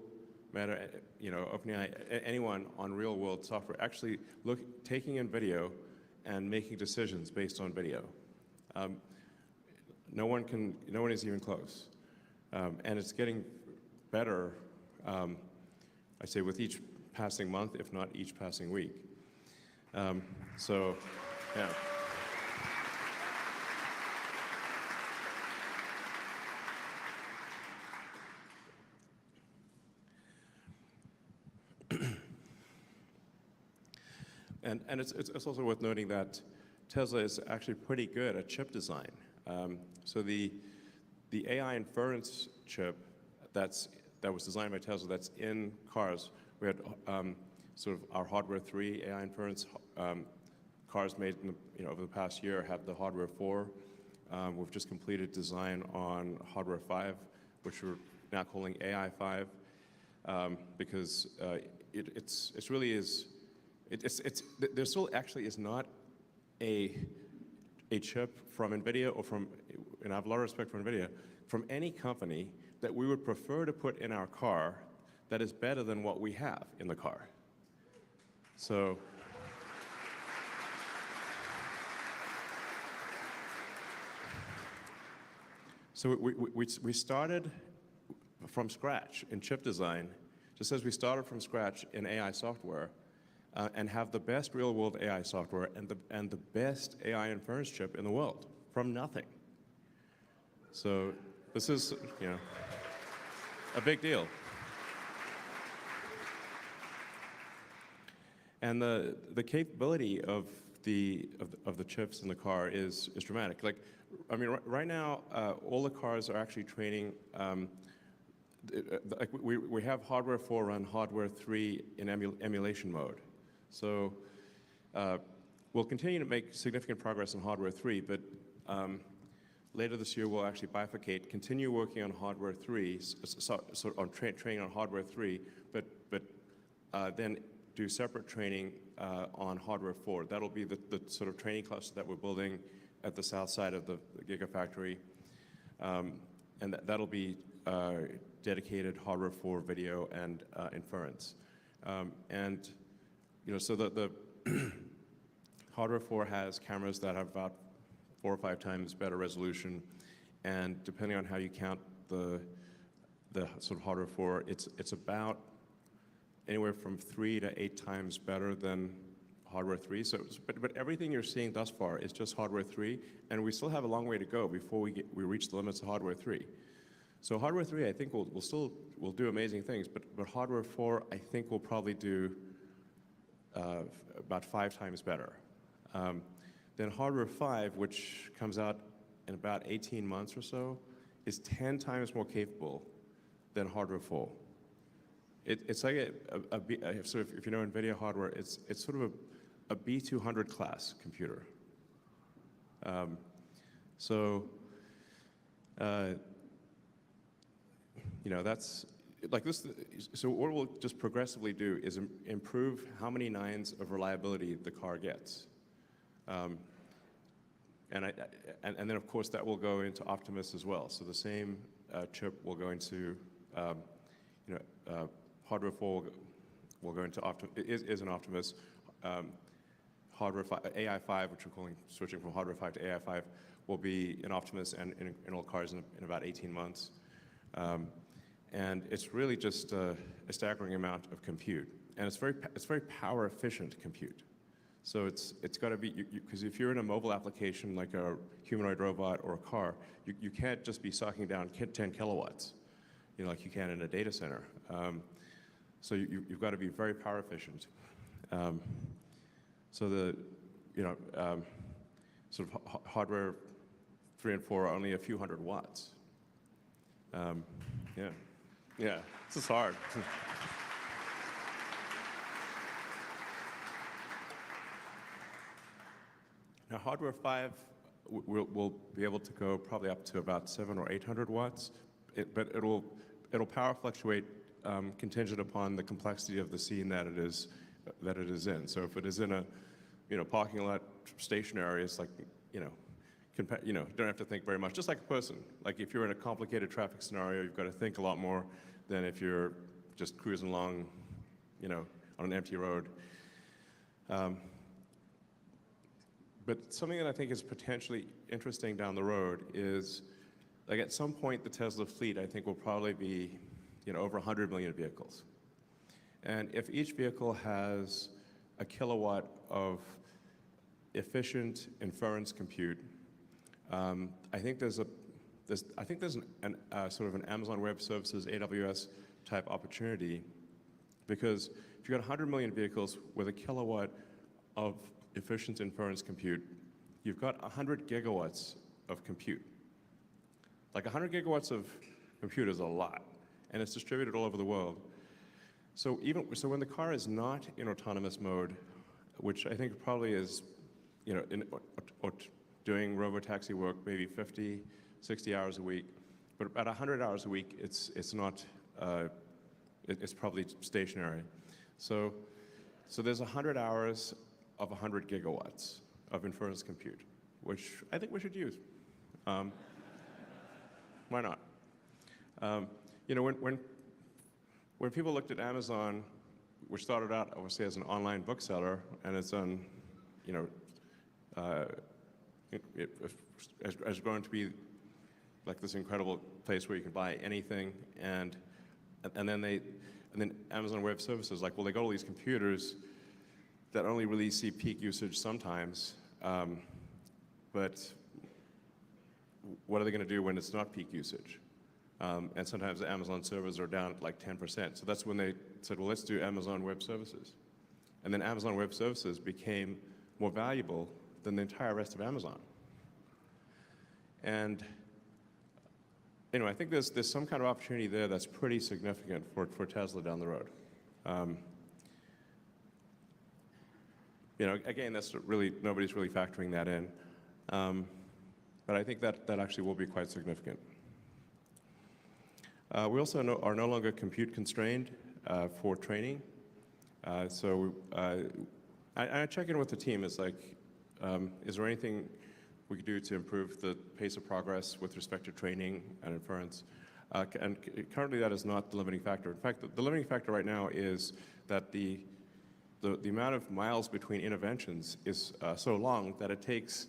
Meta, OpenAI, anyone on real-world software, actually taking in video and making decisions based on video. No one is even close. And it's getting better, I say, with each passing month, if not each passing week. So, yeah. And it's also worth noting that Tesla is actually pretty good at chip design. So the AI inference chip that was designed by Tesla that's in cars, we had sort of our hardware 3 AI inference cars made over the past year have the hardware 4. We've just completed design on hardware 5, which we're now calling AI 5, because it really is. There still actually is not a chip from Nvidia or from, and I have a lot of respect for Nvidia, from any company that we would prefer to put in our car that is better than what we have in the car. So we started from scratch in chip design, just as we started from scratch in AI software, and have the best real-world AI software and the best AI inference chip in the world from nothing. So this is, a big deal. And the capability of the chips in the car is dramatic. Like, I mean, right now, all the cars are actually training. Like we have hardware 4 run hardware 3 in emulation mode. So we'll continue to make significant progress in hardware 3, but later this year, we'll actually bifurcate, continue working on hardware 3, on training on hardware 3, but then do separate training on hardware 4. That'll be the sort of training cluster that we're building at the south side of the Gigafactory. And that'll be dedicated hardware 4 video and inference. And so the hardware 4 has cameras that have about 4 or 5 times better resolution, and depending on how you count the sort of hardware 4, it's about anywhere from 3 to 8 times better than hardware 3. But everything you're seeing thus far is just hardware 3, and we still have a long way to go before we reach the limits of hardware 3. So hardware 3, I think, will do amazing things, but hardware 4, I think, will probably do about 5 times better. Then hardware 5, which comes out in about 18 months or so, is 10 times more capable than hardware 4. It's like so if you know Nvidia hardware, it's sort of a B200 class computer. That's like this. So what we'll just progressively do is improve how many nines of reliability the car gets. And then of course that will go into Optimus as well. So the same chip will go into hardware 4 will go into is an Optimus. Hardware 5, AI 5, which we're switching from hardware 5 to AI 5, will be in Optimus and in all cars in about 18 months. And it's really just a staggering amount of compute, and it's very power efficient compute. So it's got to be, because if you're in a mobile application like a humanoid robot or a car, you can't just be sucking down 10 kilowatts, like you can in a data center. So you've got to be very power efficient. So the sort of hardware 3 and 4 are only a few hundred watts. Yeah, this is hard. Now, hardware 5 will be able to go probably up to about 700 or 800 watts, but it'll power fluctuate contingent upon the complexity of the scene that it is in. So if it is in a parking lot stationary, it's like don't have to think very much. Just like a person. Like if you're in a complicated traffic scenario, you've got to think a lot more than if you're just cruising along, on an empty road. But something that I think is potentially interesting down the road is, like at some point, the Tesla fleet, I think, will probably be, over 100 million vehicles. And if each vehicle has a kilowatt of efficient inference compute, I think there's sort of an Amazon Web Services, AWS type opportunity, because if you've got 100 million vehicles with a kilowatt of efficient inference compute, you've got 100 gigawatts of compute. Like 100 gigawatts of compute is a lot, and it's distributed all over the world. So when the car is not in autonomous mode, which I think probably is, doing robotaxi work maybe 50, 60 hours a week, but about 100 hours a week, it's not, it's probably stationary. So there's 100 hours of 100 gigawatts of inference compute, which I think we should use. Why not? When people looked at Amazon, which started out obviously as an online bookseller, and it's on, has grown to be like this incredible place where you can buy anything, and then Amazon Web Services, like, well, they got all these computers that only really see peak usage sometimes, but what are they going to do when it's not peak usage? And sometimes the Amazon servers are down at like 10%. So that's when they said, well, let's do Amazon Web Services. And then Amazon Web Services became more valuable than the entire rest of Amazon. And I think there's some kind of opportunity there that's pretty significant for Tesla down the road. Again, that's really, nobody's really factoring that in. but I think that actually will be quite significant. We also are no longer compute constrained for training. So I check in with the team. It's like, is there anything we could do to improve the pace of progress with respect to training and inference? And currently that is not the limiting factor. In fact, the limiting factor right now is that the amount of miles between interventions is so long that it takes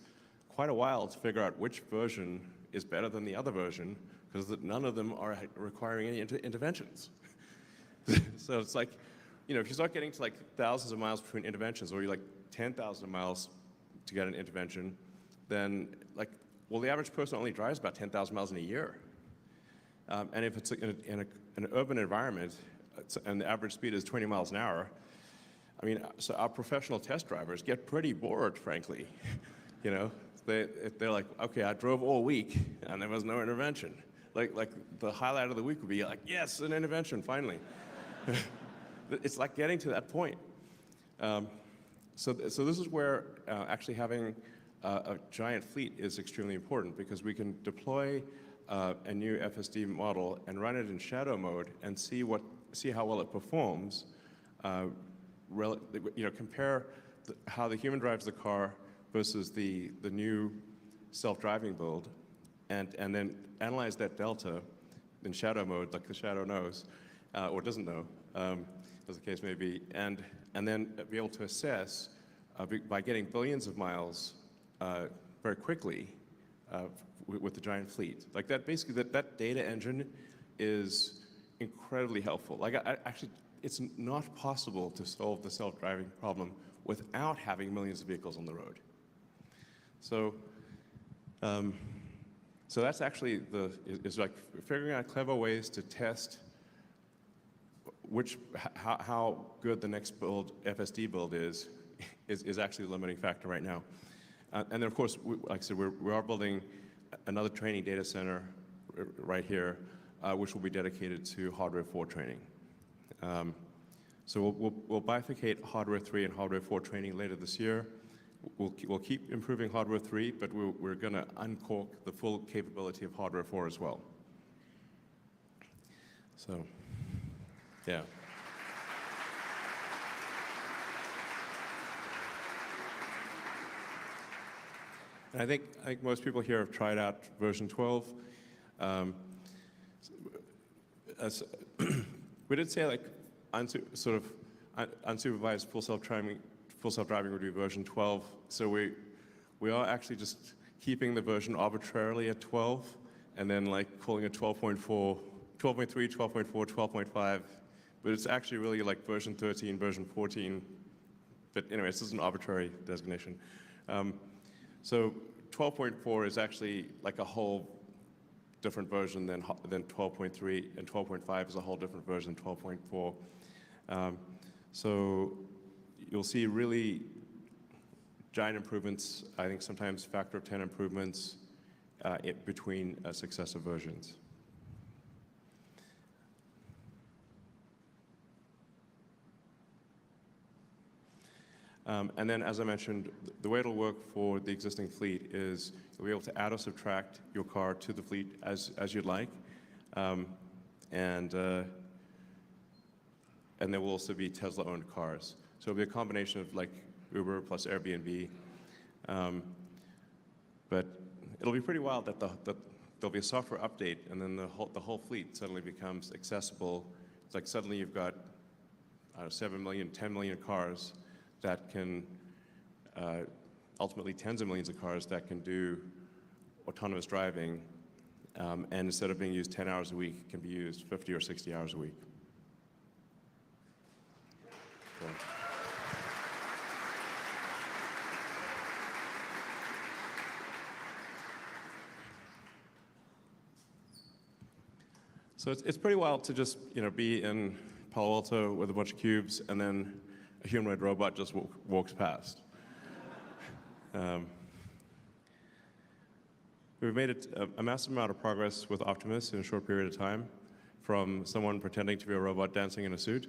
quite a while to figure out which version is better than the other version, because none of them are requiring any interventions. So it's like, you know, if you start getting to like thousands of miles between interventions, or you're like 10,000 miles to get an intervention, then like, well, the average person only drives about 10,000 miles in a year. And if it's in an urban environment, and the average speed is 20 miles an hour, I mean, so our professional test drivers get pretty bored, frankly. You know, they're like, okay, I drove all week and there was no intervention. Like the highlight of the week would be like, yes, an intervention, finally. It's like getting to that point. So this is where actually having a giant fleet is extremely important, because we can deploy a new FSD model and run it in shadow mode and see how well it performs. Compare how the human drives the car versus the new self-driving build, and then analyze that delta in shadow mode, like the shadow knows, or doesn't know, as the case may be, and then be able to assess by getting billions of miles very quickly with the giant fleet. Like that, basically, that data engine is incredibly helpful. Like actually, it's not possible to solve the self-driving problem without having millions of vehicles on the road. So, so that's actually is like figuring out clever ways to test how good the next FSD build is actually the limiting factor right now. And then of course, like I said, we are building another training data center right here, which will be dedicated to hardware 4 training. So we'll bifurcate hardware 3 and hardware 4 training later this year. We'll keep improving hardware 3, but we're going to uncork the full capability of hardware 4 as well. So, yeah. And I think most people here have tried out version 12. We did say like unsupervised full self-driving would be version 12. So we are actually just keeping the version arbitrarily at 12, and then like calling it 12.4, 12.3, 12.4, 12.5. But it's actually really like version 13, version 14. But anyway, this is an arbitrary designation. So 12.4 is actually like a whole different version than 12.3, and 12.5 is a whole different version than 12.4. So you'll see really giant improvements, I think sometimes factor of 10 improvements between successive versions. And then, as I mentioned, the way it'll work for the existing fleet is you'll be able to add or subtract your car to the fleet as you'd like. And there will also be Tesla-owned cars. So it'll be a combination of like Uber plus Airbnb. But it'll be pretty wild that there'll be a software update, and then the whole fleet suddenly becomes accessible. It's like suddenly you've got 7 million, 10 million cars that can, ultimately tens of millions of cars that can do autonomous driving, and instead of being used 10 hours a week, it can be used 50 or 60 hours a week. So it's pretty wild to just be in Palo Alto with a bunch of cubes, and then a humanoid robot just walks past. We've made a massive amount of progress with Optimus in a short period of time, from someone pretending to be a robot dancing in a suit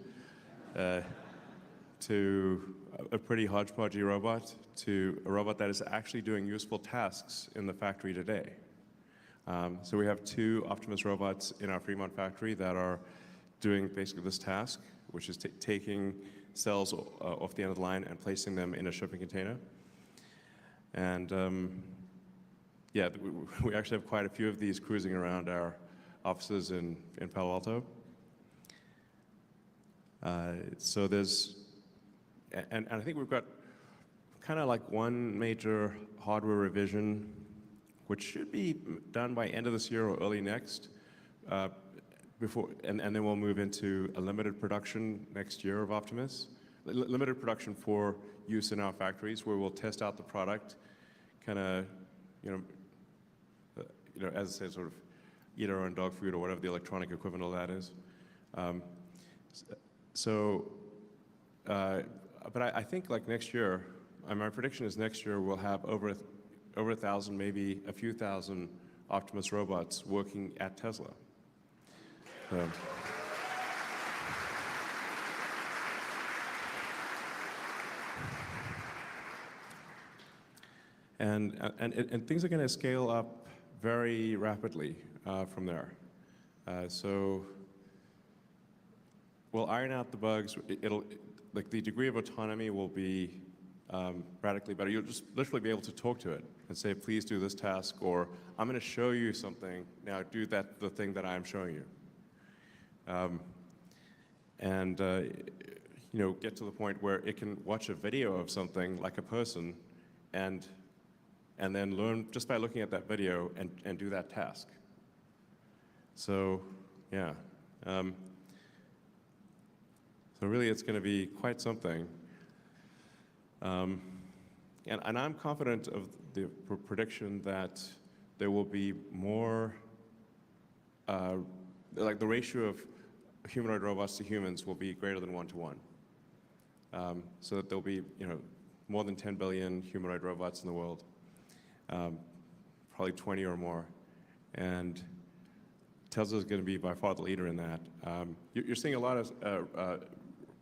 to a pretty hodgepodgey robot to a robot that is actually doing useful tasks in the factory today. So we have 2 Optimus robots in our Fremont factory that are doing basically this task, which is taking cells off the end of the line and placing them in a shipping container. And yeah, we actually have quite a few of these cruising around our offices in Palo Alto. So there's, and I think we've got kind of like one major hardware revision, which should be done by end of this year or early next, and then we'll move into a limited production next year of Optimus. Limited production for use in our factories, where we'll test out the product, kind of, as I say, sort of eat our own dog food or whatever the electronic equivalent of that is. But I think like next year, my prediction is next year we'll have over 1,000, maybe a few thousand Optimus robots working at Tesla. And things are going to scale up very rapidly from there. So we'll iron out the bugs. Like the degree of autonomy will be radically better. You'll just literally be able to talk to it and say, please do this task, or I'm going to show you something. Now do the thing that I'm showing you. Get to the point where it can watch a video of something like a person and then learn just by looking at that video and do that task. So, yeah. So really, it's going to be quite something. And I'm confident of the prediction that there will be more, like the ratio of humanoid robots to humans will be greater than 1 to 1. So that there'll be, more than 10 billion humanoid robots in the world, probably 20 or more. And Tesla is going to be by far the leader in that. You're seeing a lot of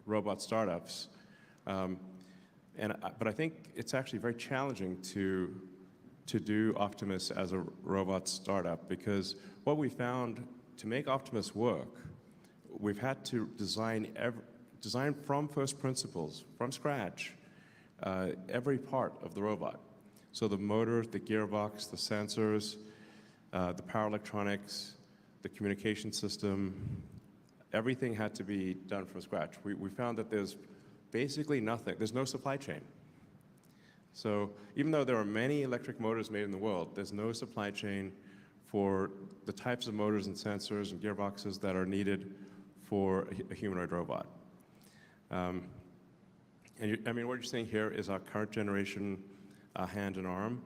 robot startups, but I think it's actually very challenging to do Optimus as a robot startup, because what we found, to make Optimus work, we've had to design from first principles, from scratch, every part of the robot. So the motor, the gearbox, the sensors, the power electronics, the communication system, everything had to be done from scratch. We found that there's basically nothing. There's no supply chain. So even though there are many electric motors made in the world, there's no supply chain for the types of motors and sensors and gearboxes that are needed for a humanoid robot. I mean, what you're seeing here is our current generation hand and arm,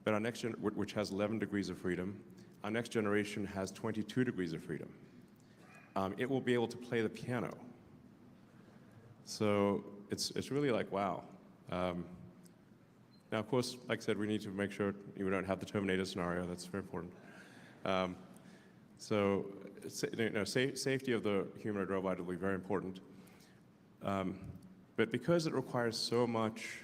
but our next gen, which has 11 degrees of freedom, our next generation has 22 degrees of freedom. It will be able to play the piano. So it's really like, wow. Now, of course, like I said, we need to make sure we don't have the Terminator scenario. That's very important. So safety of the humanoid robot will be very important. But because it requires so much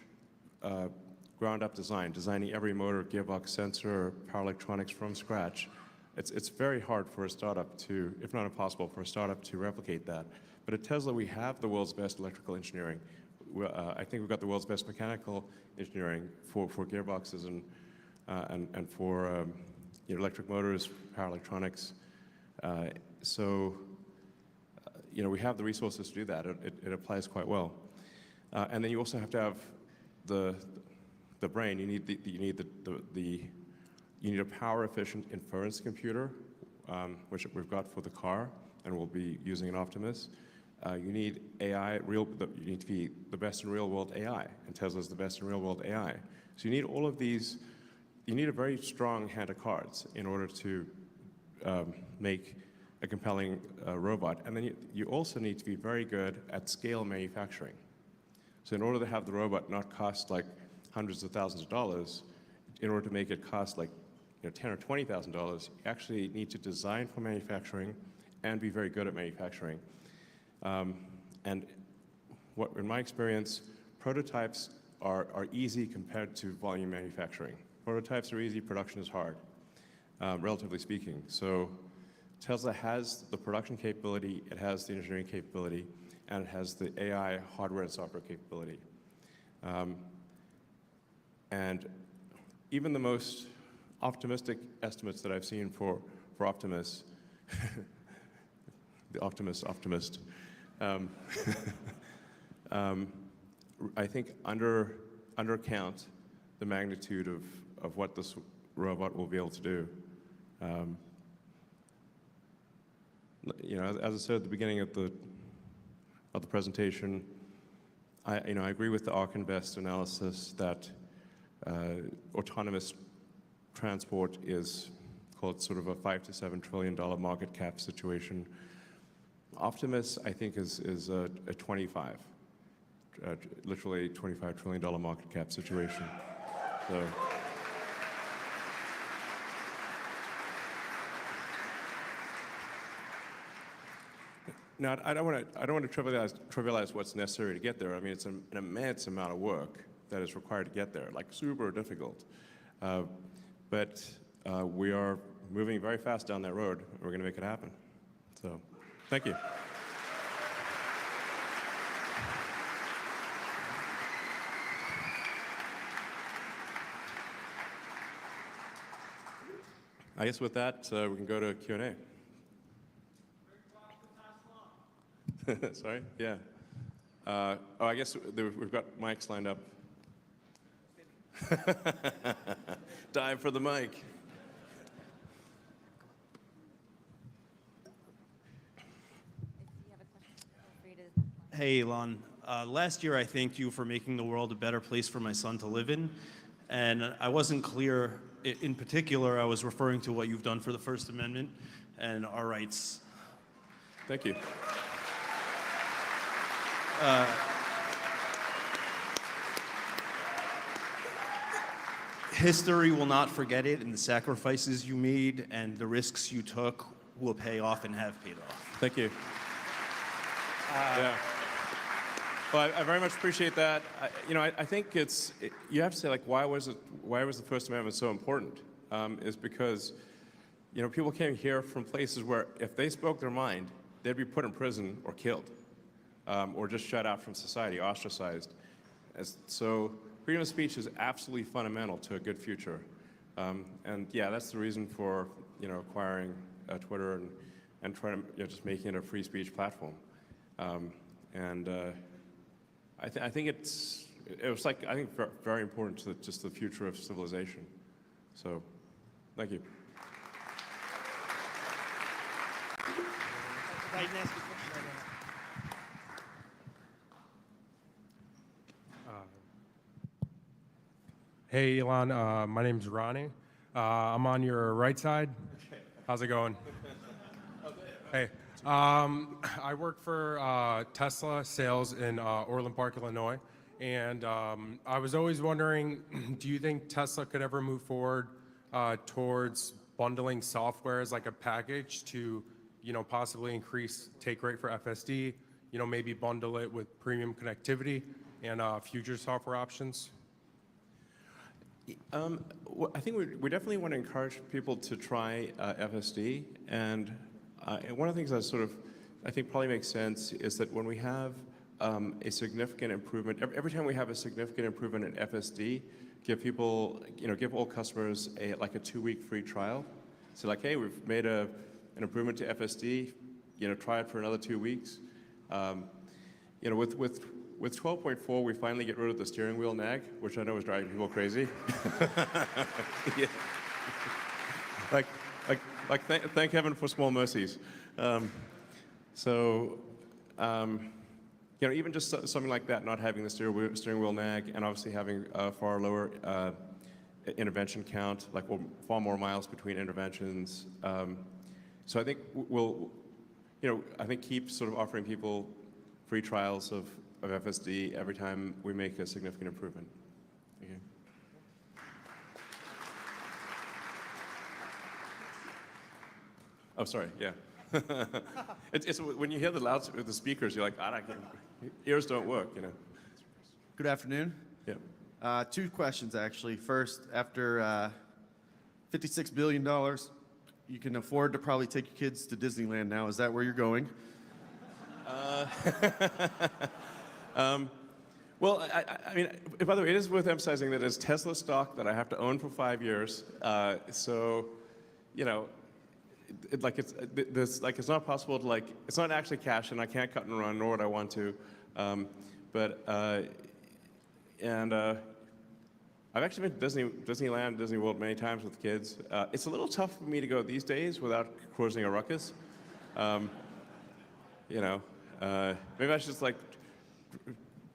ground-up design, designing every motor, gearbox, sensor, power electronics from scratch, it's very hard for a startup to, if not impossible, for a startup to replicate that. But at Tesla, we have the world's best electrical engineering. I think we've got the world's best mechanical engineering for gearboxes and for electric motors, power electronics. So we have the resources to do that. It applies quite well. And then you also have to have the brain. You need a power-efficient inference computer, which we've got for the car, and we'll be using an Optimus. You need AI. You need to be the best in real-world AI, and Tesla's the best in real-world AI. So you need all of these. You need a very strong hand of cards in order to make a compelling robot. And then you also need to be very good at scale manufacturing. So in order to have the robot not cost like hundreds of thousands of dollars, in order to make it cost like $10,000 or $20,000, you actually need to design for manufacturing and be very good at manufacturing. And in my experience, prototypes are easy compared to volume manufacturing. Prototypes are easy, production is hard, relatively speaking. So Tesla has the production capability, it has the engineering capability, and it has the AI hardware and software capability. And even the most optimistic estimates that I've seen for Optimus, the optimist, I think undercount the magnitude of what this robot will be able to do. As I said at the beginning of the presentation, I agree with the ARK Invest analysis that autonomous transport is called sort of a $5 to $7 trillion market cap situation. Optimus, I think, is a literally $25 trillion market cap situation. So. Now, I don't want to trivialize what's necessary to get there. I mean, it's an immense amount of work that is required to get there, like super difficult. But we are moving very fast down that road, and we're going to make it happen. So, thank you. I guess with that, we can go to Q&A. Sorry? Yeah. I guess we've got mics lined up. Dive for the mic. Hey, Elon. Last year, I thanked you for making the world a better place for my son to live in. And I wasn't clear. In particular, I was referring to what you've done for the First Amendment and our rights. Thank you. History will not forget it, and the sacrifices you made and the risks you took will pay off and have paid off. Thank you. Yeah. Well, I very much appreciate that. I think you have to say, like, why was the First Amendment so important? Is because, people came here from places where if they spoke their mind, they'd be put in prison or killed, or just shut out from society, ostracized. So freedom of speech is absolutely fundamental to a good future. And yeah, that's the reason for, acquiring Twitter and trying to, just making it a free speech platform. I think it was very important to just the future of civilization. So, thank you. Hey, Elon. My name's Ronnie. I'm on your right side. How's it going? Hey. I work for Tesla sales in Orland Park, Illinois, and I was always wondering, do you think Tesla could ever move forward towards bundling software as like a package to, possibly increase take rate for FSD, maybe bundle it with premium connectivity and future software options? I think we definitely want to encourage people to try FSD, and one of the things that I think probably makes sense is that when we have a significant improvement, every time we have a significant improvement in FSD, give people, give all customers a 2-week free trial. So like, hey, we've made an improvement to FSD, try it for another 2 weeks. With 12.4, we finally get rid of the steering wheel nag, which I know is driving people crazy. Yeah. Thank heaven for small mercies. Even just something like that, not having the steering wheel nag, and obviously having a far lower intervention count, far more miles between interventions. So I think keep sort of offering people free trials of FSD every time we make a significant improvement. Okay. Oh, sorry. Yeah. it's when you hear the speakers, you're like, ears don't work, Good afternoon. Yeah. Two questions, actually. First, after $56 billion, you can afford to probably take your kids to Disneyland now. Is that where you're going? Well, I mean, by the way, it is worth emphasizing that it's Tesla stock that I have to own for 5 years. So, you know, it's not possible to it's not actually cash, and I can't cut and run, nor would I want to. I've actually been to Disneyland, Disney World many times with kids. It's a little tough for me to go these days without causing a ruckus. You know, maybe I should just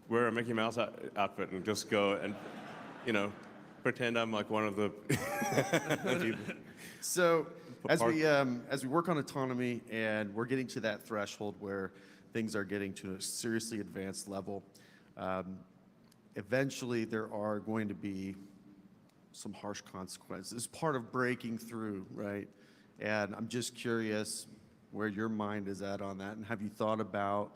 wear a Mickey Mouse outfit and just go and, you know, pretend I'm like one of the people. So as we work on autonomy and we're getting to that threshold where things are getting to a seriously advanced level, eventually there are going to be some harsh consequences, part of breaking through, right? And I'm just curious where your mind is at on that, and have you thought about,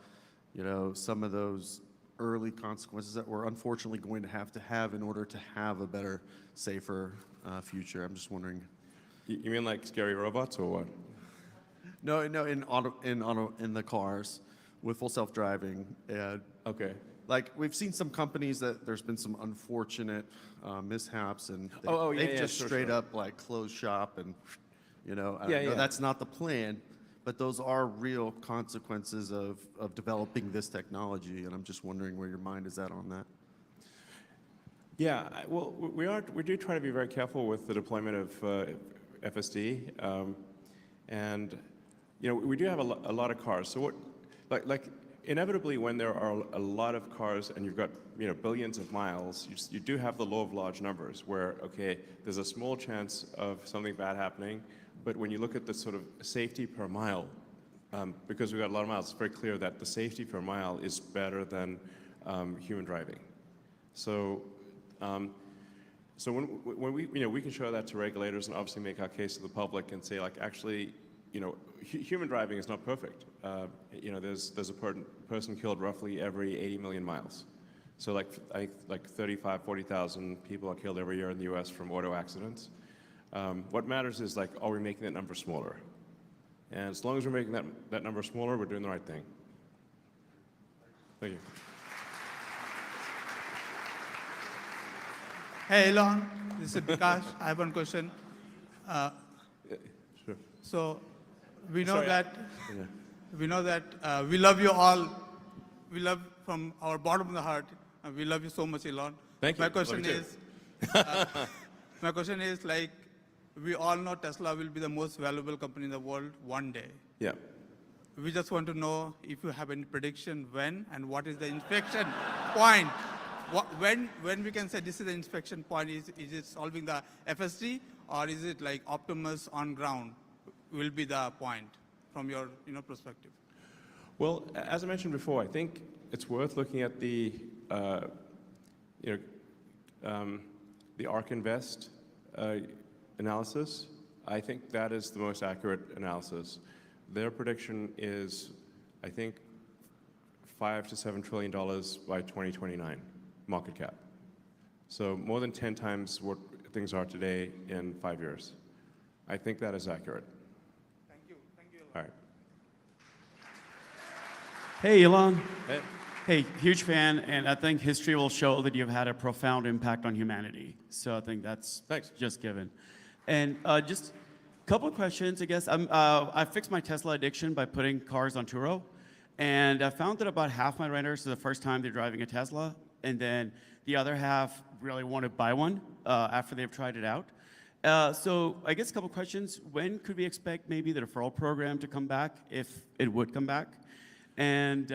you know, some of those early consequences that we're unfortunately going to have in order to have a better, safer future? I'm just wondering. You mean like scary robots or what? No, in the cars with full self-driving. Okay. Like we've seen some companies that there's been some unfortunate mishaps, and they've just straight up like closed shop, and you know, I know that's not the plan, but those are real consequences of developing this technology, and I'm just wondering where your mind is at on that. Yeah, well, we do try to be very careful with the deployment of FSD, and you know, we do have a lot of cars. So what, inevitably, when there are a lot of cars and you've got, you know, billions of miles, you do have the law of large numbers, where okay, there's a small chance of something bad happening, but when you look at the sort of safety per mile, because we've got a lot of miles, it's very clear that the safety per mile is better than human driving. So. So when we, you know, we can show that to regulators and obviously make our case to the public and say, like, actually, you know, human driving is not perfect. You know, there's a person killed roughly every 80 million miles. So like 35, 40,000 people are killed every year in the U.S. from auto accidents. What matters is, like, are we making that number smaller? And as long as we're making that number smaller, we're doing the right thing. Thank you. Hey, Elon, this is Bikash. I have one question. Sure. So we know that we love you all. We love from our bottom of the heart. And we love you so much, Elon. Thank you. My question is, like, we all know Tesla will be the most valuable company in the world one day. Yeah. We just want to know if you have any prediction when and what is the inflection point. When we can say this is the inspection point, is it solving the FSD, or is it like Optimus on ground will be the point from your perspective? Well, as I mentioned before, I think it's worth looking at the ARK Invest analysis. I think that is the most accurate analysis. Their prediction is, I think, $5 to $7 trillion by 2029. Market cap. So more than 10 times what things are today in 5 years. I think that is accurate. Thank you. Thank you, Elon. All right. Hey, Elon. Hey. Hey, huge fan, and I think history will show that you've had a profound impact on humanity. So I think that's just given. And just a couple of questions, I guess. I fixed my Tesla addiction by putting cars on Turo, and I found that about half my renters is the first time they're driving a Tesla, and then the other half really want to buy one after they've tried it out. So I guess a couple questions. When could we expect maybe the referral program to come back, if it would come back? And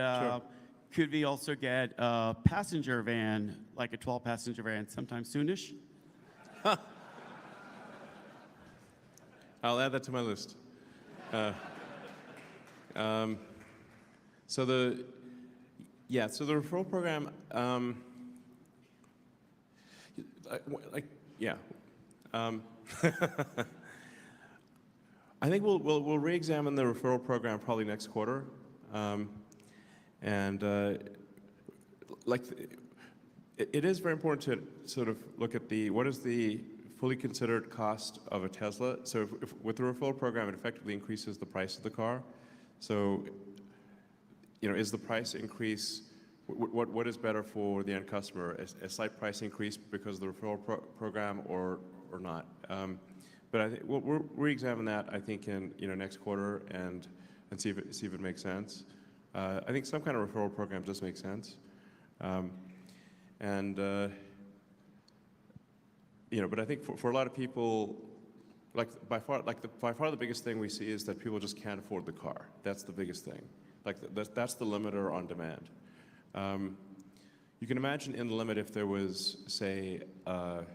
could we also get a passenger van, like a 12-passenger van, sometime soonish? I'll add that to my list. So the referral program, I think we'll re-examine the referral program probably next quarter, it is very important to sort of look at what is the fully considered cost of a Tesla. So if with the referral program, it effectively increases the price of the car. So, is the price increase, what is better for the end customer? A slight price increase because of the referral program or not? But I think we'll re-examine that, I think, in next quarter and see if it makes sense. I think some kind of referral program does make sense. But I think for a lot of people, by far the biggest thing we see is that people just can't afford the car. That's the biggest thing. That's the limiter on demand. You can imagine in the limit if there was, say, an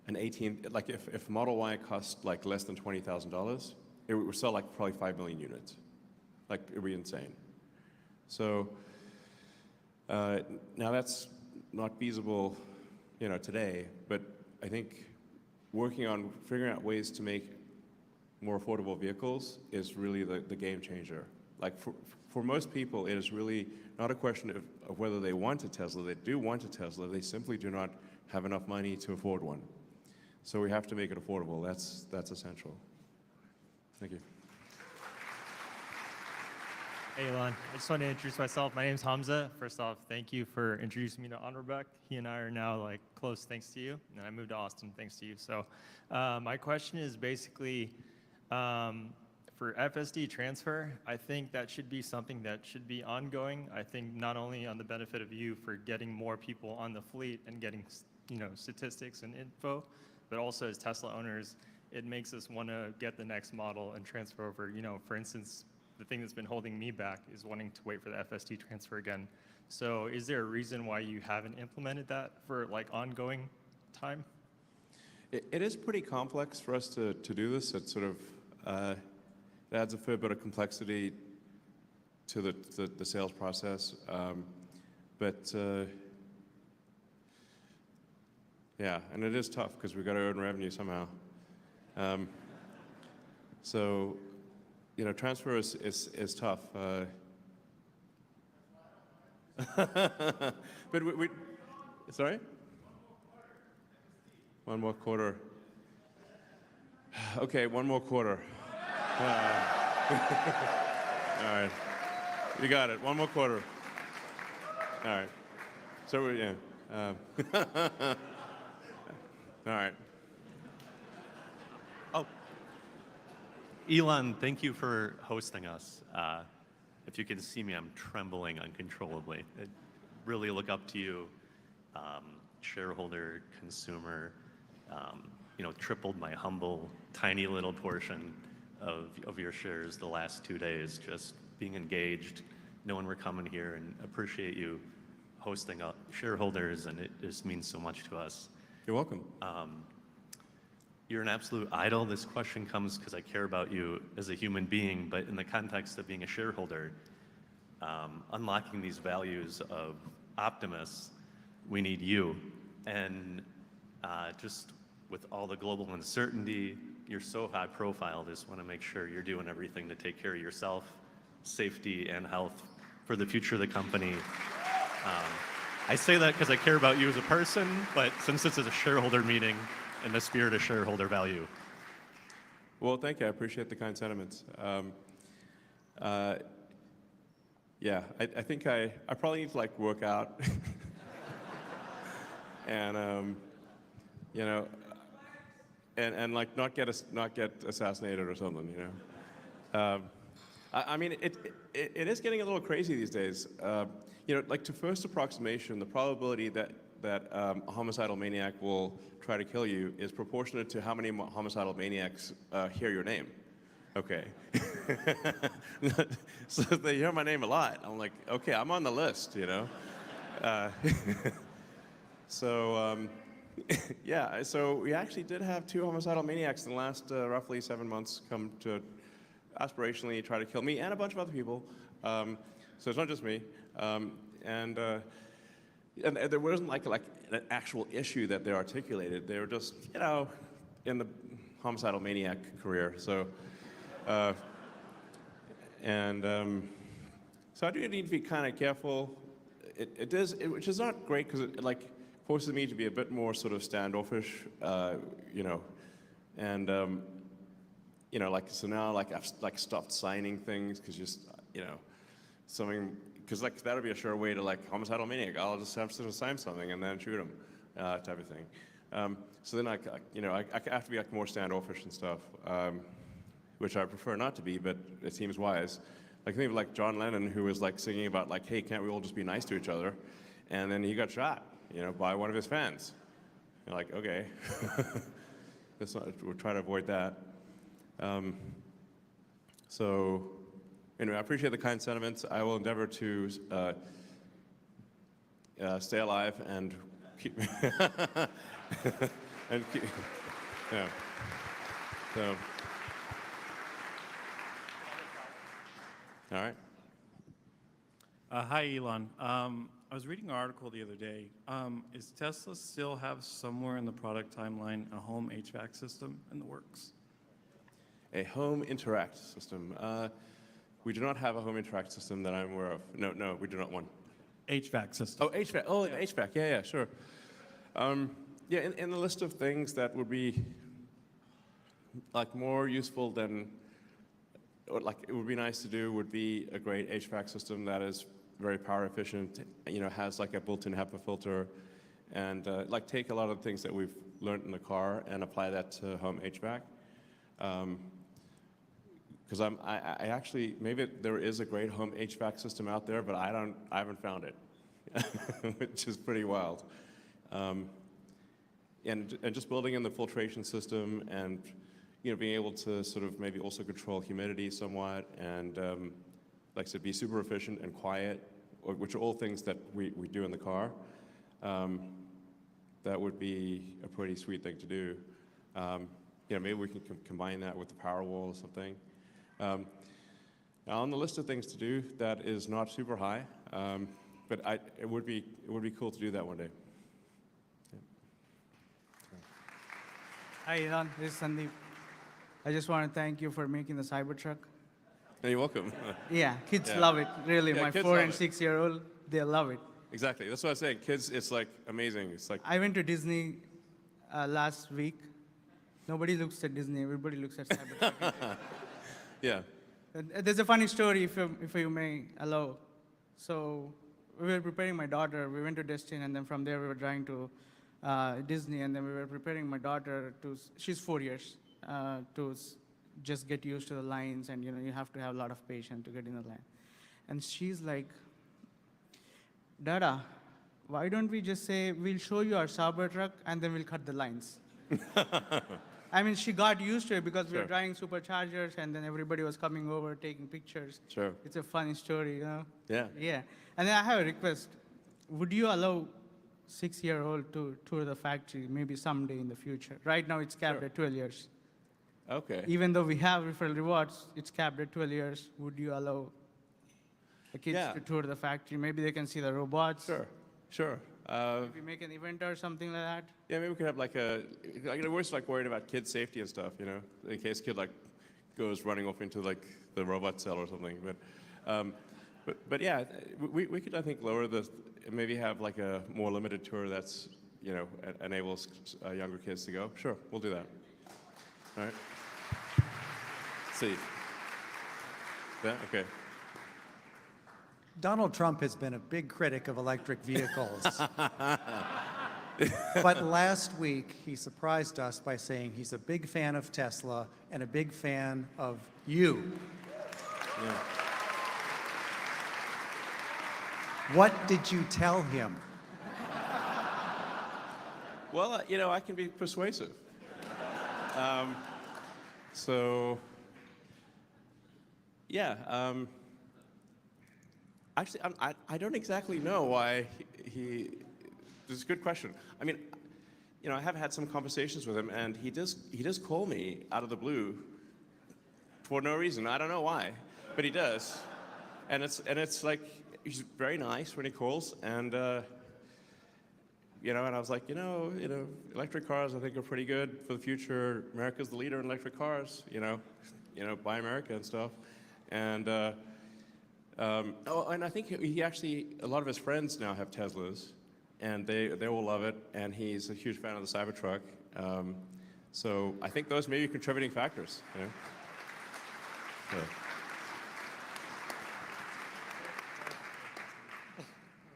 18, if Model Y cost less than $20,000, it would sell probably 5 million units. It would be insane. So now that's not feasible, today, but I think working on figuring out ways to make more affordable vehicles is really the game changer. For most people, it is really not a question of whether they want a Tesla. They do want a Tesla. They simply do not have enough money to afford one. So we have to make it affordable. That's essential. Thank you. Hey, Elon. I just wanted to introduce myself. My name's Hamza. First off, thank you for introducing me to Anurbeck. He and I are now close thanks to you, and I moved to Austin thanks to you. So my question is basically for FSD transfer. I think that should be something that should be ongoing. I think not only on the benefit of you for getting more people on the fleet and getting statistics and info, but also as Tesla owners, it makes us want to get the next model and transfer over. For instance, the thing that's been holding me back is wanting to wait for the FSD transfer again. So is there a reason why you haven't implemented that for ongoing time? It is pretty complex for us to do this. It sort of it adds a fair bit of complexity to the sales process. Yeah, and it is tough because we've got to earn revenue somehow. So, transfer is tough. But we sorry? One more quarter. Okay, one more quarter. All right. You got it. One more quarter. All right. So, yeah. All right. Oh, Elon, thank you for hosting us. If you can see me, I'm trembling uncontrollably. I really look up to you, shareholder, consumer, tripled my humble, tiny little portion of your shares the last 2 days, just being engaged, knowing we're coming here, and appreciate you hosting up shareholders, and it just means so much to us. You're welcome. You're an absolute idol. This question comes because I care about you as a human being, but in the context of being a shareholder, unlocking these values of Optimus, we need you. And just with all the global uncertainty, you're so high profile, just want to make sure you're doing everything to take care of yourself, safety, and health for the future of the company. I say that because I care about you as a person, but since this is a shareholder meeting, in the spirit of shareholder value. Well, thank you. I appreciate the kind sentiments. Yeah, I think I probably need to work out, and and not get assassinated or something. I mean, it is getting a little crazy these days. To first approximation, the probability that a homicidal maniac will try to kill you is proportionate to how many homicidal maniacs hear your name. Okay. So they hear my name a lot. I'm like, okay, I'm on the list, So, yeah, so we actually did have 2 homicidal maniacs in the last roughly 7 months come to aspirationally try to kill me and a bunch of other people. So it's not just me. And there wasn't an actual issue that they articulated. They were just, in the homicidal maniac career. So, so I do need to be kind of careful. it does, which is not great because it like forces me to be a bit more sort of standoffish, you know, and you know, like so now like I've like stopped signing things because just you know something because like that would be a sure way to like homicidal maniac. I'll just have to sign something and then shoot him, type of thing. So then you know I have to be like more standoffish and stuff, which I prefer not to be, but it seems wise. Like think of like John Lennon, who was like singing about like, hey, can't we all just be nice to each other? And then he got shot, you know, by one of his fans. You're like, okay, we'll try to avoid that. So anyway, I appreciate the kind sentiments. I will endeavor to stay alive and keep, and keep, yeah. So. All right. Hi, Elon. I was reading an article the other day. Is Tesla still have somewhere in the product timeline a home HVAC system in the works? A home interact system. We do not have a home interact system that I'm aware of. No, we do not one. HVAC system. Oh, HVAC. Oh, yeah. HVAC. Yeah, sure. Yeah, in the list of things that would be like more useful than, or like it would be nice to do, would be a great HVAC system that is very power efficient, you know, has like a built-in HEPA filter, and like take a lot of the things that we've learned in the car and apply that to home HVAC. Because I actually, maybe there is a great home HVAC system out there, but I haven't found it, which is pretty wild. And just building in the filtration system and, you know, being able to sort of maybe also control humidity somewhat and, like I said, be super efficient and quiet, which are all things that we do in the car. That would be a pretty sweet thing to do. You know, maybe we can combine that with the Powerwall or something. Now on the list of things to do, that is not super high, but it would be cool to do that one day. Yeah. Hi, Elon. This is Sandeep. I just want to thank you for making the Cybertruck. You're welcome. Yeah, kids Yeah. love it. Really, Yeah, my kids 4 love and it. 6-year-old, they love it. Exactly. That's what I was saying. Kids, it's like amazing. It's like I went to Disney last week. Nobody looks at Disney. Everybody looks at Cybertruck. yeah. There's a funny story, if you may allow. So we were preparing my daughter. We went to Destin, and then from there we were driving to Disney, and then we were preparing my daughter to. She's 4 years to just get used to the lines, and you know you have to have a lot of patience to get in the line. And she's like, Dada, why don't we just say we'll show you our Cybertruck and then we'll cut the lines? I mean, she got used to it because we were Sure. driving superchargers, and then everybody was coming over taking pictures. Sure. It's a funny story, you know. Yeah. Yeah. And then I have a request. Would you allow 6-year-old to tour the factory maybe someday in the future? Right now it's capped Sure. at 12 years. Okay. Even though we have referral rewards, it's capped at 12 years. Would you allow the kids Yeah. to tour the factory? Maybe they can see the robots. Sure. Sure. Maybe make an event or something like that. Yeah, maybe we could have like we're just like worried about kid safety and stuff, you know, in case kid like goes running off into like the robot cell or something. But yeah, we could I think lower maybe have like a more limited tour that's, you know, enables younger kids to go. Sure, we'll do that. All right. See. Yeah. Okay. Donald Trump has been a big critic of electric vehicles. But last week, he surprised us by saying he's a big fan of Tesla and a big fan of you. Yeah. What did you tell him? Well, you know, I can be persuasive. So, yeah. Actually, I don't exactly know why he. This is a good question. I mean, you know, I have had some conversations with him, and he does call me out of the blue for no reason. I don't know why, but he does, and it's like he's very nice when he calls, and you know, and I was like, you know, electric cars I think are pretty good for the future. America's the leader in electric cars. You know, buy America and stuff, and. Oh, and I think he actually, a lot of his friends now have Teslas, and they will love it, and he's a huge fan of the Cybertruck. So I think those may be contributing factors. You know? So.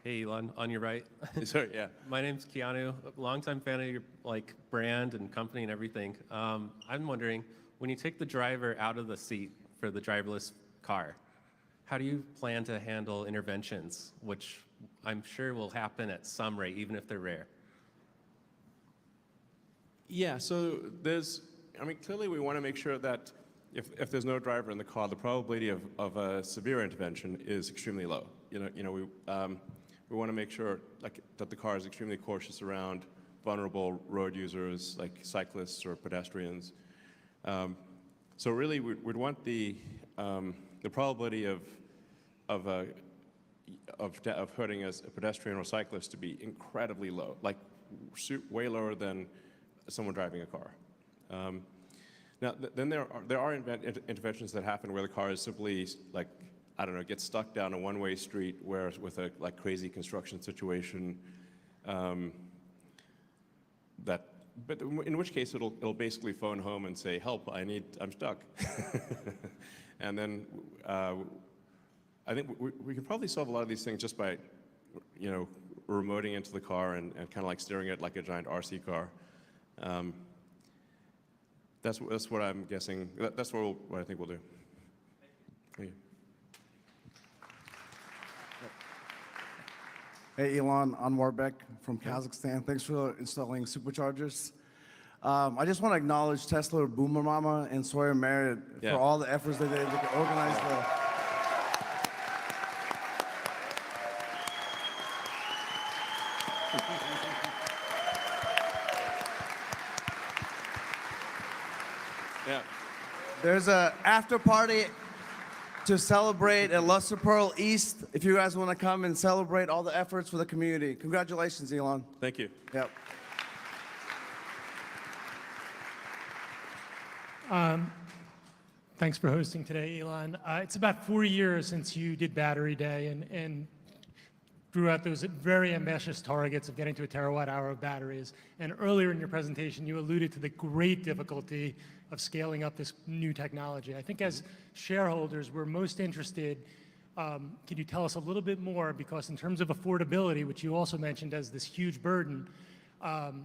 Hey, Elon, on your right. Sorry, yeah. My name's Keanu, a longtime fan of your brand and company and everything. I'm wondering, when you take the driver out of the seat for the driverless car, how do you plan to handle interventions, which I'm sure will happen at some rate, even if they're rare? Yeah, so clearly we want to make sure that if there's no driver in the car, the probability of a severe intervention is extremely low. We want to make sure that the car is extremely cautious around vulnerable road users like cyclists or pedestrians. So really, we'd want the probability of hurting a pedestrian or cyclist to be incredibly low, like way lower than someone driving a car. Now, then there are interventions that happen where the car is simply gets stuck down a one-way street with a crazy construction situation. But in which case it'll basically phone home and say, "Help! I'm stuck." And then I think we can probably solve a lot of these things just by, remoting into the car and kind of steering it like a giant RC car. That's what I'm guessing. That's what I think we'll do. Thank you. Hey, Elon, Anwar Bek from Kazakhstan. Thanks for installing superchargers. I just want to acknowledge Tesla, Boomer Mama, and Sawyer Merritt for all the efforts that they organize the. Yeah. There's an after party to celebrate at Luster Pearl East. If you guys want to come and celebrate all the efforts for the community. Congratulations, Elon. Thank you. Yep. Thanks for hosting today, Elon. It's about 4 years since you did Battery Day and drew out those very ambitious targets of getting to 1 terawatt-hour of batteries. And earlier in your presentation, you alluded to the great difficulty of scaling up this new technology. I think as shareholders, we're most interested, can you tell us a little bit more, because in terms of affordability, which you also mentioned as this huge burden,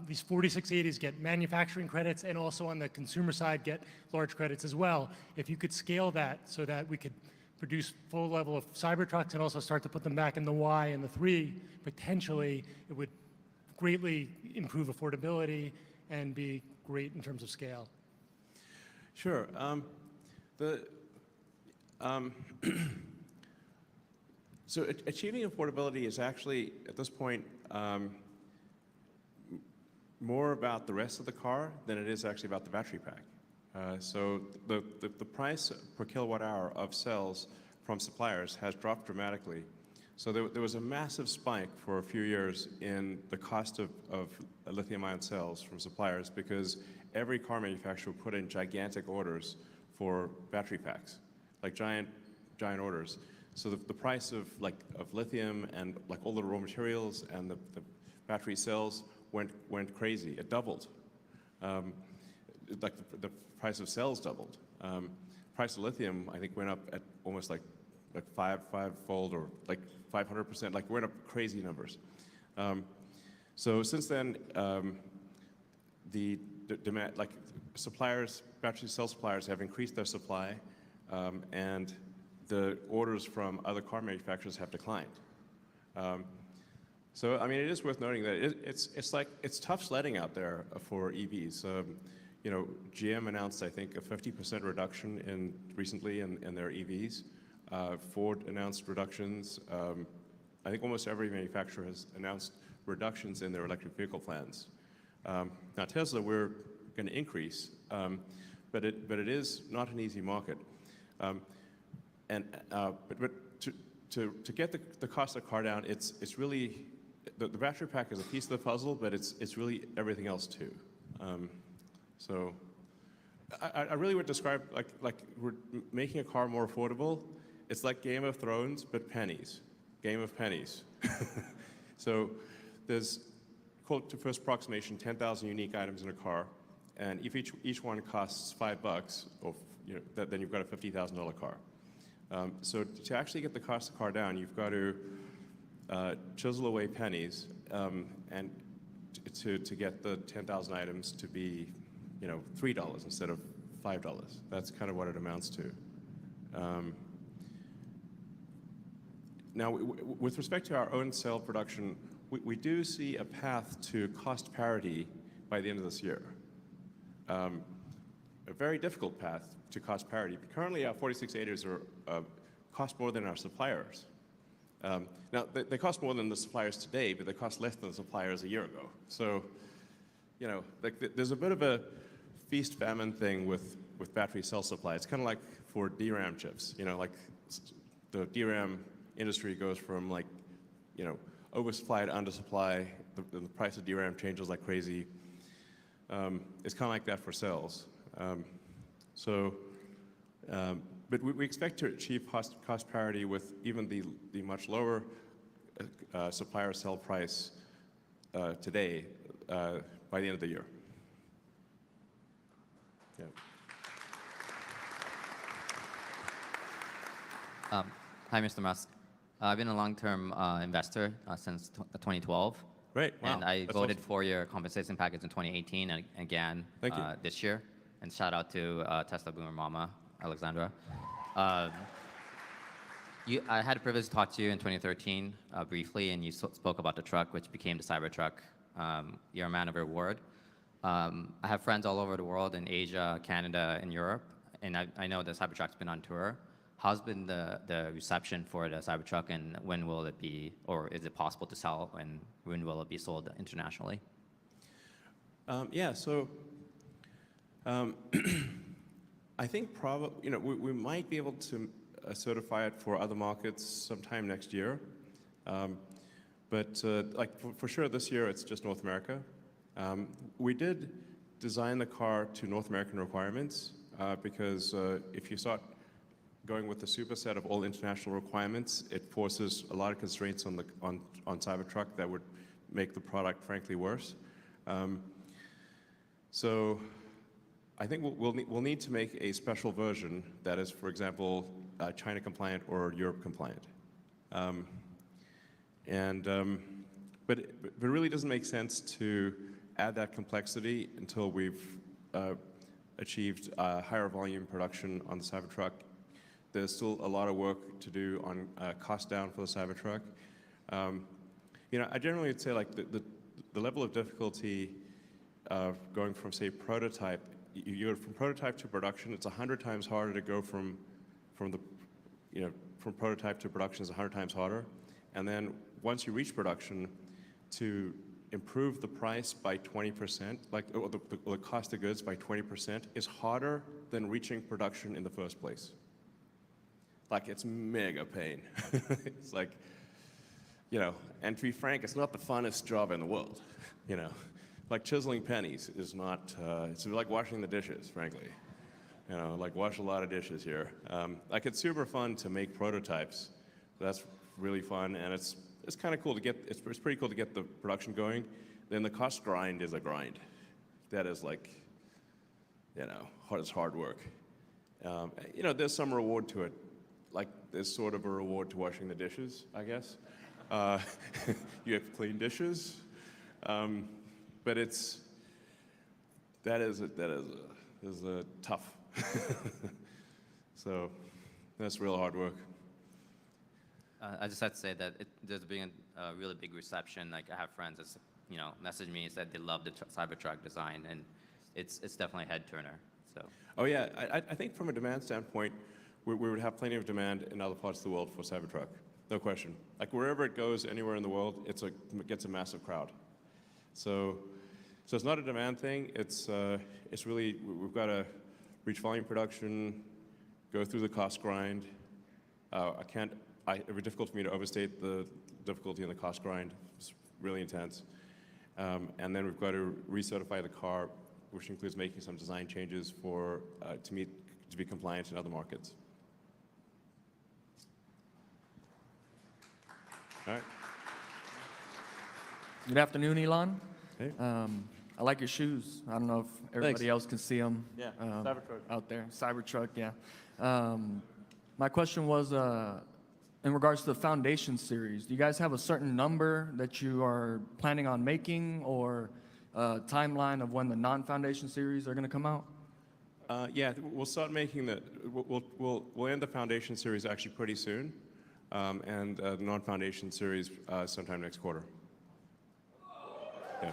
these 4680s get manufacturing credits and also on the consumer side get large credits as well. If you could scale that so that we could produce full level of Cybertrucks and also start to put them back in the Y and the 3, potentially it would greatly improve affordability and be great in terms of scale. Sure. So achieving affordability is actually, at this point, more about the rest of the car than it is actually about the battery pack. So the price per kilowatt hour of cells from suppliers has dropped dramatically. So there was a massive spike for a few years in the cost of lithium-ion cells from suppliers because every car manufacturer put in gigantic orders for battery packs, like giant orders. So the price of lithium and all the raw materials and the battery cells went crazy. It doubled. The price of cells doubled. Price of lithium, I think, went up at almost like five-fold or 500%. Went up crazy numbers. So since then, the demand, suppliers, battery cell suppliers, have increased their supply, and the orders from other car manufacturers have declined. So I mean, it is worth noting that it's tough sledding out there for EVs. GM announced, I think, a 50% reduction recently in their EVs. Ford announced reductions. I think almost every manufacturer has announced reductions in their electric vehicle plans. Now Tesla, we're going to increase, but it is not an easy market. But to get the cost of the car down, it's really the battery pack is a piece of the puzzle, but it's really everything else too. So I really would describe like we're making a car more affordable, it's like Game of Thrones, but pennies. Game of pennies. So there's, quote to first approximation, 10,000 unique items in a car, and if each one costs $5, or then you've got a $50,000 car. So to actually get the cost of the car down, you've got to chisel away pennies, and to get the 10,000 items to be, $3 instead of $5. That's kind of what it amounts to. Now, with respect to our own cell production, we do see a path to cost parity by the end of this year. A very difficult path to cost parity. Currently, our 4680s cost more than our suppliers. Now, they cost more than the suppliers today, but they cost less than the suppliers a year ago. So, there's a bit of a feast-famine thing with battery cell supply. It's kind of like for DRAM chips. Like the DRAM industry goes from oversupply to undersupply. The price of DRAM changes like crazy. It's kind of like that for cells. But we expect to achieve cost parity with even the much lower supplier cell price today by the end of the year. Yeah. Hi, Mr. Musk. I've been a long-term investor since 2012. Great. Wow. And I That's voted awesome. for your compensation package in 2018 and again Thank you. this year. And shout out to Tesla Boomer Mama, Alexandra. I had the privilege to talk to you in 2013 briefly, and you spoke about the truck, which became the Cybertruck. You're a man of your word. I have friends all over the world, in Asia, Canada, and Europe, and I know the Cybertruck's been on tour. How's been the reception for the Cybertruck, and when will it be, or is it possible to sell, and when will it be sold internationally? Yeah, so I think probably, we might be able to certify it for other markets sometime next year. But for sure this year, it's just North America. We did design the car to North American requirements because if you start going with the superset of all international requirements, it forces a lot of constraints on Cybertruck that would make the product frankly worse. So I think we'll need to make a special version that is, for example, China compliant or Europe compliant. But it really doesn't make sense to add that complexity until we've achieved higher volume production on the Cybertruck. There's still a lot of work to do on cost down for the Cybertruck. I generally would say the level of difficulty of going from, say, prototype, from prototype to production, it's 100 times harder to go from prototype to production is 100 times harder. And then once you reach production, to improve the price by 20%, the cost of goods by 20%, is harder than reaching production in the first place. It's mega pain. It's and to be frank, it's not the funnest job in the world, chiseling pennies is not, it's like washing the dishes, frankly. Wash a lot of dishes here. It's super fun to make prototypes. That's really fun, and it's kind of cool to get, it's pretty cool to get the production going. Then the cost grind is a grind. That is it's hard work. There's some reward to it. There's sort of a reward to washing the dishes, I guess. You have to clean dishes. But that is tough. So that's real hard work. I just have to say that there's been a really big reception. I have friends that messaged me and said they love the Cybertruck design, and it's definitely a head turner. So. Oh yeah, I think from a demand standpoint, we would have plenty of demand in other parts of the world for Cybertruck, no question. Wherever it goes, anywhere in the world, it gets a massive crowd. So it's not a demand thing. It's really, we've got to reach volume production, go through the cost grind. It would be difficult for me to overstate the difficulty in the cost grind. It's really intense. And then we've got to recertify the car, which includes making some design changes to be compliant in other markets. All right. Good afternoon, Elon. Hey. I like your shoes. I don't know if everybody else can see them. Yeah, Cybertruck. Out there. Cybertruck, yeah. My question was in regards to the Foundation series. Do you guys have a certain number that you are planning on making, or a timeline of when the non-Foundation series are going to come out? Yeah, we'll start making the, we'll end the Foundation series actually pretty soon, and the non-Foundation series sometime next quarter. Yeah.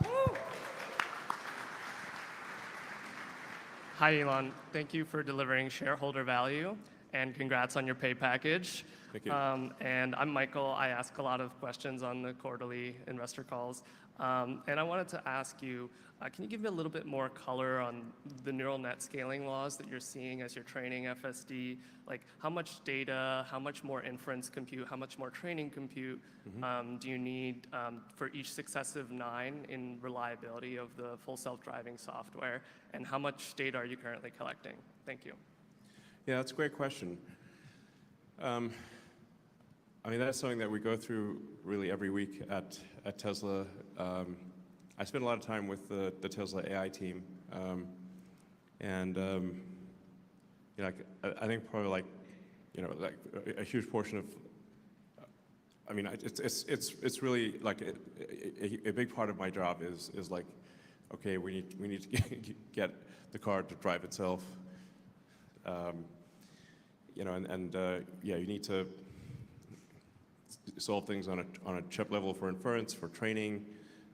Hi, Elon. Thank you for delivering shareholder value, and congrats on your pay package. Thank you. And I'm Michael. I ask a lot of questions on the quarterly investor calls. And I wanted to ask you, can you give me a little bit more color on the neural net scaling laws that you're seeing as you're training FSD? Like, how much data, how much more inference compute, how much more training compute do you need for each successive 9 in reliability of the full self-driving software? And how much data are you currently collecting? Thank you. Yeah, that's a great question. I mean, that's something that we go through really every week at Tesla. I spend a lot of time with the Tesla AI team, and you know, I think probably like, you know, like a huge portion of, I mean, it's really like a big part of my job is like, okay, we need to get the car to drive itself, you know, and yeah, you need to solve things on a chip level for inference, for training,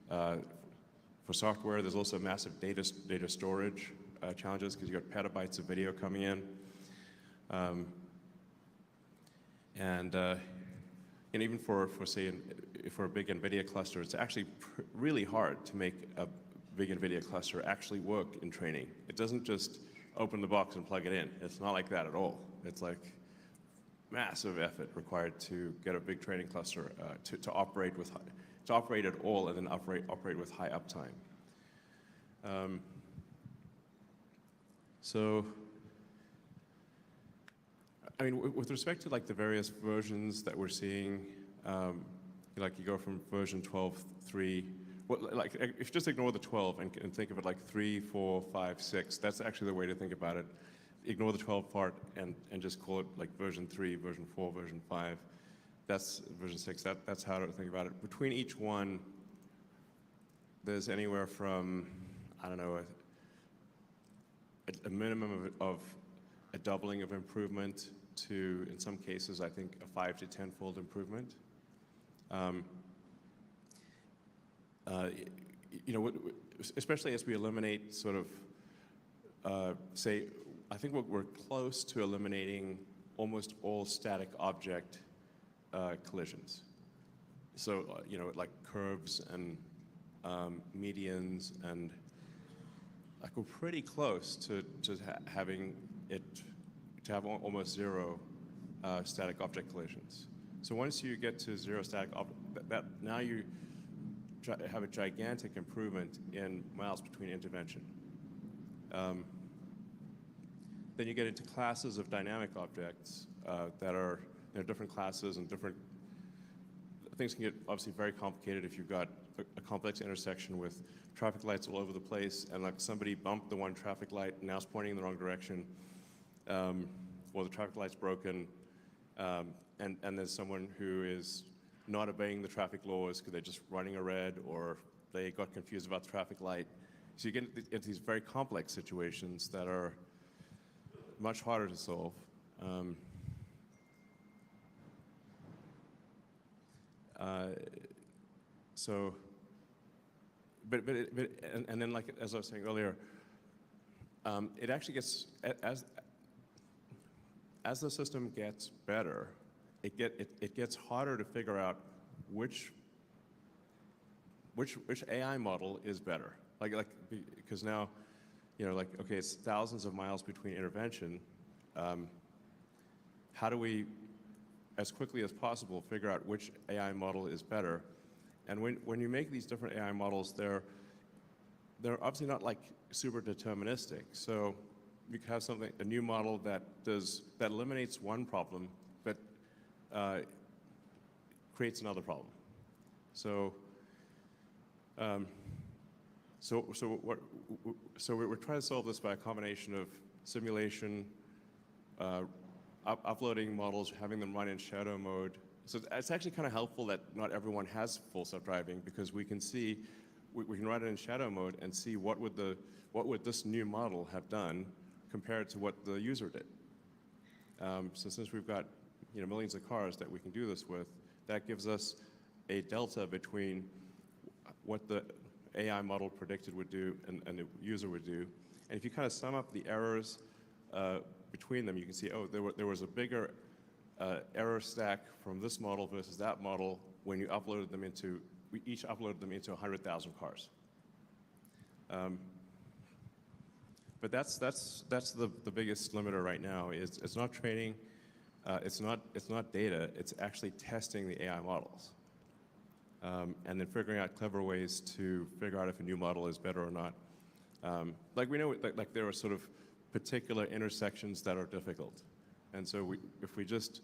for software. There's also massive data storage challenges because you've got petabytes of video coming in. And even for say, for a big Nvidia cluster, it's actually really hard to make a big Nvidia cluster actually work in training. It doesn't just open the box and plug it in. It's not like that at all. It's like massive effort required to get a big training cluster to operate at all, and then operate with high uptime. So, I mean, with respect to like the various versions that we're seeing, like you go from version 12.3, well, like if you just ignore the 12 and think of it like 3, 4, 5, 6, that's actually the way to think about it. Ignore the 12 part and just call it like version 3, version 4, version 5. That's version 6. That's how to think about it. Between each one, there's anywhere from, I don't know, a minimum of a doubling of improvement to, in some cases, I think a 5 to 10-fold improvement. You know, especially as we eliminate sort of, say, I think we're close to eliminating almost all static object collisions. So, you know, like curves and medians, and like we're pretty close to having it to have almost zero static object collisions. So once you get to zero static object, now you have a gigantic improvement in miles between intervention. Then you get into classes of dynamic objects that are, you know, different classes, and different things can get obviously very complicated if you've got a complex intersection with traffic lights all over the place, and like somebody bumped the one traffic light and now it's pointing in the wrong direction, or the traffic light's broken, and there's someone who is not obeying the traffic laws because they're just running a red, or they got confused about the traffic light. So you get into these very complex situations that are much harder to solve. So, and then like as I was saying earlier, it actually gets, as the system gets better, it gets harder to figure out which AI model is better. Like because now, you know, like, okay, it's thousands of miles between intervention. How do we, as quickly as possible, figure out which AI model is better? And when you make these different AI models, they're obviously not like super deterministic. So you could have a new model that eliminates one problem, but creates another problem. So, we're trying to solve this by a combination of simulation, uploading models, having them run in shadow mode. So it's actually kind of helpful that not everyone has full self-driving, because we can see, we can run it in shadow mode and see what would this new model have done compared to what the user did. So since we've got millions of cars that we can do this with, that gives us a delta between what the AI model predicted would do and the user would do. And if you kind of sum up the errors between them, you can see, oh, there was a bigger error stack from this model versus that model when you uploaded them into, we each uploaded them into 100,000 cars. But that's the biggest limiter right now. Is it's not training, it's not data. It's actually testing the AI models, and then figuring out clever ways to figure out if a new model is better or not. Like we know, like there are sort of particular intersections that are difficult, and so if we just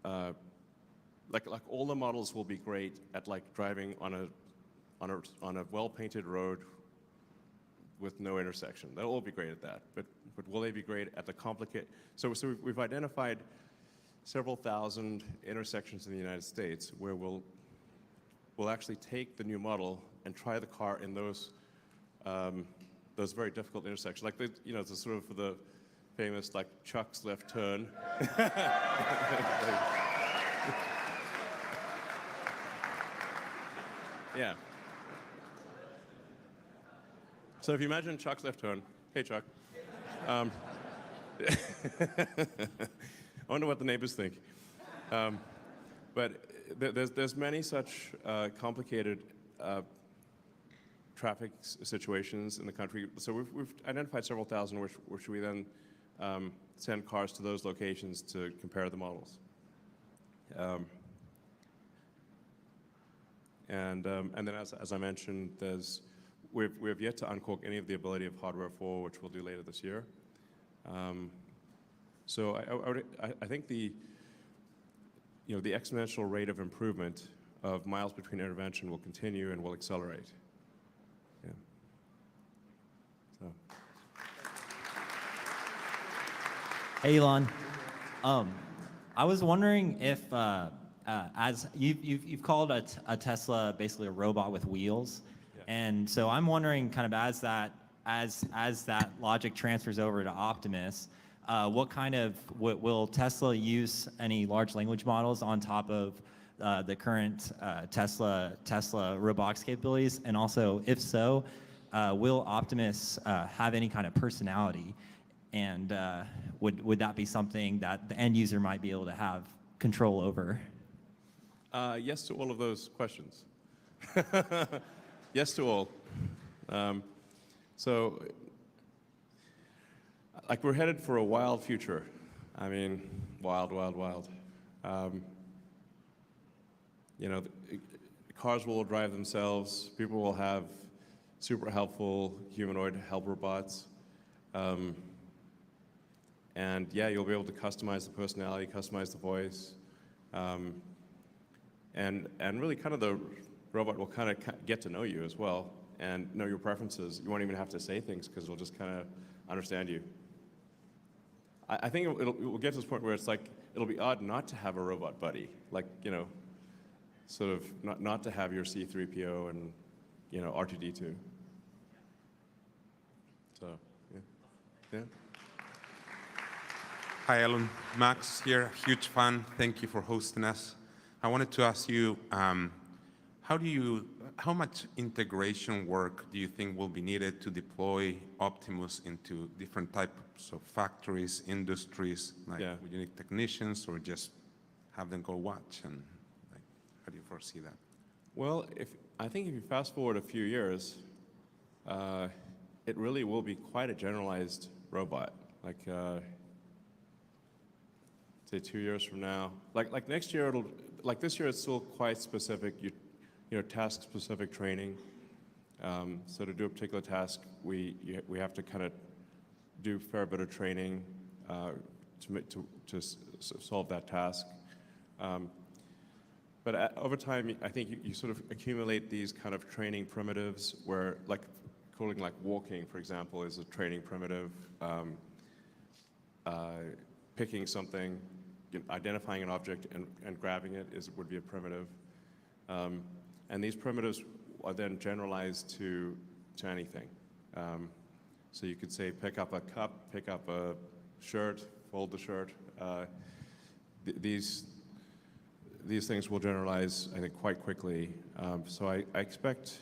like all the models will be great at like driving on a well-painted road with no intersection. They'll all be great at that, but will they be great at the complicated? So we've identified several thousand intersections in the United States where we'll actually take the new model and try the car in those very difficult intersections, like the sort of the famous like Chuck's left turn. Yeah. So if you imagine Chuck's left turn, hey Chuck. I wonder what the neighbors think. But there's many such complicated traffic situations in the country. So we've identified several thousand, which we then send cars to those locations to compare the models. And then as I mentioned, we have yet to uncork any of the ability of hardware 4, which we'll do later this year. So I think the exponential rate of improvement of miles between intervention will continue and will accelerate. Yeah. So. Hey, Elon. I was wondering if, as you've called a Tesla basically a robot with wheels. And so I'm wondering, kind of as that logic transfers over to Optimus, what kind of will Tesla use any large language models on top of the current Tesla robotics capabilities? And also, if so, will Optimus have any kind of personality? And would that be something that the end user might be able to have control over? Yes to all of those questions. Yes to all. So, like, we're headed for a wild future. I mean, wild, wild, wild. Cars will drive themselves. People will have super helpful humanoid help robots. And yeah, you'll be able to customize the personality, customize the voice. And really kind of the robot will kind of get to know you as well and know your preferences. You won't even have to say things because it'll just kind of understand you. I think it will get to this point where it's like, it'll be odd not to have a robot buddy. Like, sort of not to have your C-3PO and, R2-D2. So, yeah. Hi, Elon. Max here, huge fan. Thank you for hosting us. I wanted to ask you, how much integration work do you think will be needed to deploy Optimus into different types of factories, industries, like would you need technicians or just have them go watch? And like, how do you foresee that? Well, I think if you fast forward a few years, it really will be quite a generalized robot. Like, say 2 years from now, like next year like this year it's still quite specific. Task-specific training. So to do a particular task, we have to kind of do a fair bit of training to solve that task. But over time, I think you sort of accumulate these kind of training primitives where, like, calling like walking, for example, is a training primitive. Picking something, identifying an object and grabbing it would be a primitive. And these primitives are then generalized to anything. So you could say pick up a cup, pick up a shirt, fold the shirt. These things will generalize, I think, quite quickly. So I expect,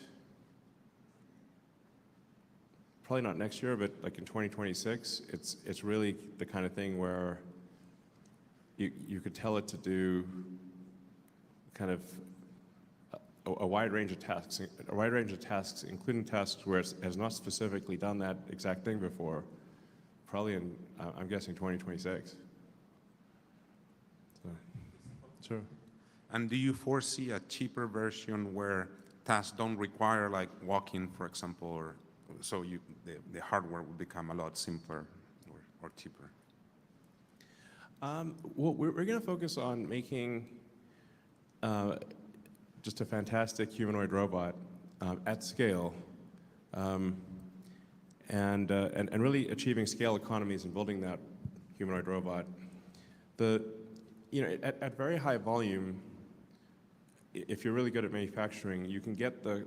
probably not next year, but like in 2026, it's really the kind of thing where you could tell it to do kind of a wide range of tasks, including tasks where it has not specifically done that exact thing before, probably in, I'm guessing, 2026. So, sure. And do you foresee a cheaper version where tasks don't require like walking, for example, or so the hardware will become a lot simpler or cheaper? Well, we're going to focus on making just a fantastic humanoid robot at scale, and really achieving scale economies in building that humanoid robot. At very high volume, if you're really good at manufacturing, you can get the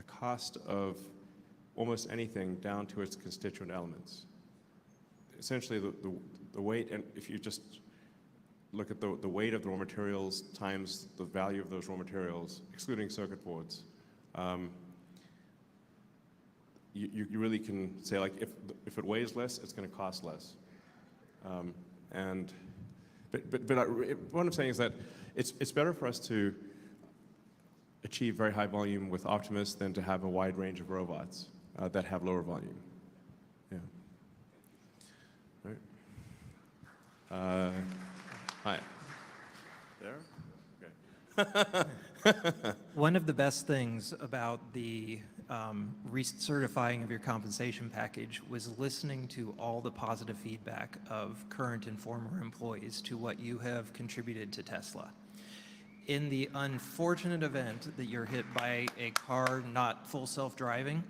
cost of almost anything down to its constituent elements. Essentially, the weight, and if you just look at the weight of the raw materials times the value of those raw materials, excluding circuit boards, you really can say, like, if it weighs less, it's going to cost less. What I'm saying is that it's better for us to achieve very high volume with Optimus than to have a wide range of robots that have lower volume. Yeah. Right. Hi. There? Okay. One of the best things about the recertifying of your compensation package was listening to all the positive feedback of current and former employees to what you have contributed to Tesla. In the unfortunate event that you're hit by a car not full self-driving,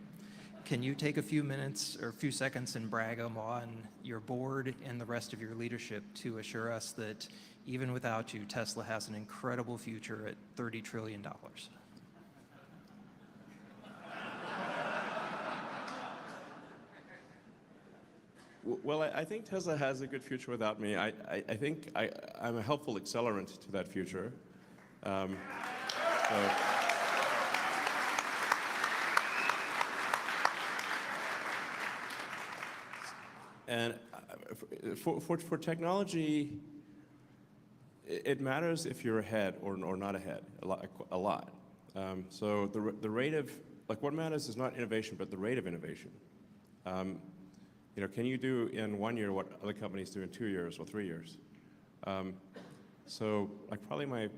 can you take a few minutes or a few seconds and brag on your board and the rest of your leadership to assure us that even without you, Tesla has an incredible future at $30 trillion? Well, I think Tesla has a good future without me. I think I'm a helpful accelerant to that future. And for technology, it matters if you're ahead or not ahead a lot. So the rate of, like, what matters is not innovation, but the rate of innovation. Can you do in 1 year what other companies do in 2 years or 3 years? So, like, probably my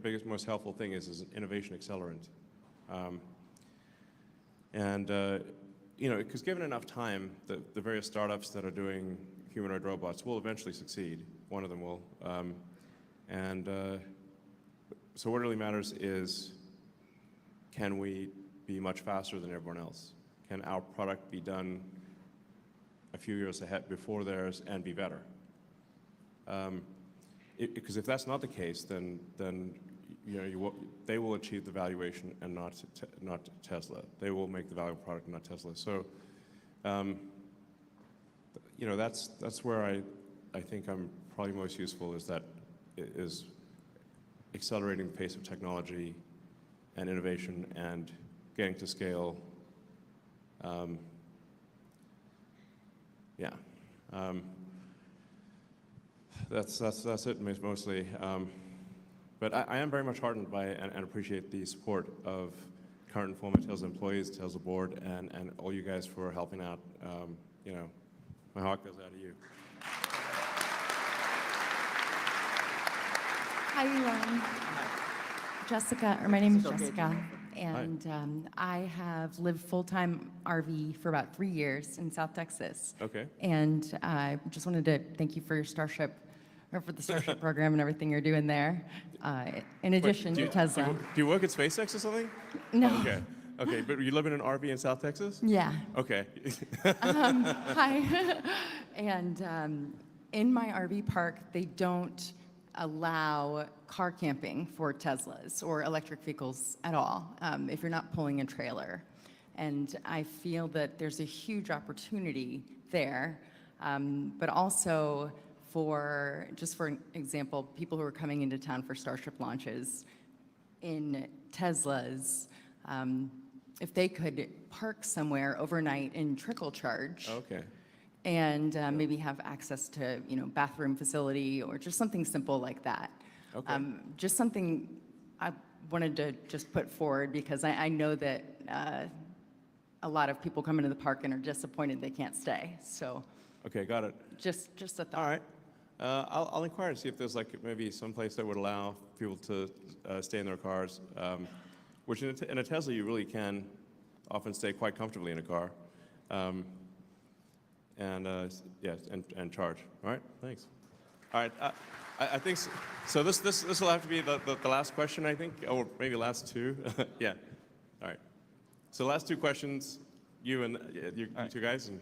biggest, most helpful thing is an innovation accelerant. Because given enough time, the various startups that are doing humanoid robots will eventually succeed. One of them will. So what really matters is, can we be much faster than everyone else? Can our product be done a few years ahead before theirs and be better? Because if that's not the case, then they will achieve the valuation and not Tesla. They will make the valuable product, not Tesla. So, that's where I think I'm probably most useful, is accelerating the pace of technology and innovation and getting to scale. That's it mostly. But I am very much heartened by and appreciate the support of current and former Tesla employees, Tesla board, and all you guys for helping out. My heart goes out to you. Hi, Elon. Jessica, or my name is Jessica, and I have lived full-time RV for about 3 years in South Texas. Okay. And I just wanted to thank you for your for the Starship program and everything you're doing there. In addition to Tesla. Do you work at SpaceX or something? No. Oh, okay. Okay, but you live in an RV in South Texas? Yeah. Okay. Hi. And in my RV park, they don't allow car camping for Teslas or electric vehicles at all if you're not pulling a trailer. And I feel that there's a huge opportunity there, but also for, just for example, people who are coming into town for Starship launches in Teslas, if they could park somewhere overnight and trickle charge. Okay. And maybe have access to, bathroom facility or just something simple like that. Okay. Just something I wanted to just put forward because I know that a lot of people come into the park and are disappointed they can't stay. So. Okay, got it. Just a thought. All right. I'll inquire and see if there's like maybe some place that would allow people to stay in their cars, which in a Tesla you really can often stay quite comfortably in a car. And charge. All right, thanks. All right, I think so. This will have to be the last question, I think, or maybe last two. Yeah. All right. So last two questions, you and you two guys. And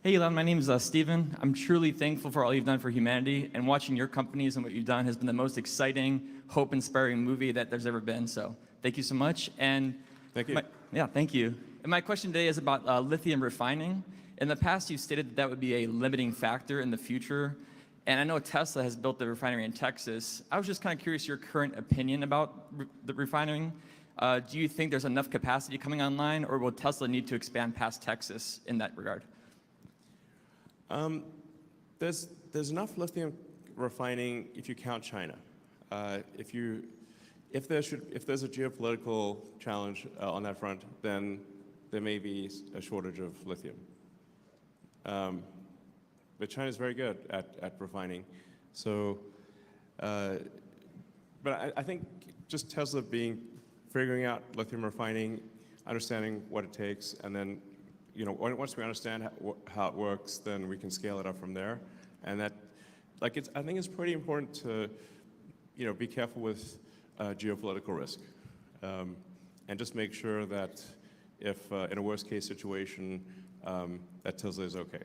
Hey, Elon, my name is Steven. I'm truly thankful for all you've done for humanity, and watching your companies and what you've done has been the most exciting, hope-inspiring movie that there's ever been. So thank you so much. And thank you. Thank you. And my question today is about lithium refining. In the past, you stated that would be a limiting factor in the future. And I know Tesla has built the refinery in Texas. I was just kind of curious your current opinion about the refining. Do you think there's enough capacity coming online, or will Tesla need to expand past Texas in that regard? There's enough lithium refining if you count China. If there's a geopolitical challenge on that front, then there may be a shortage of lithium. But China's very good at refining. So, but I think just Tesla figuring out lithium refining, understanding what it takes, and then, once we understand how it works, then we can scale it up from there. And that, I think it's pretty important to, be careful with geopolitical risk, and just make sure that if in a worst case situation, that Tesla is okay.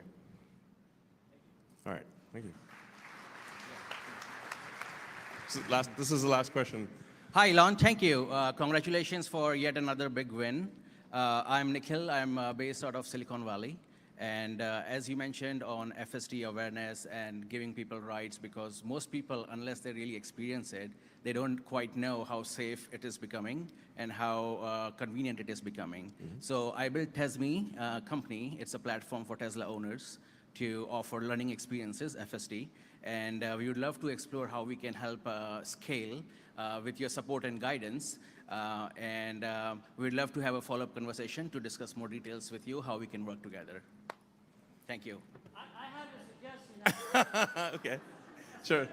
All right, thank you. This is the last question. Hi, Elon, thank you. Congratulations for yet another big win. I'm Nikhil, I'm based out of Silicon Valley. And as you mentioned on FSD awareness and giving people rights, because most people, unless they really experience it, they don't quite know how safe it is becoming and how convenient it is becoming. So I built TesMe company. It's a platform for Tesla owners to offer learning experiences, FSD. And we would love to explore how we can help scale with your support and guidance. We'd love to have a follow-up conversation to discuss more details with you, how we can work together. Thank you. I have a suggestion. Okay, sure.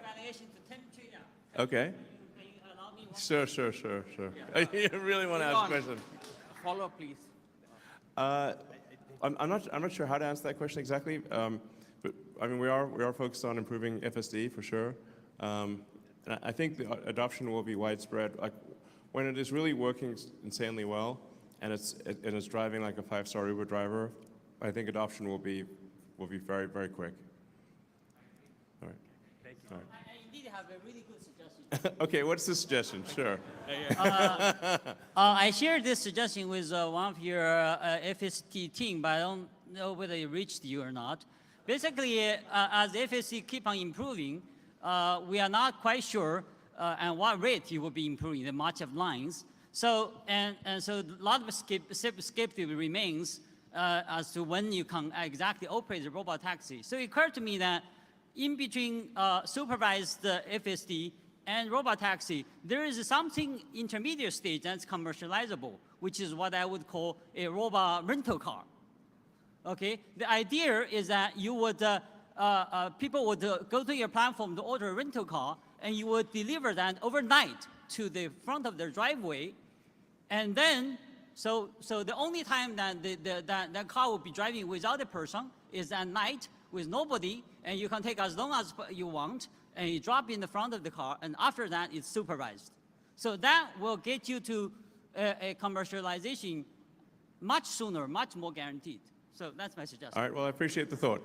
Valuation to 10 trillion. Okay. Can you allow me one? Sure. You really want to ask a question? Follow-up, please. I'm not sure how to answer that question exactly. But I mean, we are focused on improving FSD for sure. And I think the adoption will be widespread. Like when it is really working insanely well, and it's driving like a 5-star Uber driver, I think adoption will be very, very quick. All right. Thank you. All right. I indeed have a really good suggestion. Okay, what's the suggestion? Sure. I shared this suggestion with one of your FST team, but I don't know whether it reached you or not. Basically, as FST keep on improving, we are not quite sure at what rate it will be improving the march of lines. So, so a lot of skepticism remains as to when you can exactly operate the robot taxi. So it occurred to me that in between supervised FSD and robot taxi, there is something intermediate stage that's commercializable, which is what I would call a robot rental car. Okay, the idea is that you would, people would go to your platform to order a rental car, and you would deliver that overnight to the front of their driveway, and then, so the only time that that car will be driving without a person is at night with nobody, and you can take as long as you want, and you drop in the front of the car, and after that, it's supervised. So that will get you to a commercialization much sooner, much more guaranteed. So that's my suggestion. All right, well, I appreciate the thought.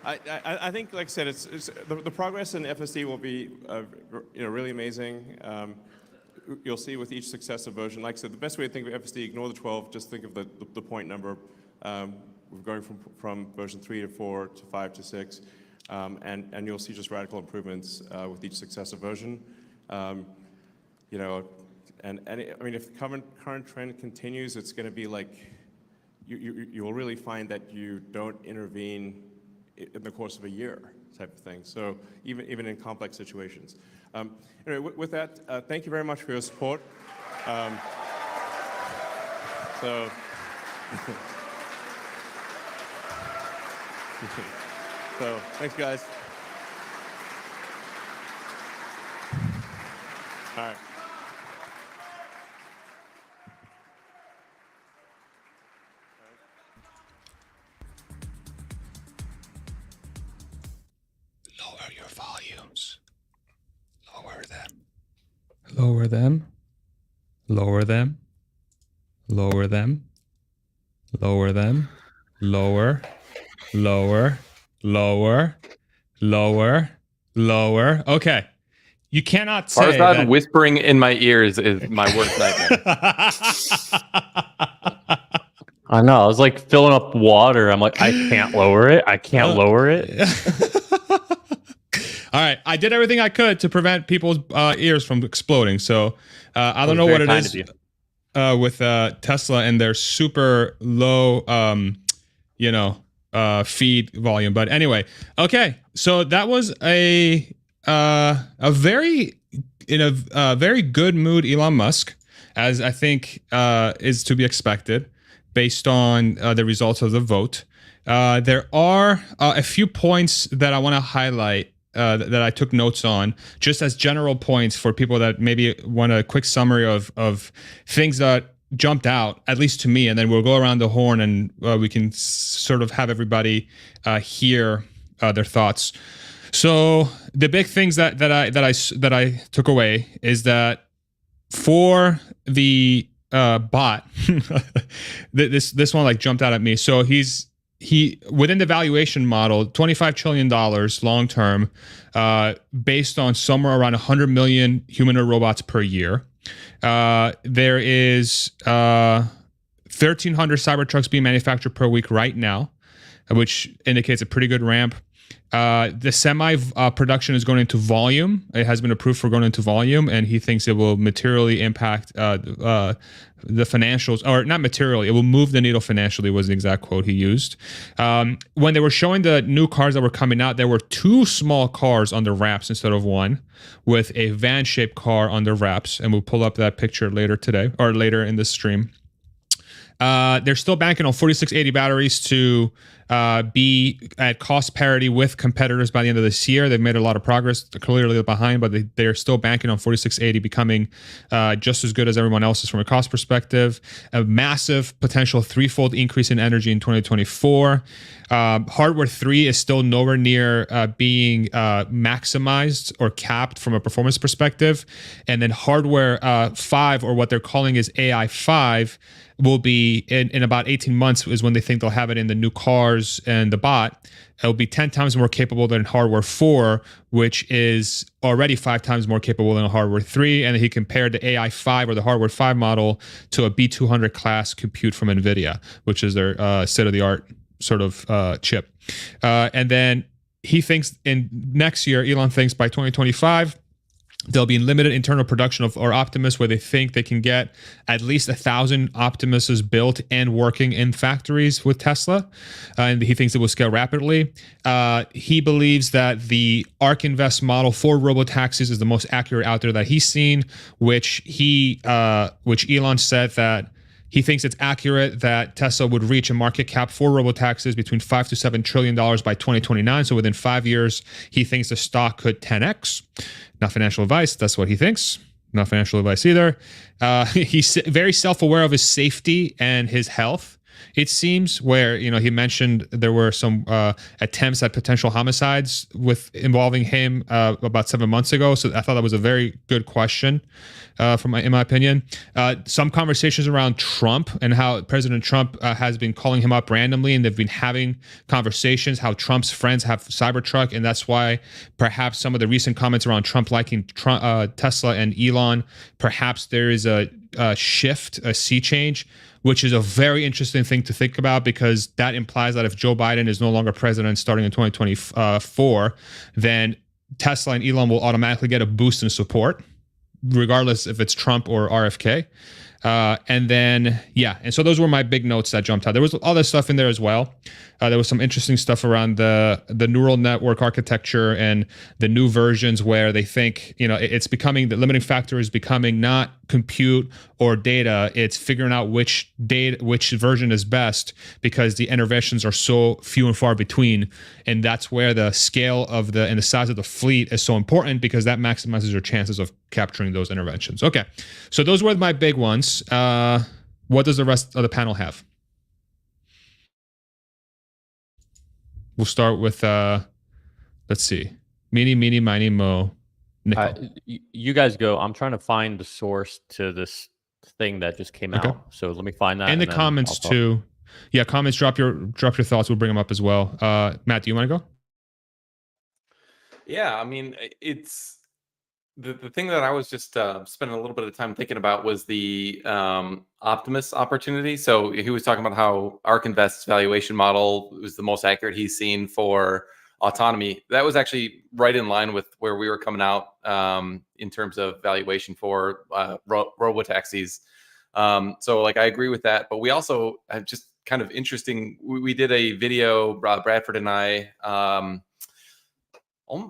I think, like I said, it's the progress in FSD will be really amazing. You'll see with each successive version. Like I said, the best way to think of FSD, ignore the 12, just think of the point number. We're going from version 3 to 4 to 5 to 6, and you'll see just radical improvements with each successive version. You know, and I mean, if the current trend continues, it's going to be like you'll really find that you don't intervene in the course of a year, type of thing. So even in complex situations. Anyway, with that, thank you very much for your support. So thanks, guys. All right. Lower your volumes. Lower them. Lower them. Lower them. Lower them. Lower them. Lower. Lower. Lower. Lower. Lower. Okay. You cannot say Farzad that whispering in my ears is my worst nightmare. I know. I was like filling up water. I'm like, I can't lower it. I can't lower it. All right, I did everything I could to prevent people's ears from exploding. So I don't know what it is with Tesla and their super low, feed volume. But anyway, okay. So that was a very good mood Elon Musk, as I think is to be expected based on the results of the vote. There are a few points that I want to highlight that I took notes on, just as general points for people that maybe want a quick summary of things that jumped out, at least to me, and then we'll go around the horn and we can sort of have everybody hear their thoughts. So the big things that I took away is that for the bot, this one like jumped out at me. So he within the valuation model, $25 trillion long term, based on somewhere around 100 million humanoid robots per year. There is 1,300 Cybertrucks being manufactured per week right now, which indicates a pretty good ramp. The semi production is going into volume. It has been approved for going into volume, and he thinks it will materially impact the financials, or not materially, it will move the needle financially was the exact quote he used. When they were showing the new cars that were coming out, there were 2 small cars on the wraps instead of 1, with a van-shaped car on the wraps, and we'll pull up that picture later today, or later in the stream. They're still banking on 4680 batteries to be at cost parity with competitors by the end of this year. They've made a lot of progress. They're clearly behind, but they're still banking on 4680 becoming just as good as everyone else's from a cost perspective. A massive potential 3-fold increase in energy in 2024. Hardware 3 is still nowhere near being maximized or capped from a performance perspective. And then hardware 5, or what they're calling is AI 5, will be in about 18 months is when they think they'll have it in the new cars and the bot. It'll be 10 times more capable than hardware 4, which is already 5 times more capable than hardware 3. And he compared the AI 5 or the hardware 5 model to a B200 class compute from Nvidia, which is their state-of-the-art sort of chip. And then he thinks in next year, Elon thinks by 2025, there'll be limited internal production of Optimus, where they think they can get at least 1,000 Optimuses built and working in factories with Tesla. And he thinks it will scale rapidly. He believes that the ARK Invest model for robotaxis is the most accurate out there that he's seen, which Elon said that he thinks it's accurate that Tesla would reach a market cap for robotaxis between $5 to $7 trillion by 2029. So within 5 years, he thinks the stock could 10x. Not financial advice. That's what he thinks. Not financial advice either. He's very self-aware of his safety and his health. it seems, where he mentioned there were some attempts at potential homicides involving him about 7 months ago. So I thought that was a very good question, in my opinion. Some conversations around Trump and how President Trump has been calling him up randomly, and they've been having conversations. How Trump's friends have Cybertruck, and that's why perhaps some of the recent comments around Trump liking Tesla and Elon. Perhaps there is a shift, a sea change, which is a very interesting thing to think about, because that implies that if Joe Biden is no longer president starting in 2024, then Tesla and Elon will automatically get a boost in support, regardless if it's Trump or RFK. And so those were my big notes that jumped out. There was other stuff in there as well. There was some interesting stuff around the neural network architecture and the new versions, where they think, it's becoming, the limiting factor is becoming not compute or data, it's figuring out which version is best, because the interventions are so few and far between. And that's where the scale of and the size of the fleet is so important, because that maximizes your chances of capturing those interventions. Okay, so those were my big ones. What does the rest of the panel have? We'll start with, let's see, Meeny, Miny, Mo. You guys go. I'm trying to find the source to this thing that just came out. So let me find that. In the comments too. Yeah, comments, drop your thoughts. We'll bring them up as well. Matt, do you want to go? Yeah, I mean, it's the thing that I was just spending a little bit of time thinking about was the Optimus opportunity. So he was talking about how ARK Invest's valuation model was the most accurate he's seen for autonomy. That was actually right in line with where we were coming out in terms of valuation for robotaxis. So like, I agree with that, but we also have just kind of interesting. We did a video, Bradford and I,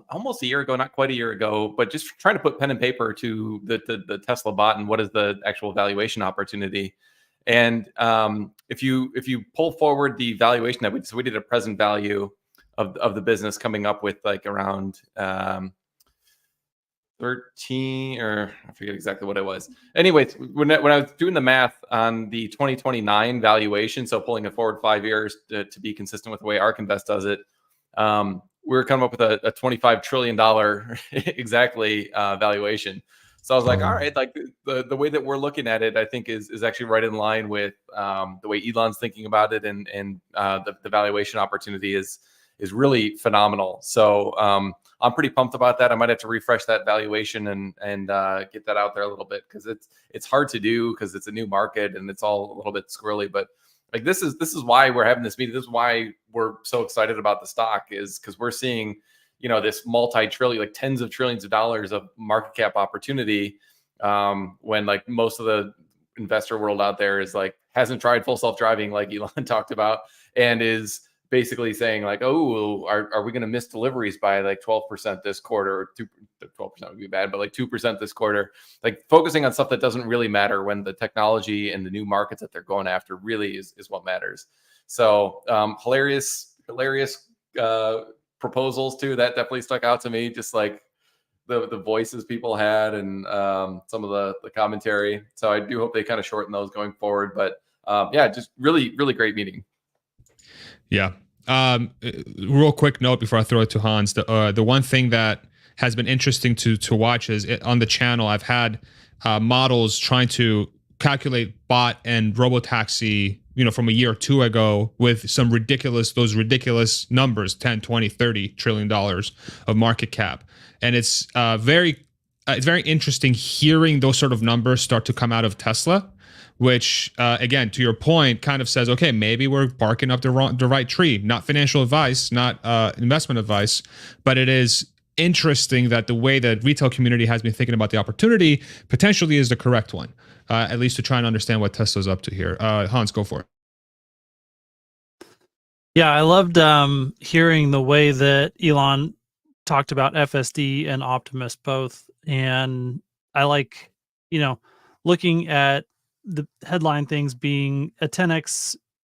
almost a year ago, not quite a year ago, but just trying to put pen and paper to the Tesla bot and what is the actual valuation opportunity. And if you pull forward the valuation that we did a present value of the business coming up with like around 13, or I forget exactly what it was. Anyways, when I was doing the math on the 2029 valuation, so pulling it forward 5 years to be consistent with the way ARK Invest does it, we were coming up with a $25 trillion exactly valuation. So I was like, all right, like the way that we're looking at it, I think is actually right in line with the way Elon's thinking about it, and the valuation opportunity is really phenomenal. So I'm pretty pumped about that. I might have to refresh that valuation and get that out there a little bit, because it's hard to do, because it's a new market and it's all a little bit squirrely. But like, this is why we're having this meeting. This is why we're so excited about the stock, is because we're seeing, this multi-trillion, like tens of trillions of dollars of market cap opportunity, when like most of the investor world out there is like, hasn't tried full self-driving like Elon talked about, and is basically saying like, oh, are we going to miss deliveries by like 12% this quarter, or 12% would be bad, but like 2% this quarter, like focusing on stuff that doesn't really matter, when the technology and the new markets that they're going after really is what matters. So hilarious proposals too. That definitely stuck out to me, just like the voices people had, and some of the commentary. So I do hope they kind of shorten those going forward. But yeah, just really great meeting. Yeah. Real quick note before I throw it to Hans. The one thing that has been interesting to watch is on the channel, I've had models trying to calculate bot and robotaxi, from a year or two ago, with those ridiculous numbers, 10, 20, 30 trillion dollars of market cap. And it's very interesting hearing those sort of numbers start to come out of Tesla, which, again, to your point, kind of says, okay, maybe we're barking up the right tree. Not financial advice, not investment advice, but it is interesting that the way the retail community has been thinking about the opportunity potentially is the correct one, at least to try and understand what Tesla's up to here. Hans, go for it. Yeah, I loved hearing the way that Elon talked about FSD and Optimus both. And I like, looking at the headline things being a 10x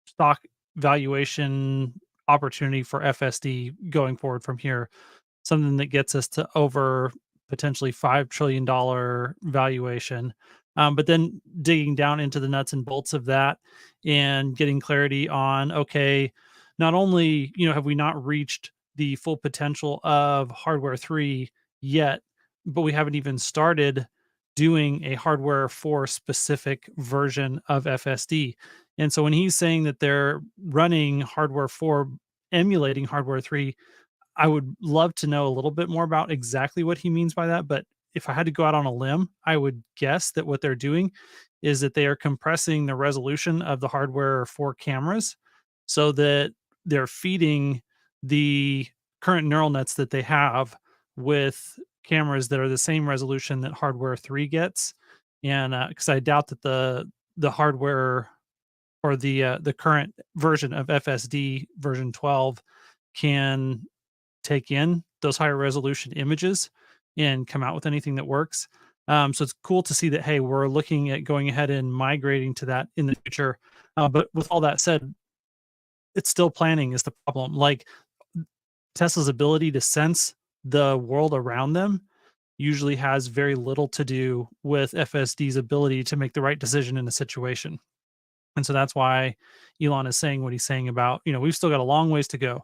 stock valuation opportunity for FSD going forward from here, something that gets us to over potentially $5 trillion valuation. But then digging down into the nuts and bolts of that and getting clarity on, okay, not only, have we not reached the full potential of hardware 3 yet, but we haven't even started doing a hardware 4 specific version of FSD. And so when he's saying that they're running hardware 4 emulating hardware 3, I would love to know a little bit more about exactly what he means by that. But if I had to go out on a limb, I would guess that what they're doing is that they are compressing the resolution of the hardware for cameras so that they're feeding the current neural nets that they have with cameras that are the same resolution that hardware 3 gets. And because I doubt that the hardware or the current version of FSD version 12 can take in those higher resolution images and come out with anything that works. So it's cool to see that, hey, we're looking at going ahead and migrating to that in the future. But with all that said, it's still planning is the problem. Like Tesla's ability to sense the world around them usually has very little to do with FSD's ability to make the right decision in a situation. And so that's why Elon is saying what he's saying about, we've still got a long ways to go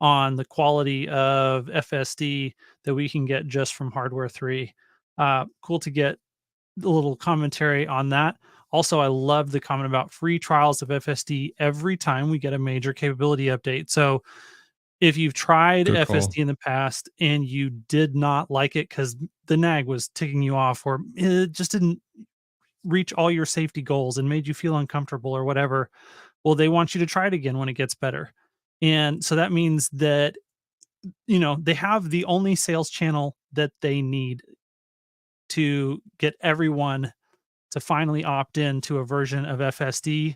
on the quality of FSD that we can get just from hardware 3. Cool to get a little commentary on that. Also, I love the comment about free trials of FSD every time we get a major capability update. So if you've tried Good FSD call. in the past and you did not like it because the nag was ticking you off or it just didn't reach all your safety goals and made you feel uncomfortable or whatever, well, they want you to try it again when it gets better. And so that means that, they have the only sales channel that they need to get everyone to finally opt in to a version of FSD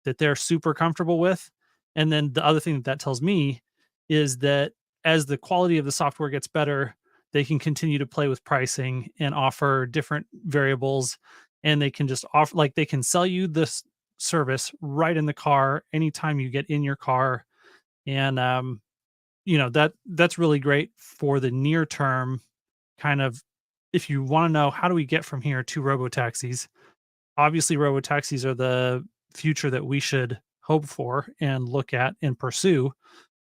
that they're super comfortable with. And then the other thing that tells me is that as the quality of the software gets better, they can continue to play with pricing and offer different variables. And they can just offer, like, they can sell you this service right in the car anytime you get in your car. And, that's really great for the near term kind of, if you want to know how do we get from here to robo taxis. Obviously robo taxis are the future that we should hope for and look at and pursue,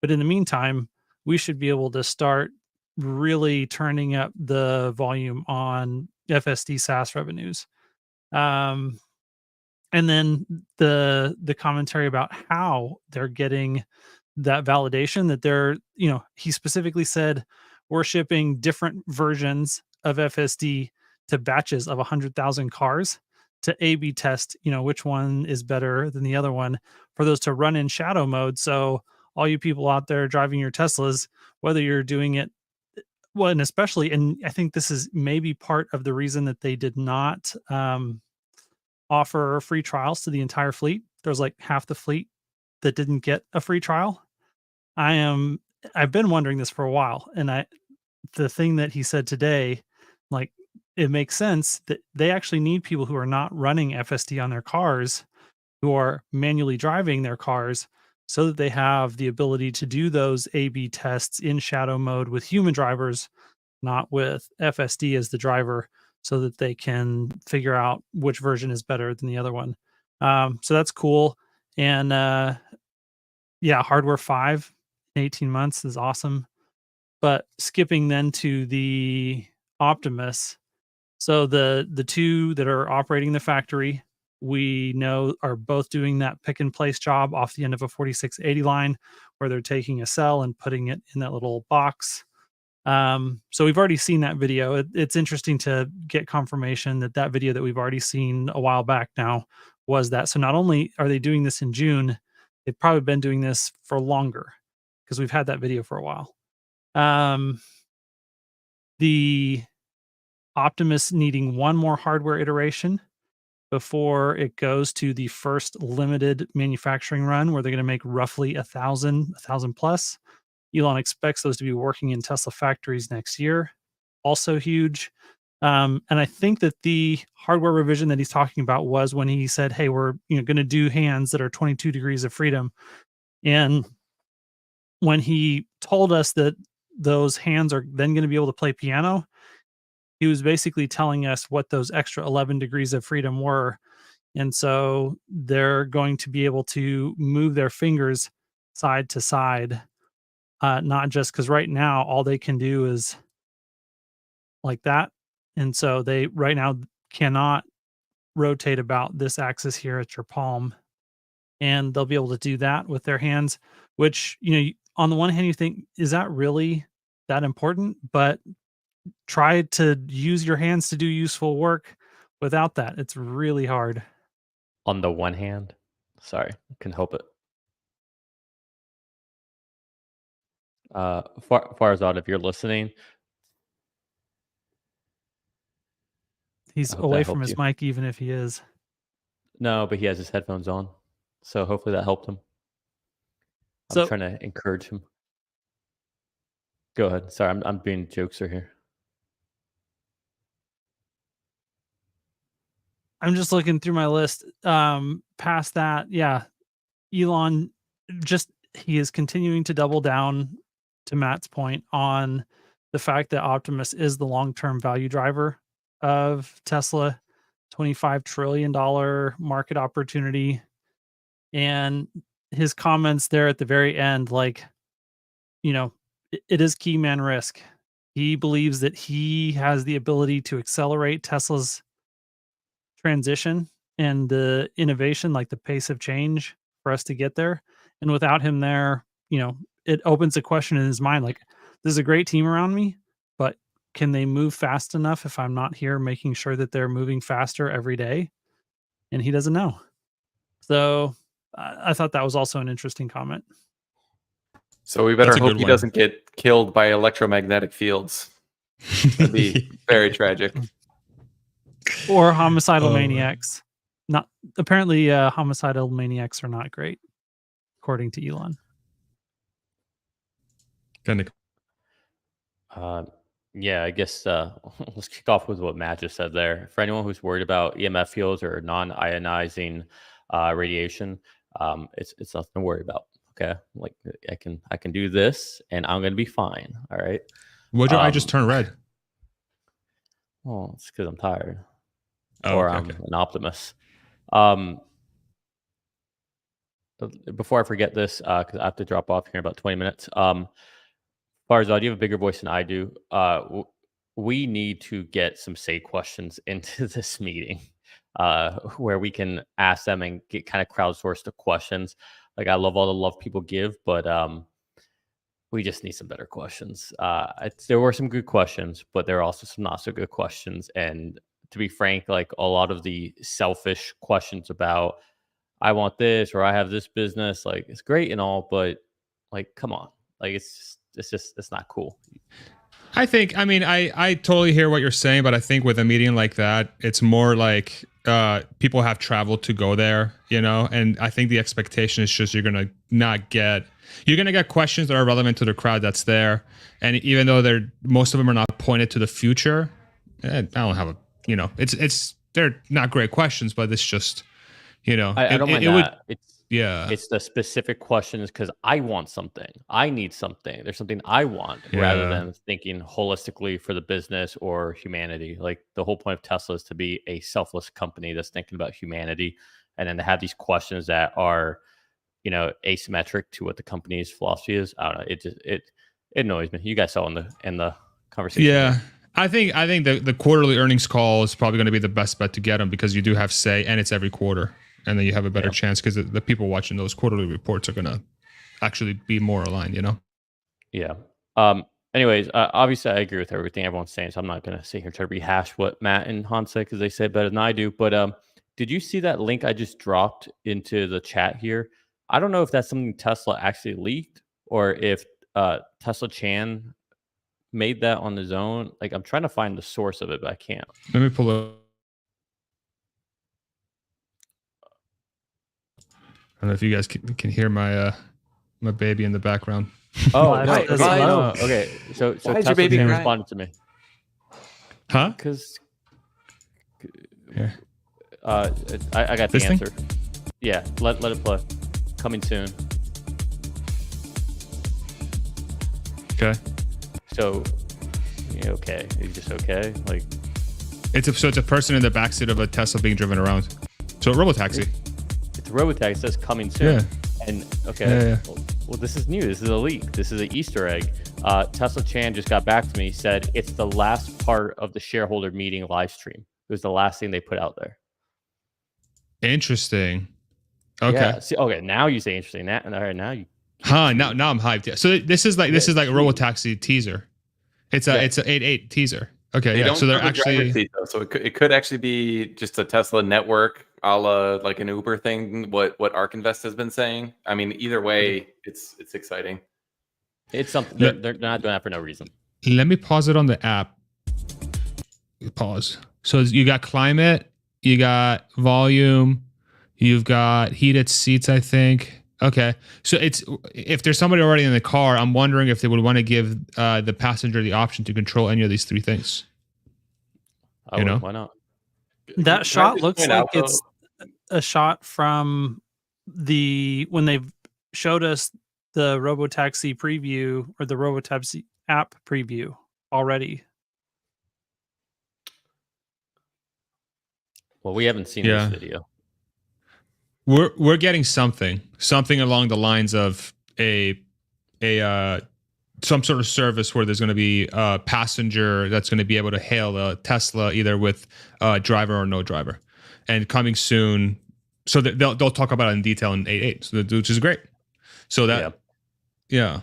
but in the meantime we should be able to start really turning up the volume on FSD SaaS revenues. And then the commentary about how they're getting that validation that they're, he specifically said we're shipping different versions of FSD to batches of 100,000 cars to A/B test, which one is better than the other one for those to run in shadow mode. So all you people out there driving your Teslas, whether you're doing it well, and especially, and I think this is maybe part of the reason that they did not offer free trials to the entire fleet. There's like half the fleet that didn't get a free trial. I've been wondering this for a while, and the thing that he said today, like, it makes sense that they actually need people who are not running FSD on their cars, who are manually driving their cars, so that they have the ability to do those A/B tests in shadow mode with human drivers, not with FSD as the driver, so that they can figure out which version is better than the other one. So that's cool. And yeah, hardware 5 in 18 months is awesome. But skipping then to the Optimus, so the two that are operating the factory, we know are both doing that pick and place job off the end of a 4680 line, where they're taking a cell and putting it in that little box. So we've already seen that video. It's interesting to get confirmation that that video that we've already seen a while back now was that. So not only are they doing this in June, they've probably been doing this for longer because we've had that video for a while. The Optimus needing one more hardware iteration before it goes to the first limited manufacturing run, where they're going to make roughly 1,000 plus. Elon expects those to be working in Tesla factories next year. Also huge. And I think that the hardware revision that he's talking about was when he said, hey, we're going to do hands that are 22 degrees of freedom. And when he told us that those hands are then going to be able to play piano, he was basically telling us what those extra 11 degrees of freedom were. And so they're going to be able to move their fingers side to side, not just because right now all they can do is like that. And so they right now cannot rotate about this axis here at your palm. And they'll be able to do that with their hands, which, on the one hand, you think, is that really that important? But try to use your hands to do useful work without that. It's really hard. On the one hand, sorry, can help it. Farzad, if you're listening, He's away from his mic, even if he is. No, but he has his headphones on, so hopefully that helped him. I'm trying to encourage him. Go ahead. Sorry, I'm being jokester here. I'm just looking through my list. Past that, yeah, Elon he is continuing to double down, to Matt's point, on the fact that Optimus is the long-term value driver of Tesla, $25 trillion market opportunity. And his comments there at the very end, like, it is key man risk. He believes that he has the ability to accelerate Tesla's transition and the innovation, like the pace of change for us to get there. And without him there, it opens a question in his mind, like, there's a great team around me, but can they move fast enough if I'm not here making sure that they're moving faster every day? And he doesn't know. So I thought that was also an interesting comment. So we better hope he doesn't get killed by electromagnetic fields. That'd be very tragic. Or homicidal maniacs. Not apparently homicidal maniacs are not great, according to Elon. Yeah, I guess let's kick off with what Matt just said there. For anyone who's worried about EMF fields or non-ionizing radiation, it's nothing to worry about. Okay, like I can do this, and I'm gonna be fine. All right. Would your eye just turn red? Well, it's because I'm tired, or I'm an optimist. Before I forget this, because I have to drop off here in about 20 minutes. Farzad, you have a bigger voice than I do. We need to get some say questions into this meeting, where we can ask them and get kind of crowdsource the questions. Like, I love all the love people give, but we just need some better questions. There were some good questions, but there are also some not so good questions. And to be frank, like, a lot of the selfish questions about, I want this, or I have this business, like, it's great and all, but like, come on, like, it's not cool. I totally hear what you're saying, but I think with a meeting like that, it's more like people have traveled to go there, and I think the expectation is just you're gonna get questions that are relevant to the crowd that's there, and even though most of them are not pointed to the future, I don't have they're not great questions, but it's just I don't mind that. It's the specific questions because I want something. I need something. There's something I want rather than thinking holistically for the business or humanity. Like, the whole point of Tesla is to be a selfless company that's thinking about humanity. And then to have these questions that are, asymmetric to what the company's philosophy is. I don't know. It annoys me. You guys saw in the conversation. Yeah. I think the quarterly earnings call is probably going to be the best bet to get them, because you do have say, and it's every quarter. And then you have a better chance because the people watching those quarterly reports are going to actually be more aligned, Yeah. Anyways, obviously I agree with everything everyone's saying, so I'm not going to sit here and try to rehash what Matt and Hans said because they say it better than I do. But did you see that link I just dropped into the chat here? I don't know if that's something Tesla actually leaked or if Tesla Chan made that on his own. Like, I'm trying to find the source of it, but I can't. Let me pull up. I don't know if you guys can hear my my baby in the background. Oh, okay. So Tesla Chan responded to me. Huh? Because I got the answer. Yeah, let it play. Coming soon. Okay. So okay, he's just okay. Like, So it's a person in the backseat of a Tesla being driven around. So a robotaxi. it's a robotaxi. It says coming soon. Yeah. And okay, Yeah. well, this is new. This is a leak. This is an Easter egg. Tesla Chan just got back to me. Said it's the last part of the shareholder meeting live stream. It was the last thing they put out there. Interesting. Okay. Yeah. See, okay. Now you say interesting. Now, all right. Now you. Now I'm hyped. Yeah. So this is like a robotaxi teaser. It's a 8.8 teaser. Okay. They don't So they're cover driver's actually seat, though, so it could actually be just a Tesla network, a la like an Uber thing. What ARK Invest has been saying. I mean, either way, it's exciting. It's something they're not doing that for no reason. Let me pause it on the app. Pause. So you got climate, you got volume, you've got heated seats, I think. Okay. So if there's somebody already in the car, I'm wondering if they would want to give the passenger the option to control any of these three things. Why not? That shot looks like it's a shot from when they showed us the Robotaxi preview or the Robotaxi app preview already. Well, we haven't seen this video. We're getting something along the lines of some sort of service where there's going to be a passenger that's going to be able to hail a Tesla either with a driver or no driver, and coming soon. So they'll talk about it in detail in 8.8, which is great. So that yeah.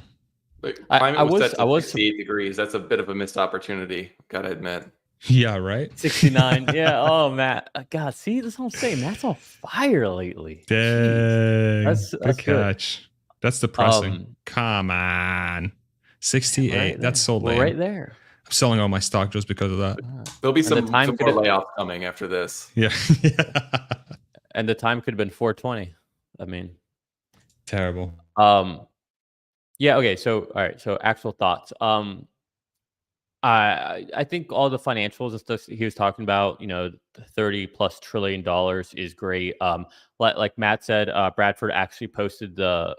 I was 68 degrees. That's a bit of a missed opportunity. Gotta admit. Yeah, right. 69. Yeah. Oh, Matt. God, see, that's what I'm saying. Matt's on fire lately. Dang. That's good catch. Good. That's depressing. Come on. 68. Right that's so lame. We're right there. I'm selling all my stock just because of that. There'll be some more layoffs coming after this. Yeah. And the time could have been 4:20. I mean, terrible. Yeah. Okay. So, all right. So, actual thoughts. I think all the financials and stuff he was talking about, $30+ trillion is great. Like Matt said, Bradford actually posted the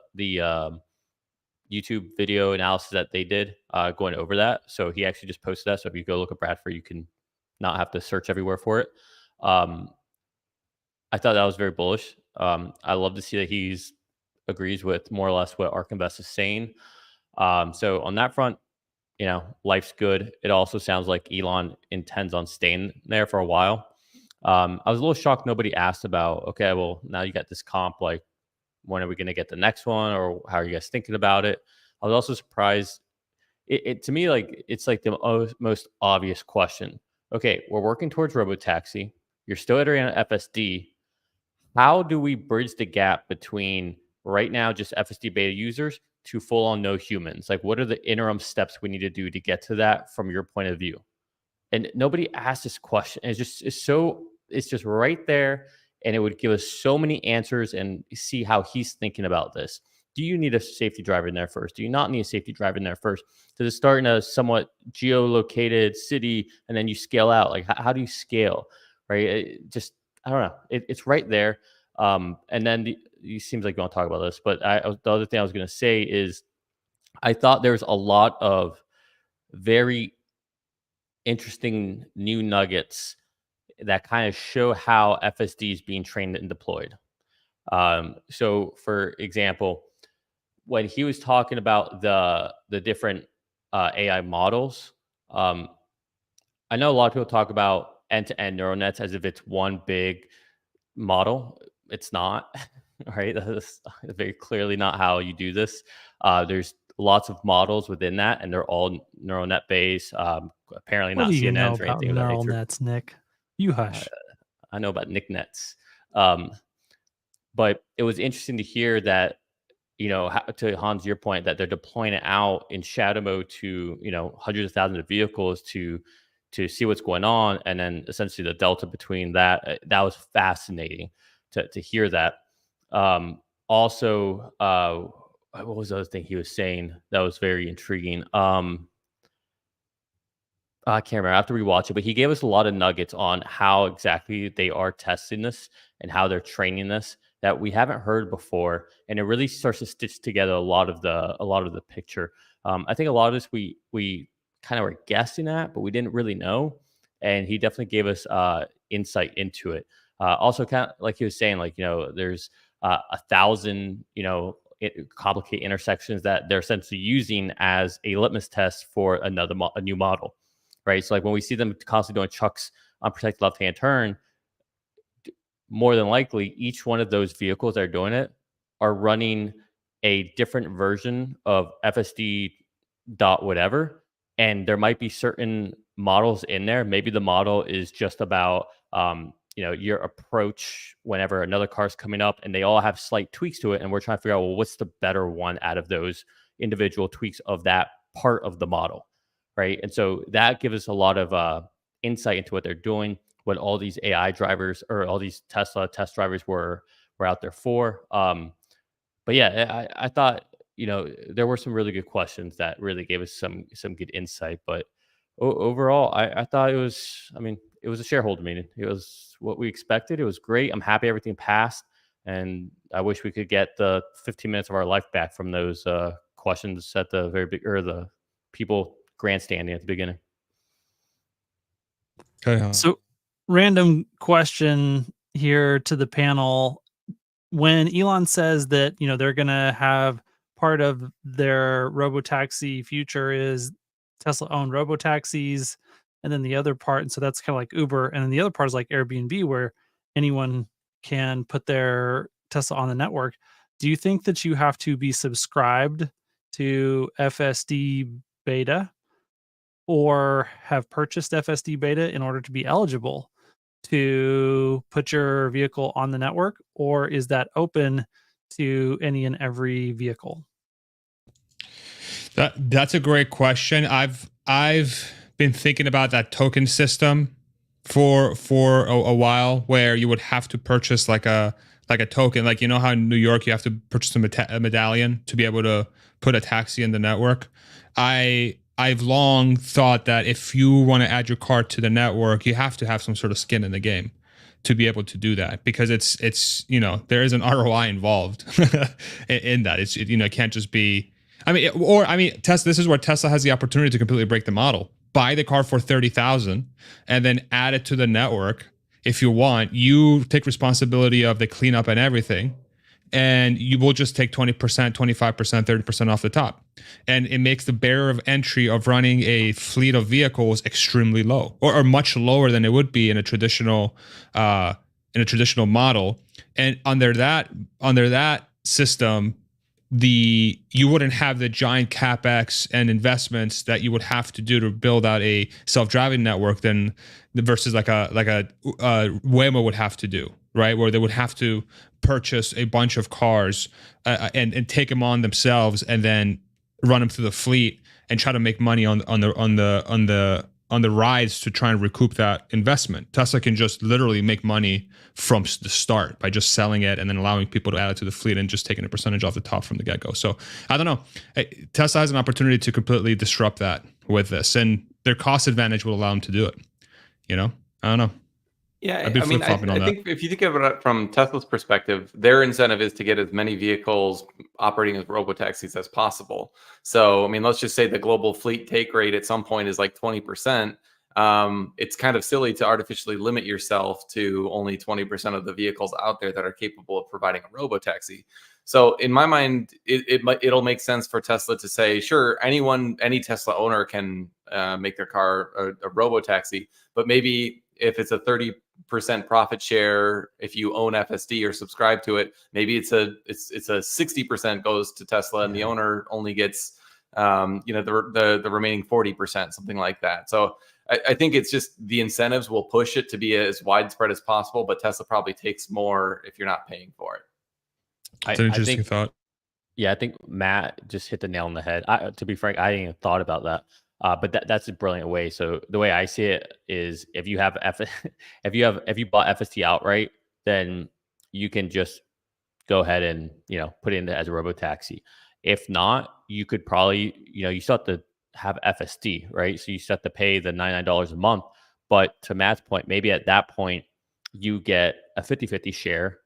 YouTube video analysis that they did going over that. So he actually just posted that. So if you go look at Bradford, you can not have to search everywhere for it. I thought that was very bullish. I love to see that he's agrees with more or less what ARK Invest is saying. So on that front, life's good. It also sounds like Elon intends on staying there for a while. I was a little shocked nobody asked about, okay, well, now you got this comp, like, when are we going to get the next one, or how are you guys thinking about it? I was also surprised. To me, like, it's like the most obvious question. Okay, we're working towards Robotaxi. You're still iterating on FSD. How do we bridge the gap between right now just FSD beta users to full on no humans? Like, what are the interim steps we need to do to get to that from your point of view? And nobody asked this question. It's just right there. And it would give us so many answers and see how he's thinking about this. Do you need a safety driver in there first? Do you not need a safety driver in there first? Does it start in a somewhat geolocated city and then you scale out? Like, how do you scale? Right? I don't know. It's right there. And then it seems like you want to talk about this, but the other thing I was going to say is I thought there was a lot of very interesting new nuggets that kind of show how FSD is being trained and deployed. So, for example, when he was talking about the different AI models, I know a lot of people talk about end-to-end neural nets as if it's one big model. It's not, right? That's very clearly not how you do this. There's lots of models within that, and they're all neural net based. Apparently not CNNs or anything of that neural nature. nets, Nick? You hush. I know about Nick Nets. But it was interesting to hear that, to Hans, your point, that they're deploying it out in shadow mode to, hundreds of thousands of vehicles to see what's going on. And then essentially the delta between that was fascinating to hear that. Also, what was the other thing he was saying that was very intriguing? I can't remember. I have to rewatch it, but he gave us a lot of nuggets on how exactly they are testing this and how they're training this that we haven't heard before, and it really starts to stitch together a lot of the picture. I think a lot of this we kind of were guessing at, but we didn't really know. And he definitely gave us insight into it. Also, kind of like he was saying, like, there's 1,000, complicated intersections that they're essentially using as a litmus test for a new model, right? So like when we see them constantly doing chucks on protected left-hand turn, more than likely each one of those vehicles that are doing it are running a different version of FSD dot whatever, and there might be certain models in there. Maybe the model is just about your approach whenever another car's coming up, and they all have slight tweaks to it, and we're trying to figure out, well, what's the better one out of those individual tweaks of that part of the model, right? And so that gives us a lot of insight into what they're doing, what all these AI drivers or all these Tesla test drivers were out there for. But yeah, I thought there were some really good questions that really gave us some good insight. But overall, I thought it was. I mean, it was a shareholder meeting. It was what we expected. It was great. I'm happy everything passed, and I wish we could get the 15 minutes of our life back from those questions at the very big, or the people grandstanding at the beginning. Okay. So, random question here to the panel. When Elon says that, they're going to have part of their robotaxi future is Tesla owned robotaxis, and then the other part, and so that's kind of like Uber, and then the other part is like Airbnb, where anyone can put their Tesla on the network. Do you think that you have to be subscribed to FSD beta or have purchased FSD beta in order to be eligible to put your vehicle on the network, or is that open to any and every vehicle? That's a great question. I've been thinking about that token system for a while, where you would have to purchase like a token, like how in New York you have to purchase a medallion to be able to put a taxi in the network. I've long thought that if you want to add your car to the network, you have to have some sort of skin in the game to be able to do that, because it's there is an ROI involved in that. It can't just be. Tesla. This is where Tesla has the opportunity to completely break the model. Buy the car for $30,000 and then add it to the network. If you want, you take responsibility of the cleanup and everything, and you will just take 20%, 25%, 30% off the top. And it makes the barrier of entry of running a fleet of vehicles extremely low, or much lower than it would be in a traditional model. And under that system, you wouldn't have the giant capex and investments that you would have to do to build out a self-driving network than versus like a Waymo would have to do, right? Where they would have to purchase a bunch of cars and take them on themselves, and then run them through the fleet and try to make money on the rides to try and recoup that investment. Tesla can just literally make money from the start by just selling it and then allowing people to add it to the fleet and just taking a percentage off the top from the get-go. So I don't know. Tesla has an opportunity to completely disrupt that with this, and their cost advantage will allow them to do it. I don't know. Yeah, I'd be flip-flopping on I that. think if you think about it from Tesla's perspective, their incentive is to get as many vehicles operating as robotaxis as possible. So, let's just say the global fleet take rate at some point is like 20%. It's kind of silly to artificially limit yourself to only 20% of the vehicles out there that are capable of providing a robotaxi. So in my mind, it'll make sense for Tesla to say, sure, any Tesla owner can make their car a robotaxi, but maybe if it's a 30% profit share, if you own FSD or subscribe to it, maybe it's a 60% goes to Tesla, and the owner only gets the remaining 40%, something like that. So I think it's just the incentives will push it to be as widespread as possible, but Tesla probably takes more if you're not paying for it. It's an interesting thought. Yeah, I think Matt just hit the nail on the head. To be frank, I hadn't even thought about that. But that's a brilliant way. So the way I see it is, if you have if you bought FST outright, then you can just go ahead and put it in as a robotaxi. If not, you could probably you still have to have FSD, right? So you still have to pay the $99 a month. But to Matt's point, maybe at that point you get a 50-50 share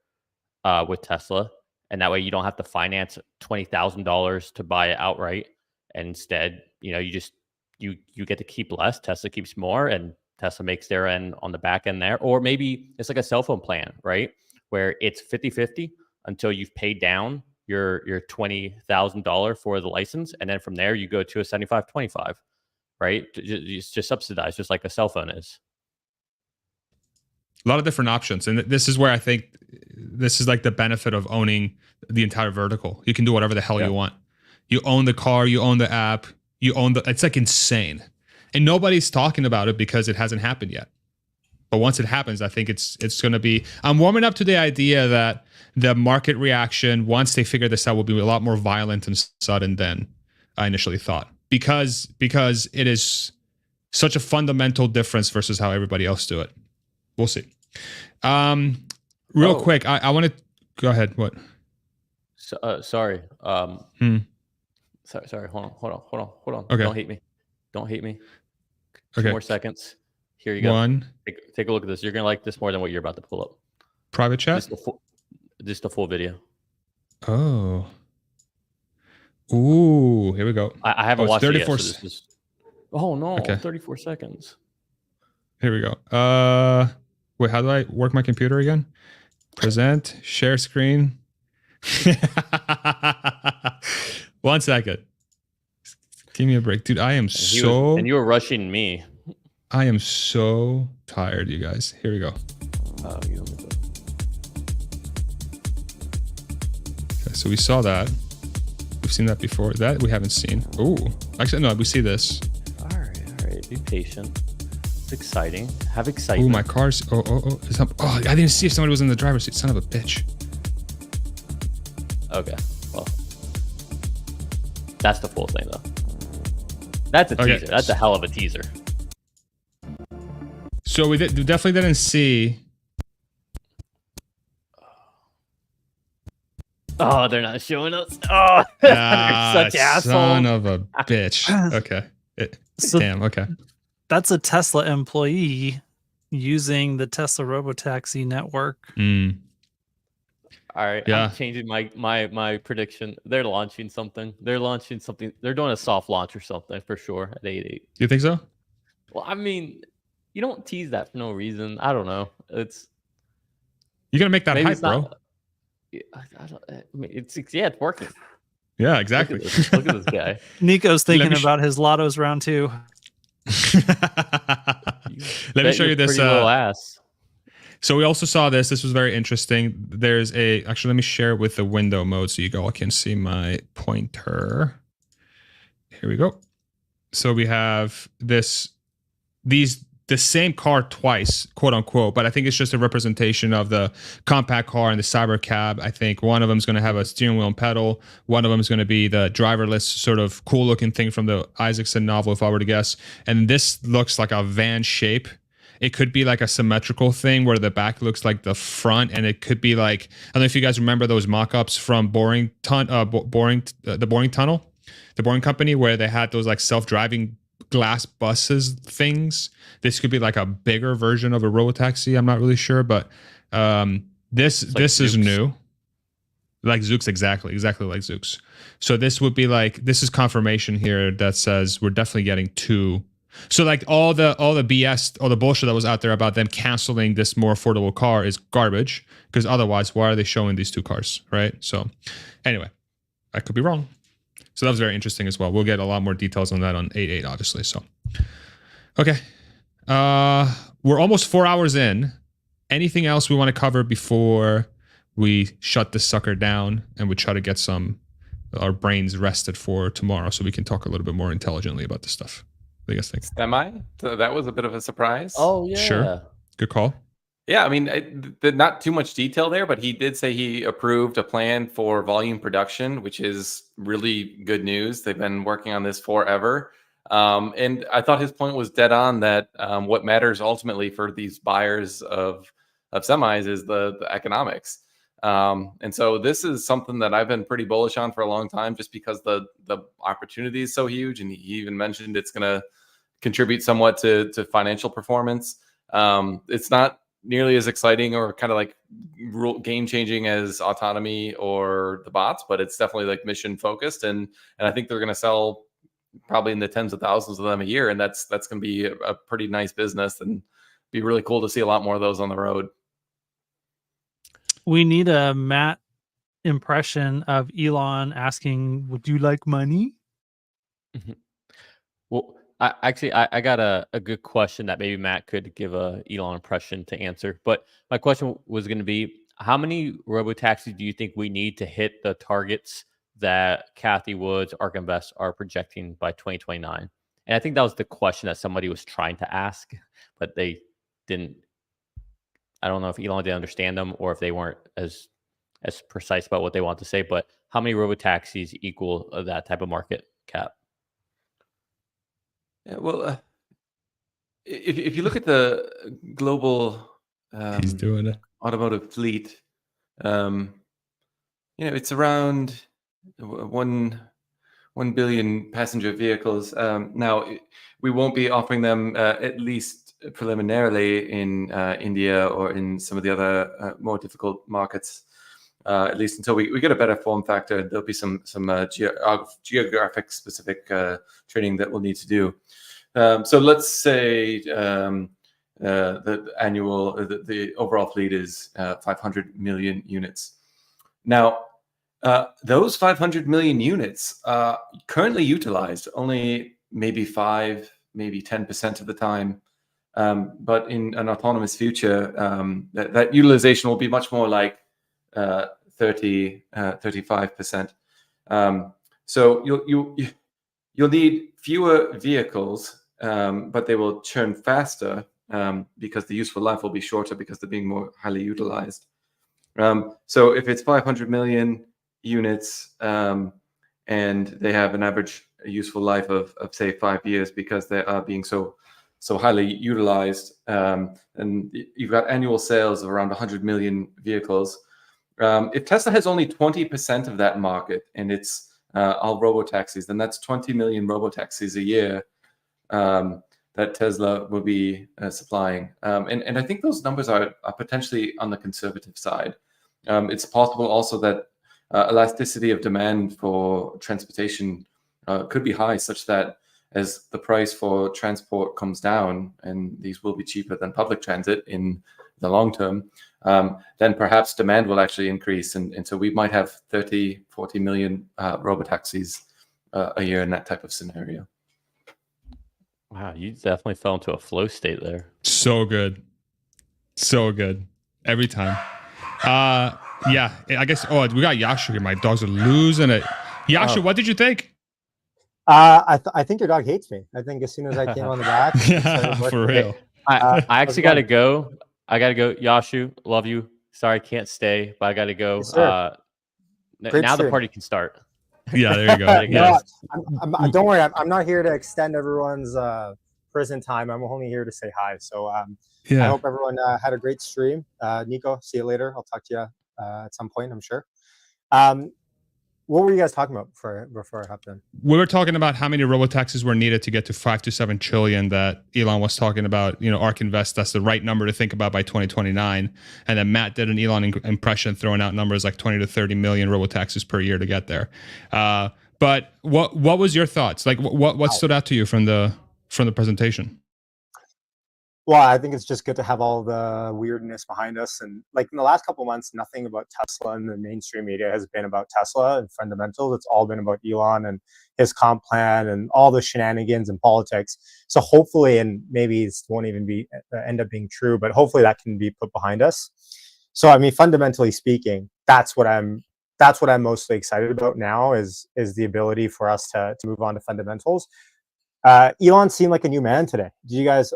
with Tesla, and that way you don't have to finance $20,000 to buy it outright. And instead, you just you get to keep less, Tesla keeps more, and Tesla makes their end on the back end there. Or maybe it's like a cell phone plan, right? Where it's 50-50 until you've paid down your $20,000 for the license. And then from there, you go to a 75-25, right? It's just subsidized, just like a cell phone is. A lot of different options. And this is where I think this is like the benefit of owning the entire vertical. You can do whatever the hell you want. You own the car, you own the app, you own it's like insane. And nobody's talking about it because it hasn't happened yet. But once it happens, I think it's going to be, I'm warming up to the idea that the market reaction, once they figure this out, will be a lot more violent and sudden than I initially thought. Because it is such a fundamental difference versus how everybody else do it. We'll see. Real quick, I want to go ahead. What? So, sorry. Sorry. Hold on. Okay. Don't hate me. Okay. 2 more seconds. Here you go. One. Take a look at this. You're gonna like this more than what you're about to pull up. Private chat. Just the full video. Oh. Ooh, here we go. I haven't watched 34 it yet. So this is, oh no, Okay. 34 seconds. Here we go. Wait, how do I work my computer again? Present, share screen. 1 second. Give me a break. Dude, I am and you were rushing me. I am so tired, you guys. Here we go. Okay, so we saw that. We've seen that before. That we haven't seen. Ooh. Actually, no, we see this. All right. Be patient. It's exciting. Have excitement. Ooh, my car's... Oh, I didn't see if somebody was in the driver's seat. Son of a bitch. Okay. Well, that's the full thing, though. That's a teaser. That's a hell of a teaser. So we definitely didn't see... Oh, they're not showing us. Oh, they're such assholes. Son of a bitch. Okay. Damn, okay. That's a Tesla employee using the Tesla Robotaxi network. All right, yeah. I'm changing my prediction. They're launching something. They're doing a soft launch or something for sure at 8.8. You think so? Well, I mean, you don't tease that for no reason. I don't know. You're gonna make that hype, bro. It's working. Yeah, exactly. Look at this guy. Nico's thinking about his Lotto's round 2. Let me show you this. Little ass. So we also saw this. This was very interesting. There's actually, let me share it with the window mode so you all can see my pointer. Here we go. So we have the same car twice, quote unquote, but I think it's just a representation of the compact car and the cyber cab. I think one of them is going to have a steering wheel and pedal. One of them is going to be the driverless sort of cool looking thing from the Isaacson novel, if I were to guess. And this looks like a van shape. It could be like a symmetrical thing where the back looks like the front, and it could be like, I don't know if you guys remember those mock-ups from the Boring Tunnel, the Boring Company, where they had those like self-driving glass buses things. This could be like a bigger version of a robotaxi. I'm not really sure, but this is new. Like Zoox, exactly like Zoox. So this would be like, this is confirmation here that says we're definitely getting 2. So like all the BS, all the bullshit that was out there about them canceling this more affordable car is garbage, because otherwise, why are they showing these 2 cars, right? So anyway, I could be wrong. So that was very interesting as well. We'll get a lot more details on that on 8.8, obviously. So, okay. We're almost 4 hours in. Anything else we want to cover before we shut this sucker down and we try to get our brains rested for tomorrow so we can talk a little bit more intelligently about this stuff? What do you guys think? Semi? So that was a bit of a surprise. Oh, yeah. Sure. Good call. Yeah, I mean, not too much detail there, but he did say he approved a plan for volume production, which is really good news. They've been working on this forever. And I thought his point was dead on that what matters ultimately for these buyers of semis is the economics. And so this is something that I've been pretty bullish on for a long time, just because the opportunity is so huge. And he even mentioned it's going to contribute somewhat to financial performance. It's not nearly as exciting or kind of like game changing as autonomy or the bots, but it's definitely like mission focused. And I think they're going to sell probably in the tens of thousands of them a year, and that's going to be a pretty nice business, and be really cool to see a lot more of those on the road. We need a Matt impression of Elon asking, "Would you like money?" Well, I got a good question that maybe Matt could give a Elon impression to answer. But my question was going to be, how many robotaxis do you think we need to hit the targets that Kathy Woods, ARK Invest are projecting by 2029? And I think that was the question that somebody was trying to ask, but they didn't. I don't know if Elon didn't understand them or if they weren't as precise about what they want to say. But how many robotaxis equal that type of market cap? Yeah, well, if you look at the global He's doing it. automotive fleet, it's around 1 billion passenger vehicles. Now, we won't be offering them, at least preliminarily, in India or in some of the other more difficult markets, at least until we get a better form factor. There'll be some geographic specific training that we'll need to do. So let's say the overall fleet is 500 million units. Now, those 500 million units are currently utilized only maybe 5, maybe 10% of the time. But in an autonomous future, that utilization will be much more like 35%. So you'll need fewer vehicles, but they will churn faster because the useful life will be shorter because they're being more highly utilized. So if it's 500 million units and they have an average useful life of say 5 years because they are being so highly utilized, and you've got annual sales of around 100 million vehicles. If Tesla has only 20% of that market and it's all robotaxis, then that's 20 million robotaxis a year that Tesla will be supplying. And I think those numbers are potentially on the conservative side. It's possible also that elasticity of demand for transportation could be high, such that as the price for transport comes down, and these will be cheaper than public transit in the long term, then perhaps demand will actually increase. And so we might have 30, 40 million robotaxis a year in that type of scenario. Wow, you definitely fell into a flow state there. So good. So good. Every time. Yeah, I guess, we got Yashu here. My dogs are losing it. Yashu, what did you think? I think your dog hates me. I think as soon as I came on the back, for real. I actually got to go. I got to go. Yashu, love you. Sorry, I can't stay, but I got to go. Yes, now the party can start. Yeah, there you go. Don't worry, I'm not here to extend everyone's prison time. I'm only here to say hi. So I hope everyone had a great stream. Nico, see you later. I'll talk to you at some point, I'm sure. What were you guys talking about before I hopped in? We were talking about how many robotaxis were needed to get to 5 to 7 trillion that Elon was talking about. ARK Invest, that's the right number to think about by 2029. And then Matt did an Elon impression, throwing out numbers like 20 to 30 million robotaxis per year to get there. But what was your thoughts? Like what stood out to you from the presentation? Well, I think it's just good to have all the weirdness behind us. And like in the last couple of months, nothing about Tesla in the mainstream media has been about Tesla and fundamentals. It's all been about Elon and his comp plan and all the shenanigans and politics. So hopefully, and maybe this won't even end up being true, but hopefully that can be put behind us. So, I mean, fundamentally speaking, that's what I'm mostly excited about now is the ability for us to move on to fundamentals. Elon seemed like a new man today. Did you guys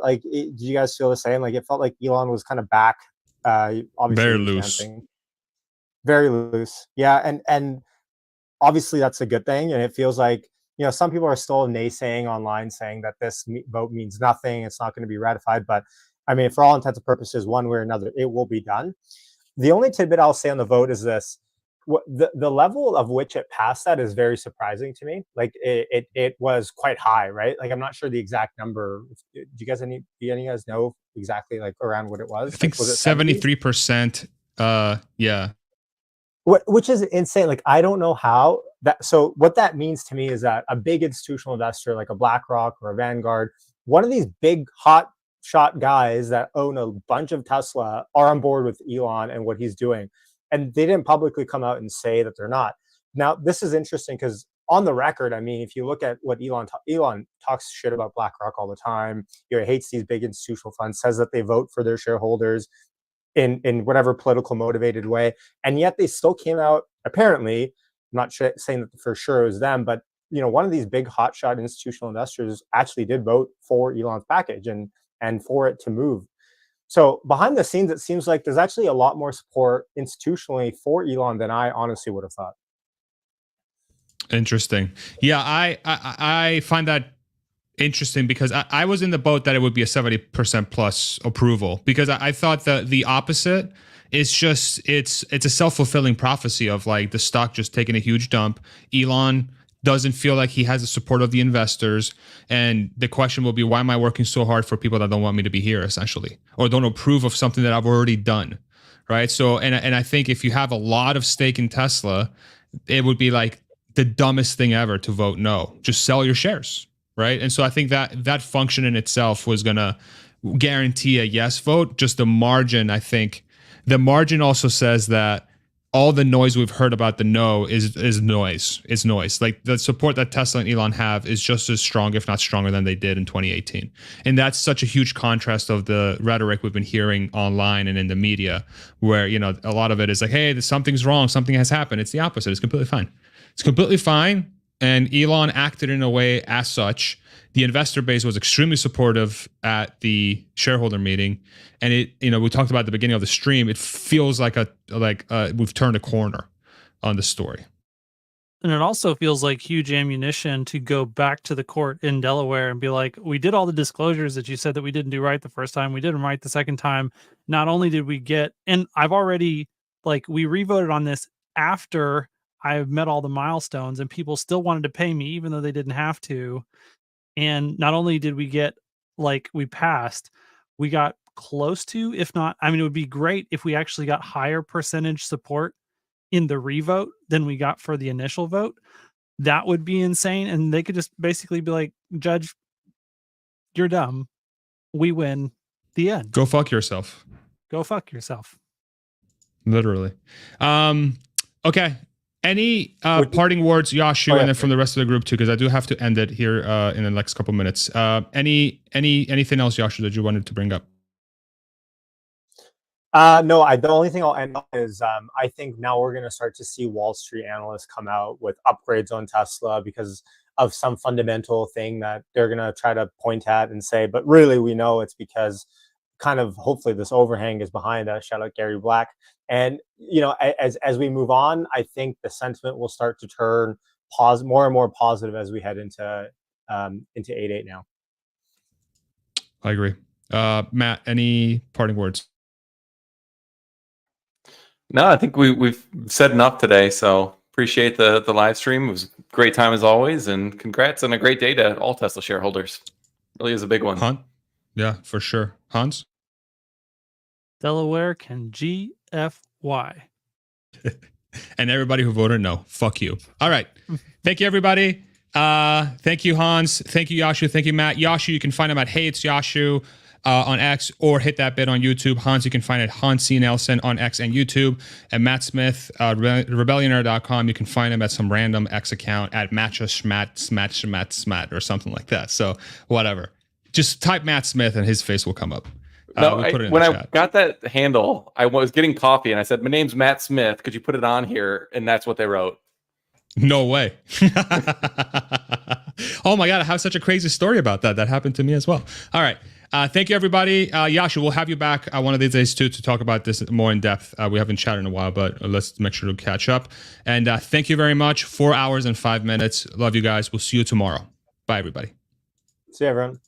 feel the same? Like it felt like Elon was kind of back. Obviously very loose. Very loose. Yeah, and obviously that's a good thing. And it feels like some people are still naysaying online, saying that this vote means nothing. It's not going to be ratified. But I mean, for all intents and purposes, one way or another, it will be done. The only tidbit I'll say on the vote is this. The level of which it passed that is very surprising to me. Like it was quite high, right? Like I'm not sure the exact number. Do you guys any of you guys know exactly like around what it was? I think was it 73%. Yeah. Which is insane. Like I don't know how So what that means to me is that a big institutional investor like a BlackRock or a Vanguard, one of these big hot shot guys that own a bunch of Tesla are on board with Elon and what he's doing. And they didn't publicly come out and say that they're not. Now, this is interesting because on the record, I mean, if you look at what Elon talks shit about BlackRock all the time, hates these big institutional funds, says that they vote for their shareholders in whatever political motivated way. And yet they still came out, apparently, I'm not saying that for sure it was them, but one of these big hotshot institutional investors actually did vote for Elon's package and for it to move. So behind the scenes, it seems like there's actually a lot more support institutionally for Elon than I honestly would have thought. Interesting. Yeah, I find that interesting because I was in the boat that it would be a 70% plus approval, because I thought that the opposite is just it's a self-fulfilling prophecy of like the stock just taking a huge dump. Elon doesn't feel like he has the support of the investors, and the question will be, why am I working so hard for people that don't want me to be here, essentially, or don't approve of something that I've already done, right? So and I think if you have a lot of stake in Tesla, it would be like the dumbest thing ever to vote no. Just sell your shares, right? And so I think that function in itself was gonna guarantee a yes vote. Just the margin, I think the margin also says that all the noise we've heard about the no is noise. It's noise. Like the support that Tesla and Elon have is just as strong, if not stronger, than they did in 2018. And that's such a huge contrast of the rhetoric we've been hearing online and in the media, where a lot of it is like, hey, something's wrong, something has happened. It's the opposite. It's completely fine. It's completely fine. And Elon acted in a way as such. The investor base was extremely supportive at the shareholder meeting, and we talked about at the beginning of the stream. It feels like we've turned a corner on the story, and it also feels like huge ammunition to go back to the court in Delaware and be like, we did all the disclosures that you said that we didn't do right the first time. We didn't right the second time. Not only did we get, and I've already we revoted on this after I've met all the milestones, and people still wanted to pay me even though they didn't have to. And not only did we get, we passed, we got close to, if not, I mean, it would be great if we actually got higher percentage support in the revote than we got for the initial vote. That would be insane. And they could just basically be like, Judge, you're dumb. We win. The end. Go fuck yourself. Go fuck yourself. Literally. Okay. Any parting words, Yashu, and then from the rest of the group too, because I do have to end it here in the next couple minutes. Anything else, Yashu, that you wanted to bring up? No, the only thing I'll end on is I think now we're going to start to see Wall Street analysts come out with upgrades on Tesla because of some fundamental thing that they're going to try to point at and say, but really we know it's because kind of hopefully this overhang is behind us. Shout out Gary Black. And as we move on, I think the sentiment will start to turn more and more positive as we head into 8.8 now. I agree. Matt, any parting words? No, I think we've said enough today. So appreciate the live stream. It was a great time as always, and congrats on a great day to all Tesla shareholders. Really is a big one. Yeah, for sure. Hans? Delaware can GFY. And everybody who voted no, fuck you. All right. Thank you, everybody. Thank you, Hans. Thank you, Yashu. Thank you, Matt. Yashu, you can find him at Hey It's Yashu on X, or hit that bit on YouTube. Hans, you can find it Hans C. Nelson on X and YouTube. And Matt Smith, rebellionaire.com, you can find him at some random X account at Smat or something like that. So whatever. Just type Matt Smith and his face will come up. No, when I got that handle, I was getting coffee and I said, my name's Matt Smith. Could you put it on here? And that's what they wrote. No way. Oh my God, I have such a crazy story about that. That happened to me as well. All right. Thank you, everybody. Yashu, we'll have you back one of these days too to talk about this more in depth. We haven't chatted in a while, but let's make sure to catch up. And thank you very much. 4 hours and 5 minutes. Love you guys. We'll see you tomorrow. Bye, everybody. See you, everyone.